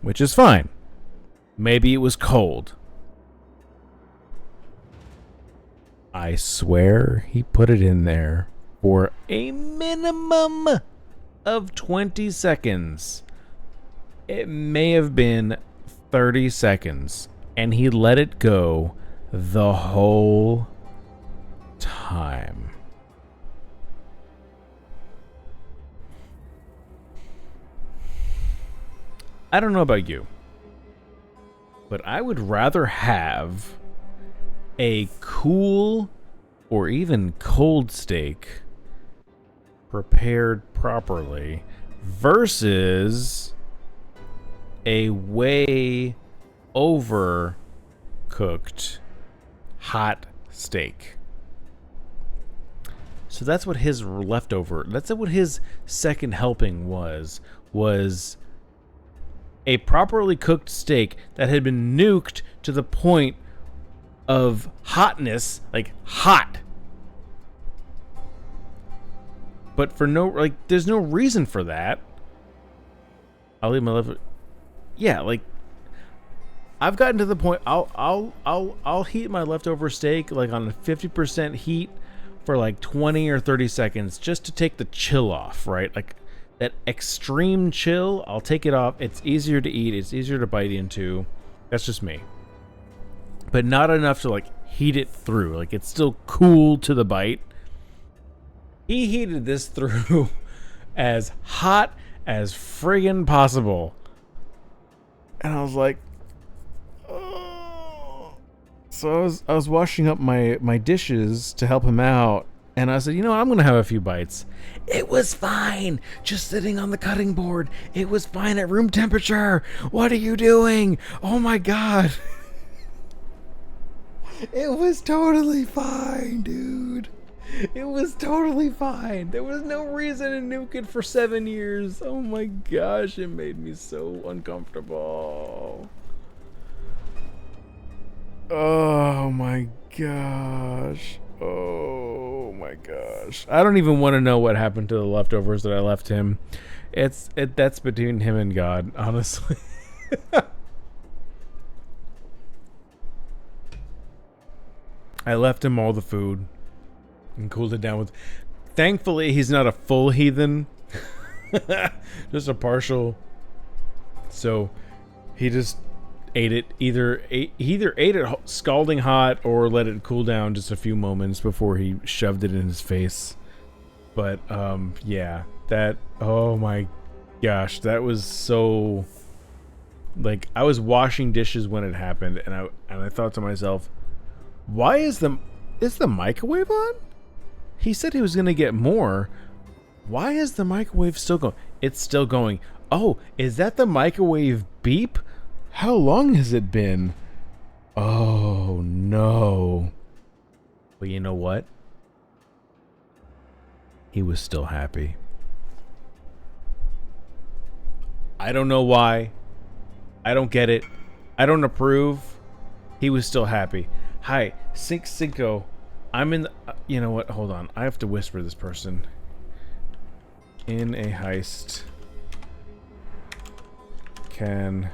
Speaker 1: Which is fine. Maybe it was cold. I swear he put it in there for a minimum of 20 seconds. It may have been 30 seconds. And he let it go the whole time. I don't know about you, but I would rather have a cool or even cold steak prepared properly versus a way overcooked hot steak. So that's what his second helping was a properly cooked steak that had been nuked to the point of hotness, like hot. But for there's no reason for that. I'll leave my left. Yeah, like, I've gotten to the point I'll heat my leftover steak like on a 50% heat for like 20 or 30 seconds just to take the chill off, right? Like that extreme chill, I'll take it off. It's easier to eat, it's easier to bite into. That's just me. But not enough to like heat it through. Like, it's still cool to the bite. He heated this through as hot as friggin' possible. And I was like, oh, So I was washing up my dishes to help him out, and I said, you know, I'm gonna have a few bites. It was fine, just sitting on the cutting board. It was fine at room temperature. What are you doing? Oh my god. It was totally fine, dude. It was totally fine. There was no reason to nuke it for 7 years. Oh my gosh, it made me so uncomfortable. Oh my gosh. Oh my gosh. I don't even want to know what happened to the leftovers that I left him. That's between him and God, honestly. I left him all the food and cooled it down with. Thankfully, he's not a full heathen, just a partial. So he just ate it. He either ate it scalding hot or let it cool down just a few moments before he shoved it in his face. But yeah, that, oh my gosh, that was so. Like, I was washing dishes when it happened, and I thought to myself, why is the microwave on? He said he was gonna get more. Why is the microwave still going? It's still going. Oh, is that the microwave beep? How long has it been? Oh no. But you know what? He was still happy. I don't know why. I don't get it. I don't approve. He was still happy. Hi, Cinco. I'm in the, you know what? Hold on. I have to whisper this person. In a heist. Can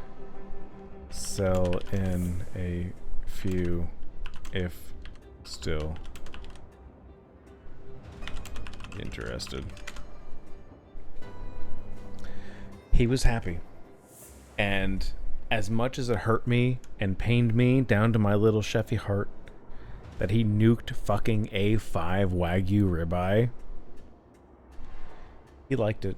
Speaker 1: sell in a few if still interested. He was happy. And as much as it hurt me and pained me down to my little chefy heart that he nuked fucking A5 Wagyu ribeye, he liked it.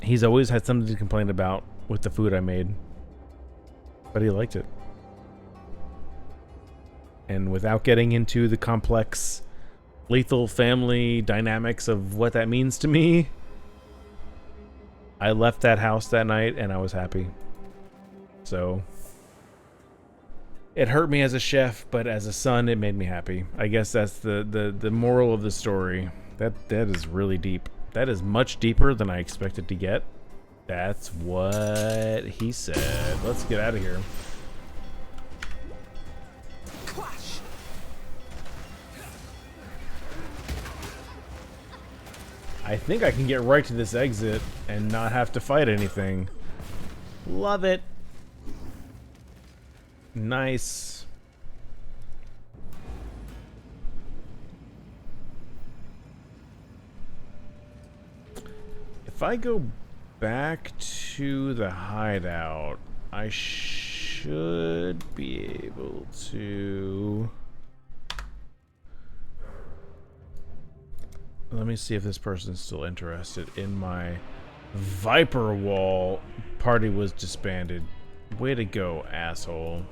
Speaker 1: He's always had something to complain about with the food I made, but he liked it. And without getting into the complex lethal family dynamics of what that means to me, I left that house that night and I was happy. So it hurt me as a chef, but as a son it made me happy. I guess that's the moral of the story. That is really deep. That is much deeper than I expected to get. That's what he said. Let's get out of here. I think I can get right to this exit and not have to fight anything. Love it. Nice. If I go back to the hideout, I should be able to... Let me see if this person's still interested in my Viper Wall. Party was disbanded. Way to go, asshole.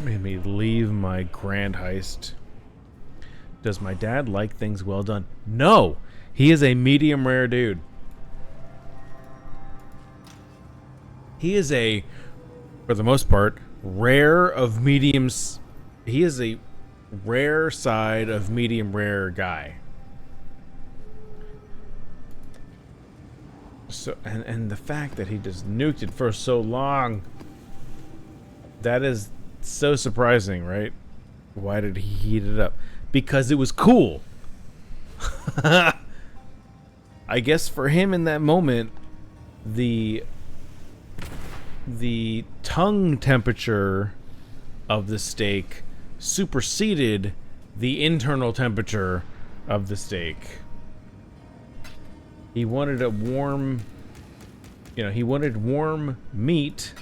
Speaker 1: Made me leave my grand heist. Does my dad like things well done? No! He is a medium rare dude. He is a, for the most part, rare of mediums. He is a rare side of medium rare guy. So and the fact that he just nuked it for so long, that is so surprising, right? Why did he heat it up? Because it was cool. I guess for him in that moment, the tongue temperature of the steak superseded the internal temperature of the steak. He wanted a warm, he wanted warm meat,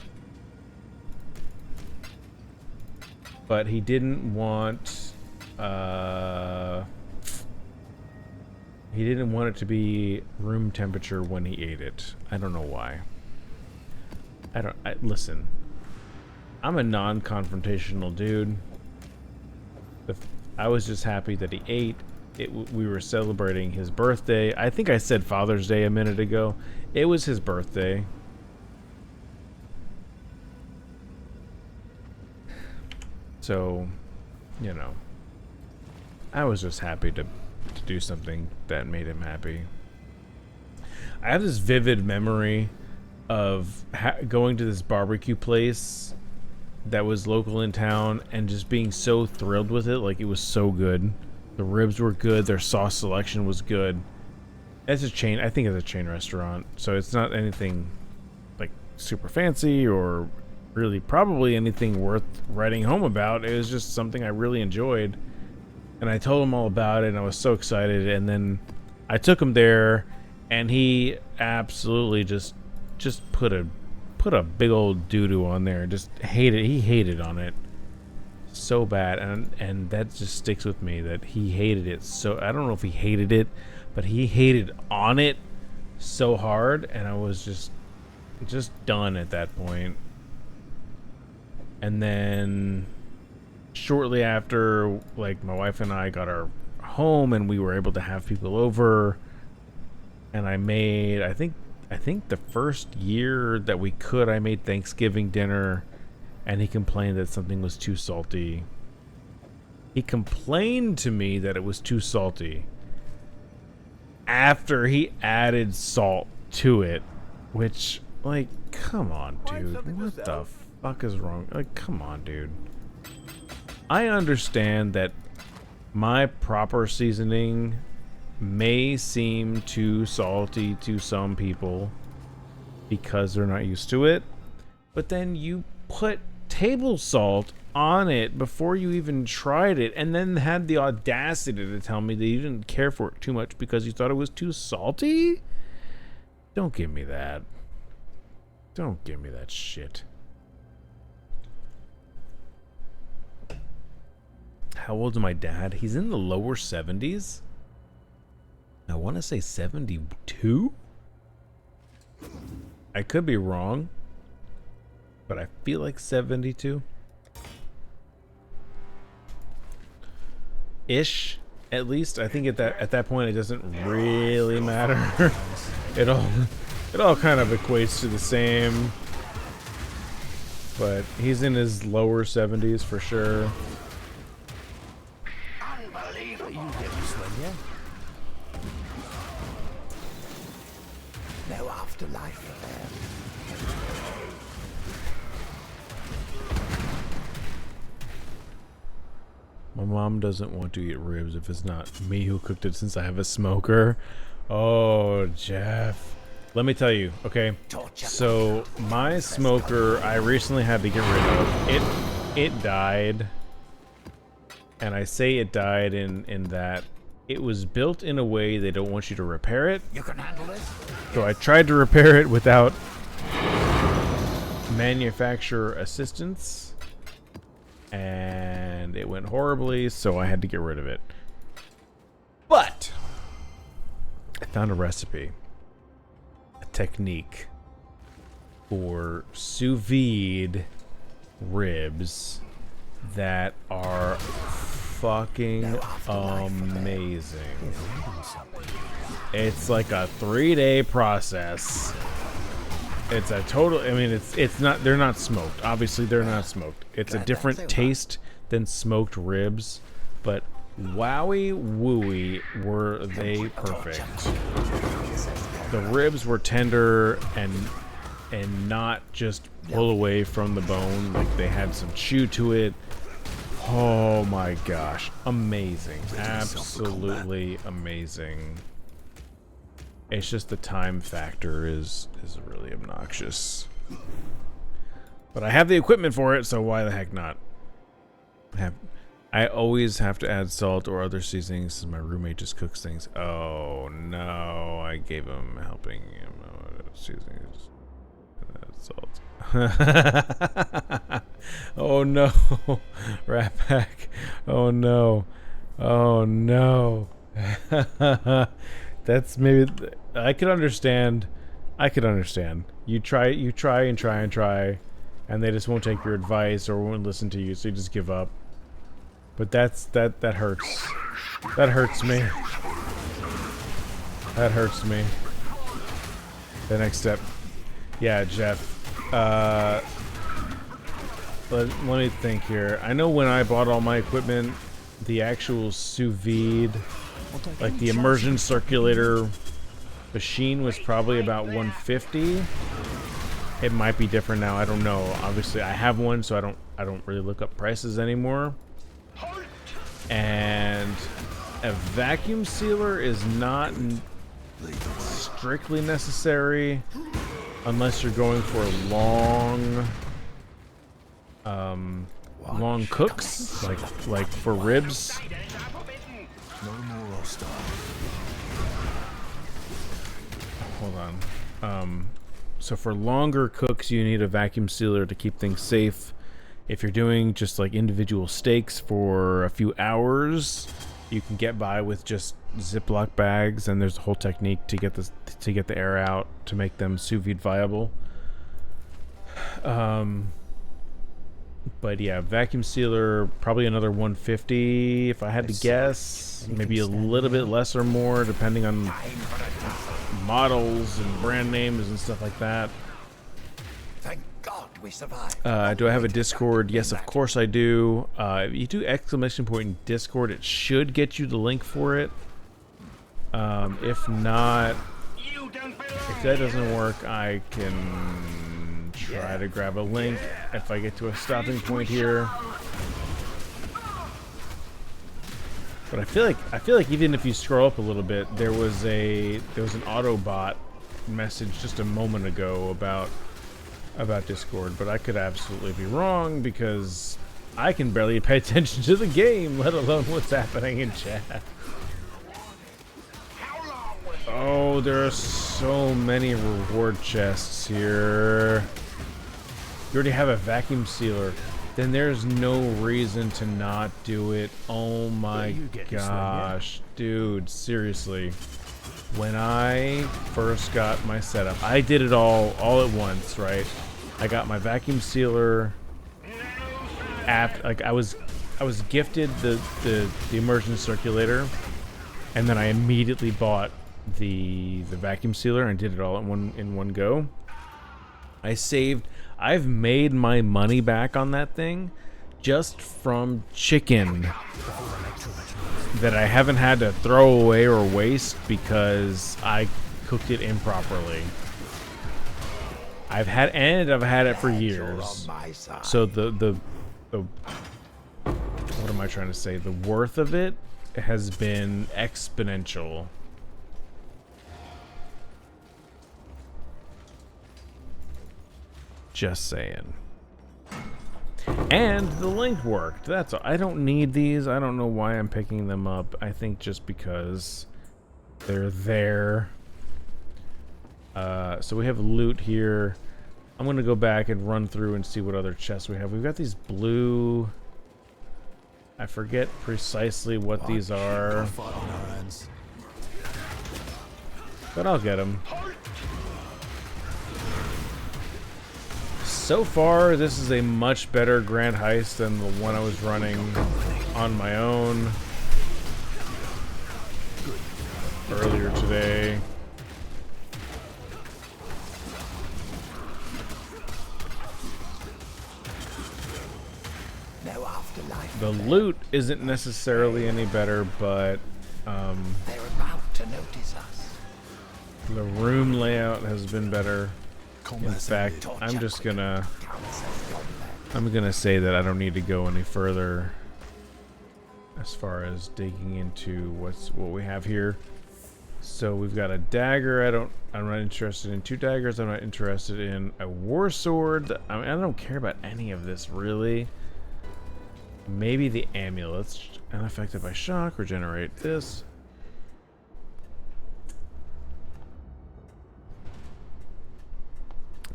Speaker 1: but he didn't want He didn't want it to be room temperature when he ate it. I don't know why. Listen. I'm a non-confrontational dude. I was just happy that he ate. We were celebrating his birthday. I think I said Father's Day a minute ago. It was his birthday. So, you know, I was just happy to do something that made him happy. I have this vivid memory of going to this barbecue place that was local in town and just being so thrilled with it. Like, it was so good. The ribs were good. Their sauce selection was good. It's a chain. I think it's a chain restaurant, so it's not anything like super fancy or really probably anything worth writing home about. It was just something I really enjoyed, and I told him all about it, and I was so excited. And then I took him there, and he absolutely just put a big old doo-doo on there. Just hated. He hated on it so bad, and that just sticks with me that he hated it. So I don't know if he hated it, but he hated on it so hard, and I was just done at that point. And then shortly after, like, my wife and I got our home and we were able to have people over, and I made, I think the first year that we could, I made Thanksgiving dinner, and he complained that something was too salty. He complained to me that it was too salty after he added salt to it, which, like, come on, dude. What the fuck is wrong? Like, come on, dude. I understand that my proper seasoning may seem too salty to some people because they're not used to it, but then you put table salt on it before you even tried it, and then had the audacity to tell me that you didn't care for it too much because you thought it was too salty? Don't give me that. Don't give me that shit. How old is my dad? He's in the lower 70s. I want to say 72? I could be wrong, but I feel like 72 ish, at least. I think at that point it doesn't really matter. it all kind of equates to the same, but he's in his lower 70s for sure.
Speaker 7: Unbelievable. You get this one, yeah? No afterlife for them.
Speaker 1: My mom doesn't want to eat ribs if it's not me who cooked it, since I have a smoker. Oh, Jeff. Let me tell you, okay? So, my smoker, I recently had to get rid of. It died. And I say it died in that it was built in a way they don't want you to repair it.
Speaker 7: You can handle this?
Speaker 1: So I tried to repair it without manufacturer assistance, and it went horribly, so I had to get rid of it. But I found a recipe, a technique for sous vide ribs that are fucking amazing. It's like a 3-day process. It's a total, I mean, it's not, they're not smoked. Obviously, they're not smoked. It's a different taste than smoked ribs, but wowie wooey were they perfect. The ribs were tender and not just pull away from the bone. Like, they had some chew to it. Oh my gosh, amazing. Absolutely amazing. It's just the time factor is really obnoxious. But I have the equipment for it, so why the heck not? I always have to add salt or other seasonings since my roommate just cooks things. Oh no, I gave him a helping seasonings. Salt. Oh no. Rat Pack. Oh no. Oh no. That's maybe I could understand. I could understand. You try and try and try, and they just won't take your advice or won't listen to you, so you just give up. But that hurts. That hurts me. That hurts me. The next step. Yeah, Jeff. Let me think here. I know when I bought all my equipment, the actual sous vide, like the immersion circulator machine, was probably about 150. It might be different now. I don't know. Obviously, I have one, so I don't really look up prices anymore. And a vacuum sealer is not strictly necessary unless you're going for long cooks, like for ribs.
Speaker 3: No more hostile.
Speaker 1: Hold on. So for longer cooks, you need a vacuum sealer to keep things safe. If you're doing just like individual steaks for a few hours, you can get by with just Ziploc bags, and there's a whole technique to get the air out to make them sous vide viable. But yeah, vacuum sealer probably another 150 if I had to guess. Maybe a little bit less or more depending on models and brand names and stuff like that.
Speaker 3: Thank God we survived.
Speaker 1: Do I have a Discord? Yes, of course I do. If you do exclamation point in Discord, it should get you the link for it. If not, if that doesn't work, I can try to grab a link if I get to a stopping point here. But I feel like even if you scroll up a little bit, there was an Autobot message just a moment ago about Discord, but I could absolutely be wrong because I can barely pay attention to the game, let alone what's happening in chat. Oh, there are so many reward chests here. You already have a vacuum sealer. Then there's no reason to not do it. Oh my gosh. Dude, seriously. When I first got my setup, I did it all at once, right? I got my vacuum sealer after, like I was gifted the immersion circulator, and then I immediately bought the vacuum sealer and did it all in one go. I've made my money back on that thing just from chicken that I haven't had to throw away or waste because I cooked it improperly. I've had it for years. So the what am I trying to say? The worth of it has been exponential. Just saying. And the link worked. That's all. I don't need these. I don't know why I'm picking them up. I think just because they're there. So we have loot here. I'm gonna go back and run through and see what other chests we have. We've got these blue. I forget precisely what these are, but I'll get them. So far, this is a much better Grand Heist than the one I was running on my own earlier today. The loot isn't necessarily any better, but
Speaker 3: They're about to notice us.
Speaker 1: the room layout has been better. In fact, I'm gonna say that I don't need to go any further as far as digging into what we have here. So we've got a dagger. I'm not interested in 2 daggers. I'm not interested in a war sword. I mean, I don't care about any of this really. Maybe the amulets. Unaffected by shock. Regenerate this.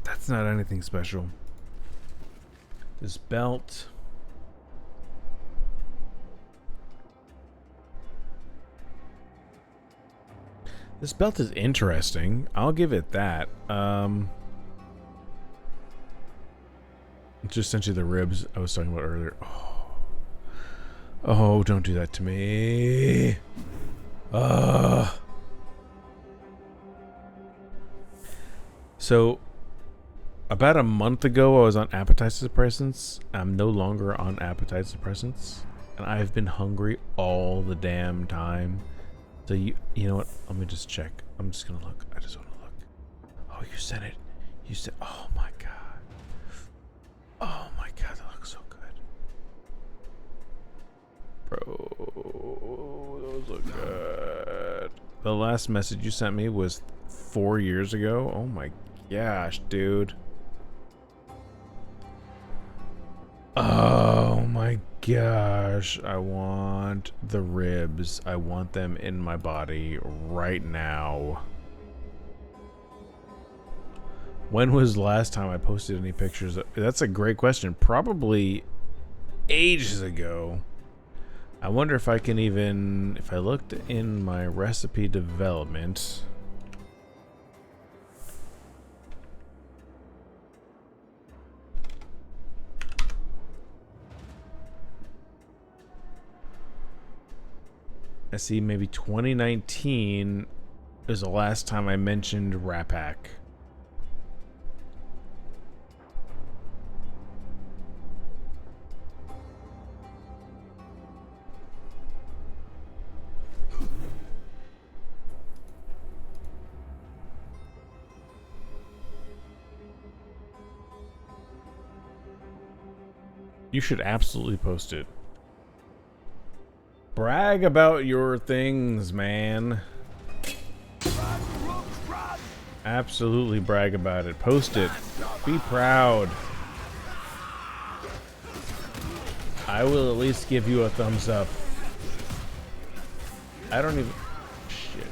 Speaker 1: That's not anything special. This belt. This belt is interesting. I'll give it that. Just essentially the ribs I was talking about earlier. Oh, don't do that to me. So, about a month ago, I was on appetite suppressants. I'm no longer on appetite suppressants, and I've been hungry all the damn time. So you know what? Let me just check. I'm just gonna look. I just want to look. Oh, you said it. You said. Oh my god. Oh my god, that looks so good, bro. Those look good. The last message you sent me was 4 years ago. Oh my gosh, dude. Oh my gosh, I want the ribs. I want them in my body right now. When was the last time I posted any pictures? That's a great question. Probably ages ago. I wonder if I can even, if I looked in my recipe development. I see maybe 2019 is the last time I mentioned Rapak. You should absolutely post it. Brag about your things, man. Absolutely brag about it. Post it. Be proud. I will at least give you a thumbs up. I don't even... Shit.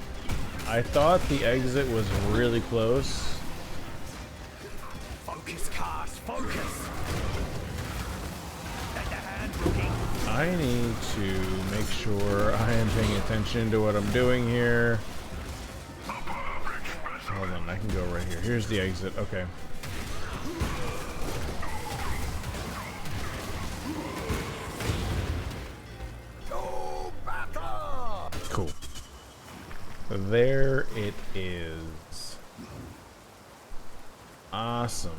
Speaker 1: I thought the exit was really close.
Speaker 7: Focus, cast, focus.
Speaker 1: I need to make sure I am paying attention to what I'm doing here. Hold on, I can go right here. Here's the exit. Okay. Cool. There it is. Awesome.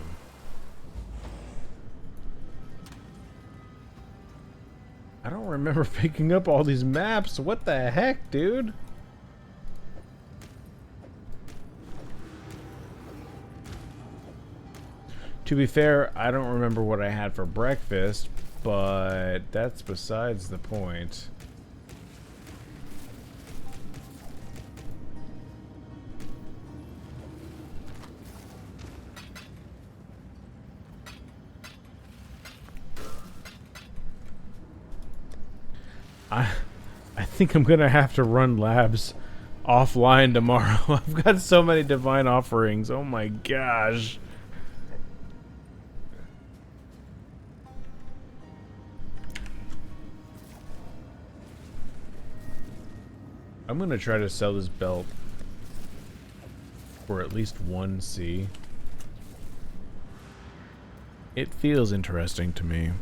Speaker 1: I don't remember picking up all these maps. What the heck, dude? To be fair, I don't remember what I had for breakfast, but that's besides the point. I think I'm gonna have to run labs offline tomorrow. I've got so many divine offerings. Oh my gosh. I'm gonna try to sell this belt for at least 1C. It feels interesting to me.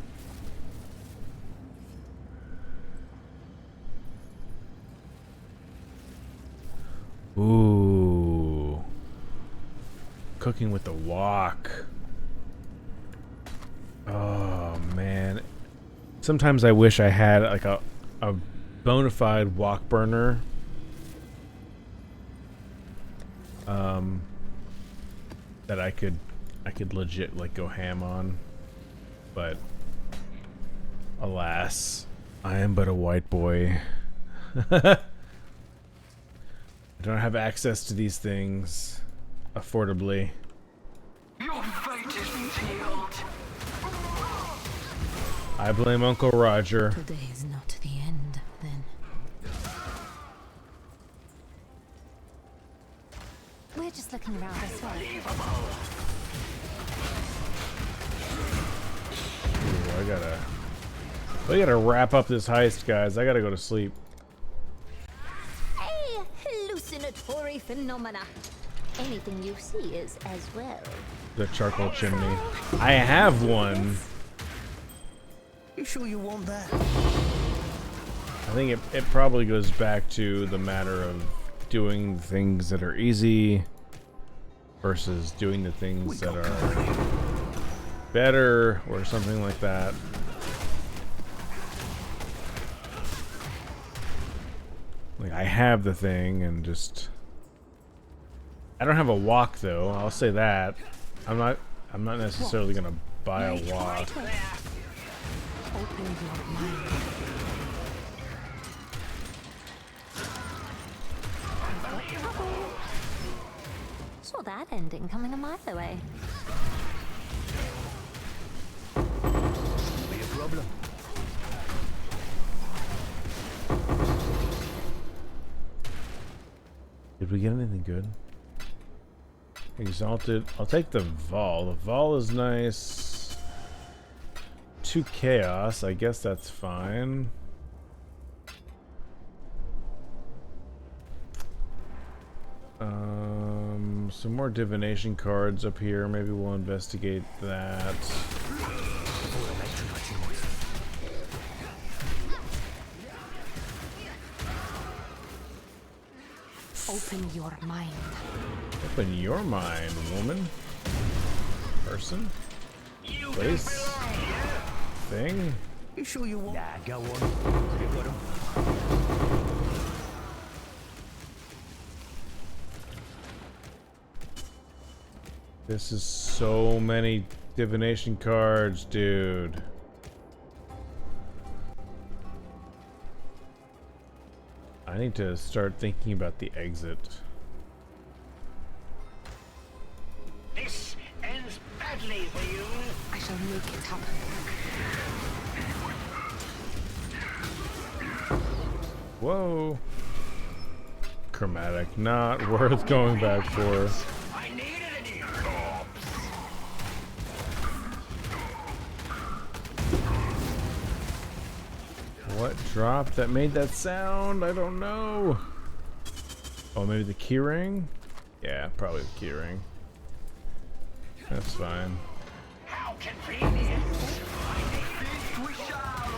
Speaker 1: Ooh. Cooking with the wok. Oh, man. Sometimes I wish I had like a bona fide wok burner. That I could legit like go ham on. But alas, I am but a white boy. I don't have access to these things affordably.
Speaker 9: Your fate is sealed.
Speaker 1: I blame Uncle Roger.
Speaker 4: Today is not the end, then.
Speaker 8: We're just looking around this way.
Speaker 1: Ooh, we gotta wrap up this heist, guys. I gotta go to sleep.
Speaker 8: Hey, hallucinatory phenomena. Anything you see is as well.
Speaker 1: The charcoal chimney. I have one.
Speaker 7: You sure you want that?
Speaker 1: I think it probably goes back to the matter of doing things that are easy versus doing the things that are better or something like that. Like, I have the thing and just... I don't have a walk though, I'll say that. I'm not necessarily gonna buy a walk.
Speaker 8: Open your mind. Saw that ending coming a mile away.
Speaker 7: Be a problem.
Speaker 1: Did we get anything good? Exalted. I'll take the Vol. The Vol is nice. 2 Chaos. I guess that's fine. Some more divination cards up here. Maybe we'll investigate that.
Speaker 8: Open your mind.
Speaker 1: Open your mind, woman. Person. Place. Thing.
Speaker 7: You sure you want? Nah, go on. You got 'em.
Speaker 1: This is so many divination cards, dude. I need to start thinking about the exit.
Speaker 9: This ends badly for you.
Speaker 8: I shall make it happen.
Speaker 1: Whoa. Chromatic, not worth going back for.
Speaker 9: I needed a new corpse.
Speaker 1: What dropped that made that sound? I don't know. Oh, maybe the key ring? Yeah, probably the key ring. That's fine.
Speaker 9: How convenient. We shall.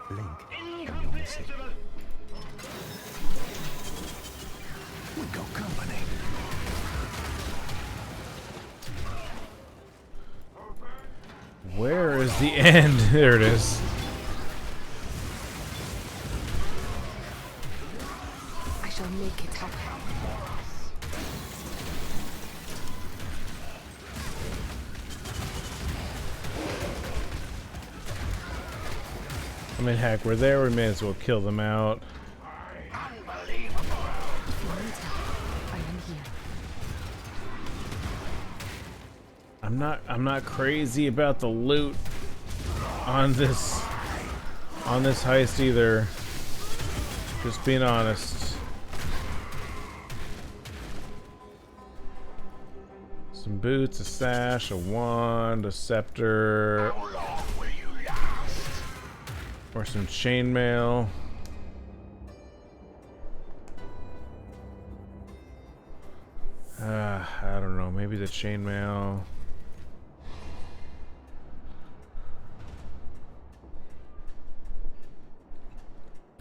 Speaker 7: Blink.
Speaker 9: Incomprehensible.
Speaker 7: We got company.
Speaker 1: Where is the end? There it is.
Speaker 8: I shall make it happen.
Speaker 1: I mean, heck, we're there. We may as well kill them out.
Speaker 9: Unbelievable.
Speaker 8: If you need help, I am here.
Speaker 1: I'm not crazy about the loot on this heist either. Just being honest. Some boots, a sash, a wand, a scepter,
Speaker 9: How long will you last?
Speaker 1: or some chainmail. I don't know. Maybe the chainmail.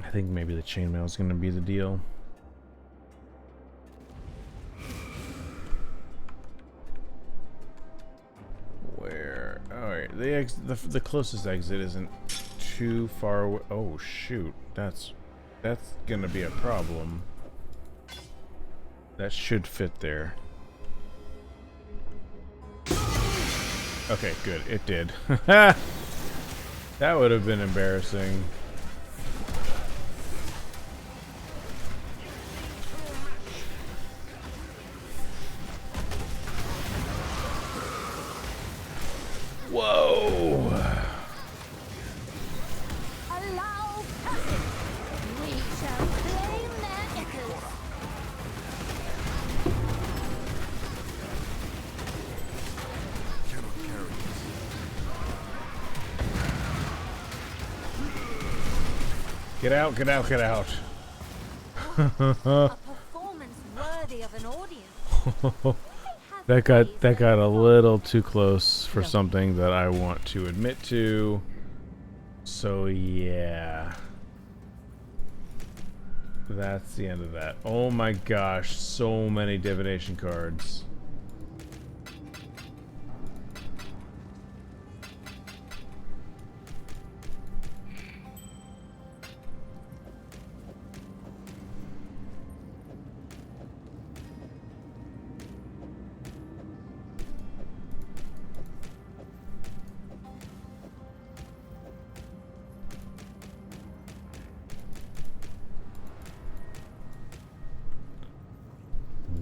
Speaker 1: I think maybe the chainmail is going to be the deal. Where? All right, the closest exit isn't too far away. Oh shoot, that's gonna be a problem. That should fit there. Okay, good. It did. That would have been embarrassing. Whoa!
Speaker 8: Allow passage. We shall claim their echoes.
Speaker 1: Get out, get out, get out.
Speaker 8: A performance worthy of an audience.
Speaker 1: That got a little too close for something that I want to admit to. So yeah. That's the end of that. Oh my gosh, so many divination cards.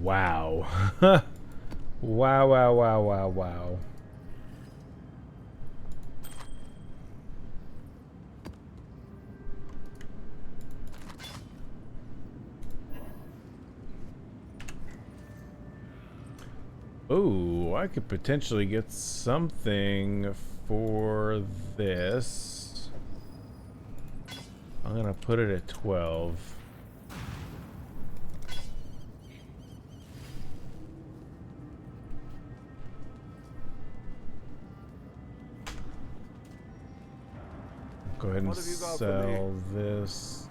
Speaker 1: Wow. Wow, wow, wow, wow, wow. Oh, I could potentially get something for this. I'm gonna put it at 12. Go ahead and
Speaker 5: What have you got for
Speaker 1: sell
Speaker 5: me?
Speaker 1: this.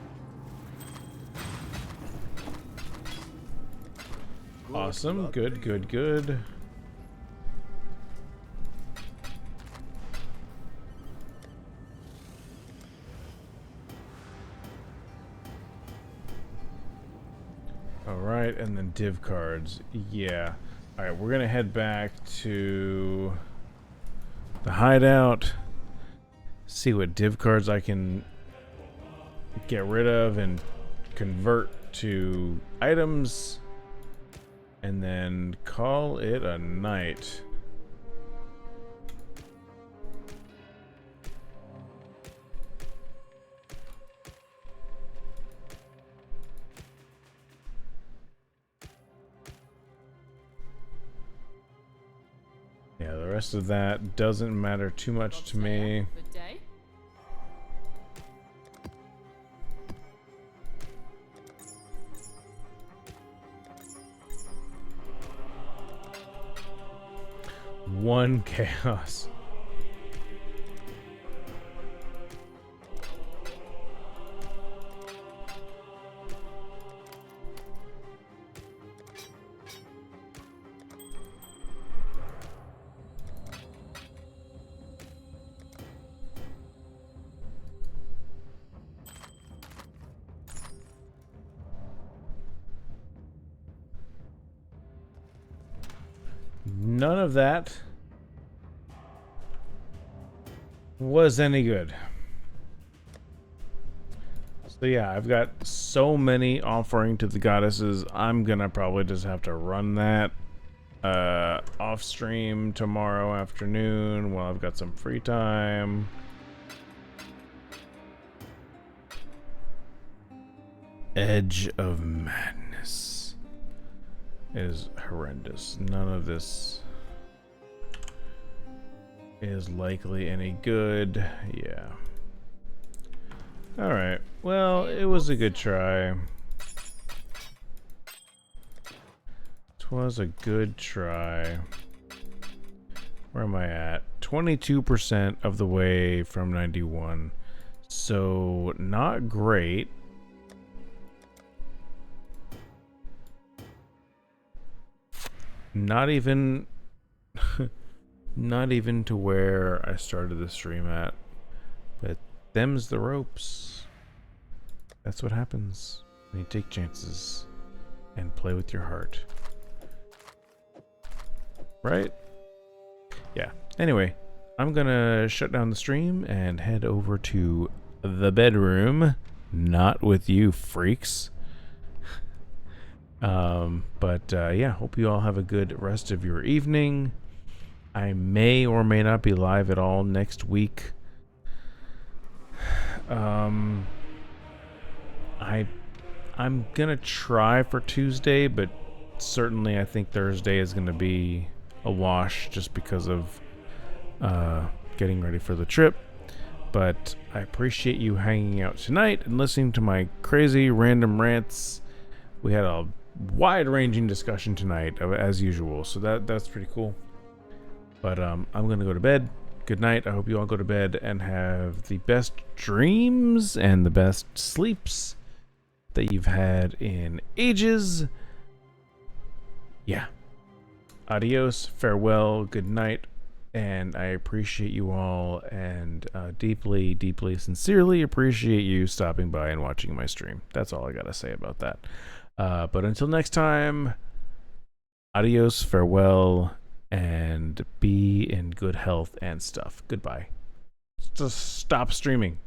Speaker 1: Awesome. Good, good, good. Alright, and then div cards. Yeah. Alright, we're gonna head back to the hideout. See what div cards I can get rid of and convert to items, and then call it a night. Yeah, the rest of that doesn't matter too much to me.
Speaker 10: Good day.
Speaker 1: One chaos. None of that was any good. So yeah, I've got so many offering to the goddesses. I'm gonna probably just have to run that off stream tomorrow afternoon while I've got some free time. Edge of Madness is horrendous. None of this is likely any good. Yeah. Alright. Well, it was a good try. It was a good try. Where am I at? 22% of the way from 91. So, not great. Not even not even to where I started the stream at. But them's the ropes. That's what happens when you take chances and play with your heart. Right? Yeah. Anyway, I'm gonna shut down the stream and head over to the bedroom. Not with you freaks. Yeah, hope you all have a good rest of your evening. I may or may not be live at all next week. I'm gonna try for Tuesday, but certainly I think Thursday is gonna be a wash just because of getting ready for the trip. But I appreciate you hanging out tonight and listening to my crazy random rants. We had a wide-ranging discussion tonight, as usual, so that's pretty cool. But I'm gonna go to bed. Good night. I hope you all go to bed and have the best dreams and the best sleeps that you've had in ages. Yeah. Adios, farewell, good night, and I appreciate you all, and deeply, deeply, sincerely appreciate you stopping by and watching my stream. That's all I gotta say about that. But until next time, adios, farewell, and be in good health and stuff. Goodbye. Just stop streaming.